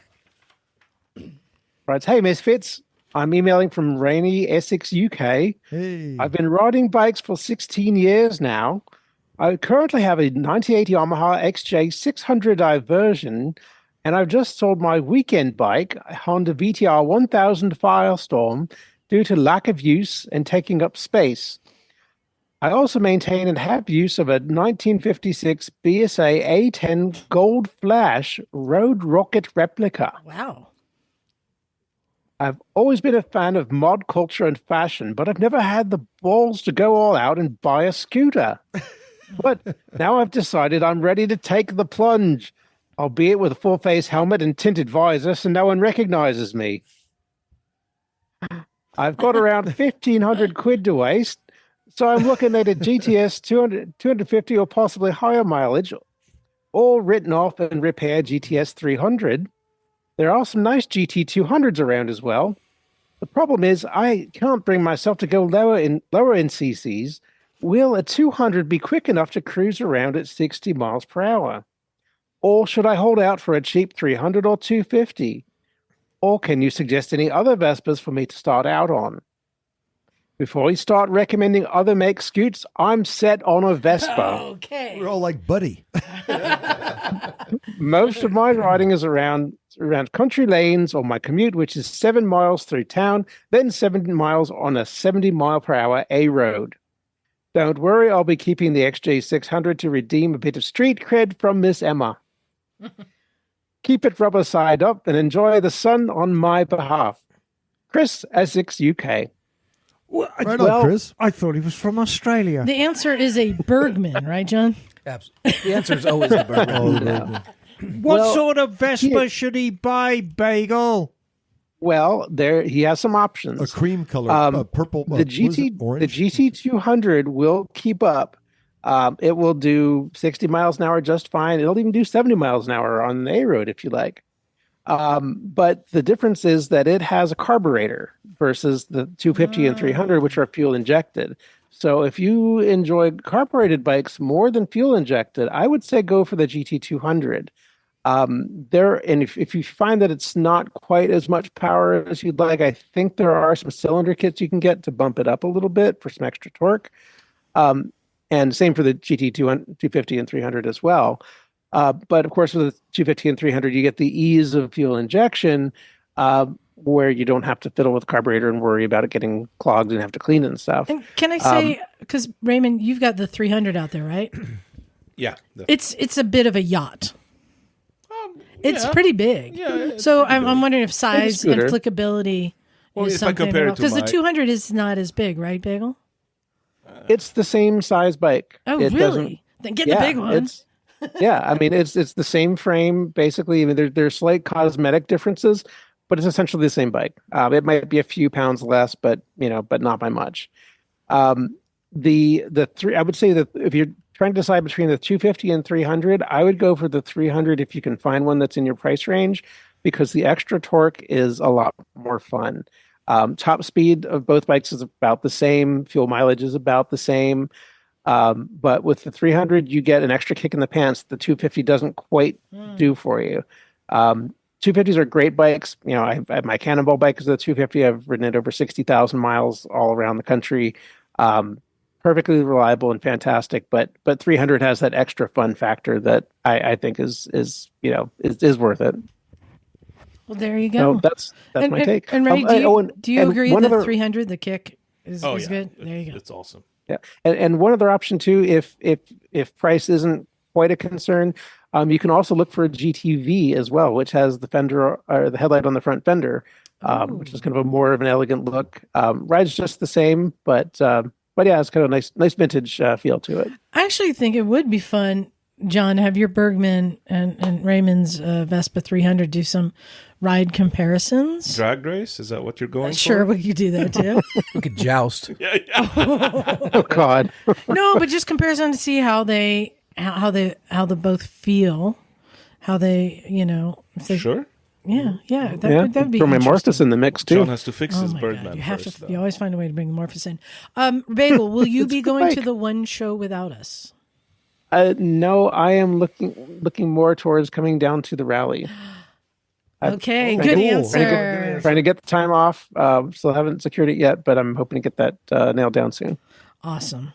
Writes, "Hey, Misfits. I'm emailing from rainy Essex, UK. Hey. I've been riding bikes for 16 years now. I currently have a 1980 Yamaha XJ 600i version, and I've just sold my weekend bike, a Honda VTR 1000 Firestorm, due to lack of use and taking up space. I also maintain and have use of a 1956 BSA A10 Gold Flash Road Rocket replica. Wow. I've always been a fan of mod culture and fashion, but I've never had the balls to go all out and buy a scooter. But now I've decided I'm ready to take the plunge, albeit with a full-face helmet and tinted visor so no one recognizes me. I've got around 1,500 quid to waste, so I'm looking at a GTS 250 or possibly higher mileage, all written off and repaired GTS 300. There are some nice GT 200s around as well. The problem is I can't bring myself to go lower in CCs. Will a 200 be quick enough to cruise around at 60 miles per hour? Or should I hold out for a cheap 300 or 250? Or can you suggest any other Vespas for me to start out on? Before we start recommending other make scoots, I'm set on a Vespa. Okay. We're all like, buddy. Most of my riding is around country lanes or my commute, which is 7 miles through town, then 7 miles on a 70 mile per hour A road. Don't worry, I'll be keeping the XJ600 to redeem a bit of street cred from Miss Emma. Keep it rubber side up and enjoy the sun on my behalf. Chris, Essex, UK. Right on, Chris. I thought he was from Australia. The answer is a Bergman, right, John? Absolutely. The answer is always the Bergman. Oh, no. What sort of Vespa should he buy, Bagel? Well, he has some options. A cream color, purple. The GT 200 will keep up. It will do 60 miles an hour just fine. It'll even do 70 miles an hour on the A road if you like. But the difference is that it has a carburetor versus the 250 and 300, which are fuel injected. So if you enjoy carbureted bikes more than fuel injected, I would say go for the GT 200. If you find that it's not quite as much power as you'd like, I think there are some cylinder kits you can get to bump it up a little bit for some extra torque. And same for the GT 250 and 300 as well. But of course, with the 250 and 300, you get the ease of fuel injection, where you don't have to fiddle with the carburetor and worry about it getting clogged and have to clean it and stuff. And can I say, because Raymond, you've got the 300 out there, right? Yeah. It's a bit of a yacht. It's pretty big. Yeah, so I'm wondering if size and flickability is if something. I compare it to because the 200 is not as big, right, Bagel? It's the same size bike. Oh, really? Then get the big one. I mean, it's the same frame, basically. I mean, there's slight cosmetic differences, but it's essentially the same bike. It might be a few pounds less, but not by much. I would say that if you're trying to decide between the 250 and 300, I would go for the 300 if you can find one that's in your price range, because the extra torque is a lot more fun. Top speed of both bikes is about the same. Fuel mileage is about the same. But with the 300, you get an extra kick in the pants the 250 doesn't quite do for you. 250s are great bikes. I have my Cannonball bike is a 250. I've ridden it over 60,000 miles all around the country. Perfectly reliable and fantastic. But 300 has that extra fun factor that I think is worth it. Well, there you go. So that's my take. And Ray, do you agree that 300, the kick is good? There you go. It's awesome. Yeah, and one other option too, if price isn't quite a concern, you can also look for a GTV as well, which has the fender or the headlight on the front fender, which is kind of a more of an elegant look. Rides just the same, but yeah, it's kind of a nice vintage feel to it. I actually think it would be fun, John, to have your Bergman and Raymond's Vespa 300 do some ride comparisons. Drag race? Is that what you're going for? Sure, we could do that too. We could joust. Yeah. Oh God. No, but just comparison to see how they both feel, how they, if they, Sure. Yeah, that would be throw my Morphus in the mix too. John has to fix his my Birdman God. first. You always find a way to bring the Morphus in. Bagel, will you be going bike. to the One Show without us? No, I am looking more towards coming down to the rally. Okay, Thank good you. answer. Trying to get the time off. Still haven't secured it yet, but I'm hoping to get that nailed down soon. Awesome.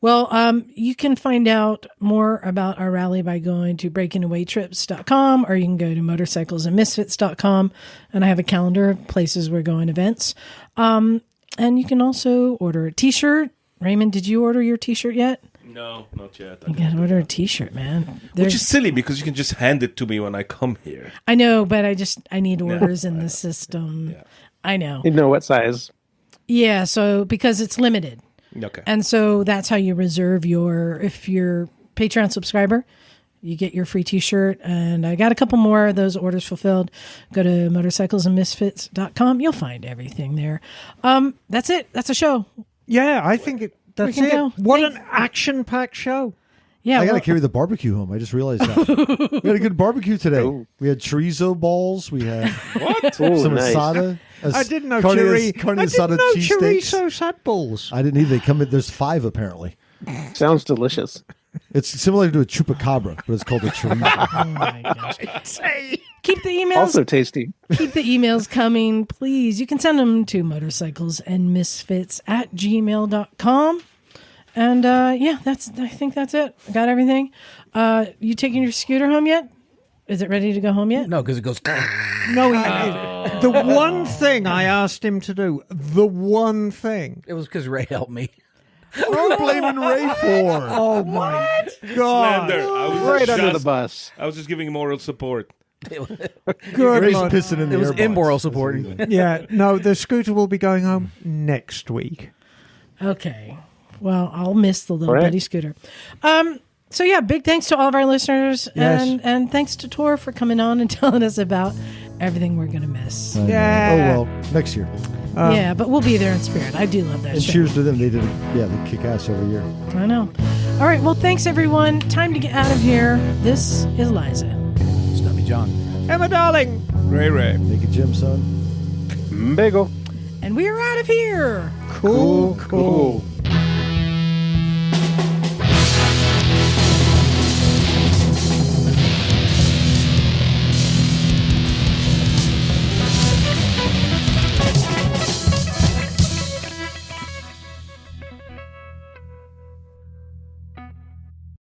Well, you can find out more about our rally by going to breakingawaytrips.com, or you can go to motorcyclesandmisfits.com, and I have a calendar of places we're going, events. And you can also order a t-shirt. Raymond, did you order your t-shirt yet? No, not yet. You gotta order a t-shirt, man. Which is silly because you can just hand it to me when I come here. I know, but I need orders in the system. Yeah. I know. You know what size? Yeah, so because it's limited. Okay. And so that's how you reserve if you're Patreon subscriber, you get your free t-shirt. And I got a couple more of those orders fulfilled. Go to motorcyclesandmisfits.com. You'll find everything there. That's it. That's a show. Yeah, I think that's can it. go. What an action-packed show. Yeah. I got to carry the barbecue home. I just realized that. We had a good barbecue today. Oh. We had chorizo balls. We had Ooh, some nice. asada. I didn't know carne chorizo asada cheesesteaks. chorizo had balls. I didn't either. They come in. There's 5 apparently. Sounds delicious. It's similar to a chupacabra, but it's called a chorizo. Oh my gosh. Keep the emails. Also tasty. Keep the emails coming, please. You can send them to motorcyclesandmisfits@gmail.com. And yeah, I think that's it. I got everything. You taking your scooter home yet? Is it ready to go home yet? No, because it goes. No, the one thing I asked him to do, the one thing. It was because Ray helped me. What are you blaming Ray for? Oh my God. Slander. I was Right under the just- bus. I was just giving moral support. Good Ray's Lord. pissing in the It was airbox. immoral That's support. what he's doing. Yeah, no, the scooter will be going home next week. Okay. Well, I'll miss the little All right. buddy scooter. So yeah, big thanks to all of our listeners, Yes. and thanks to Thor for coming on and telling us about everything we're gonna miss. Yeah. Oh, well, next year. Yeah, but we'll be there in spirit. I do love that And show. cheers to them. They they kick ass every year. I know. All right. Well, thanks everyone. Time to get out of here. This is Liza. Stumpy John. Emma, darling. Ray. Make it Jim, son. Bagel. And we are out of here. Cool. Cool.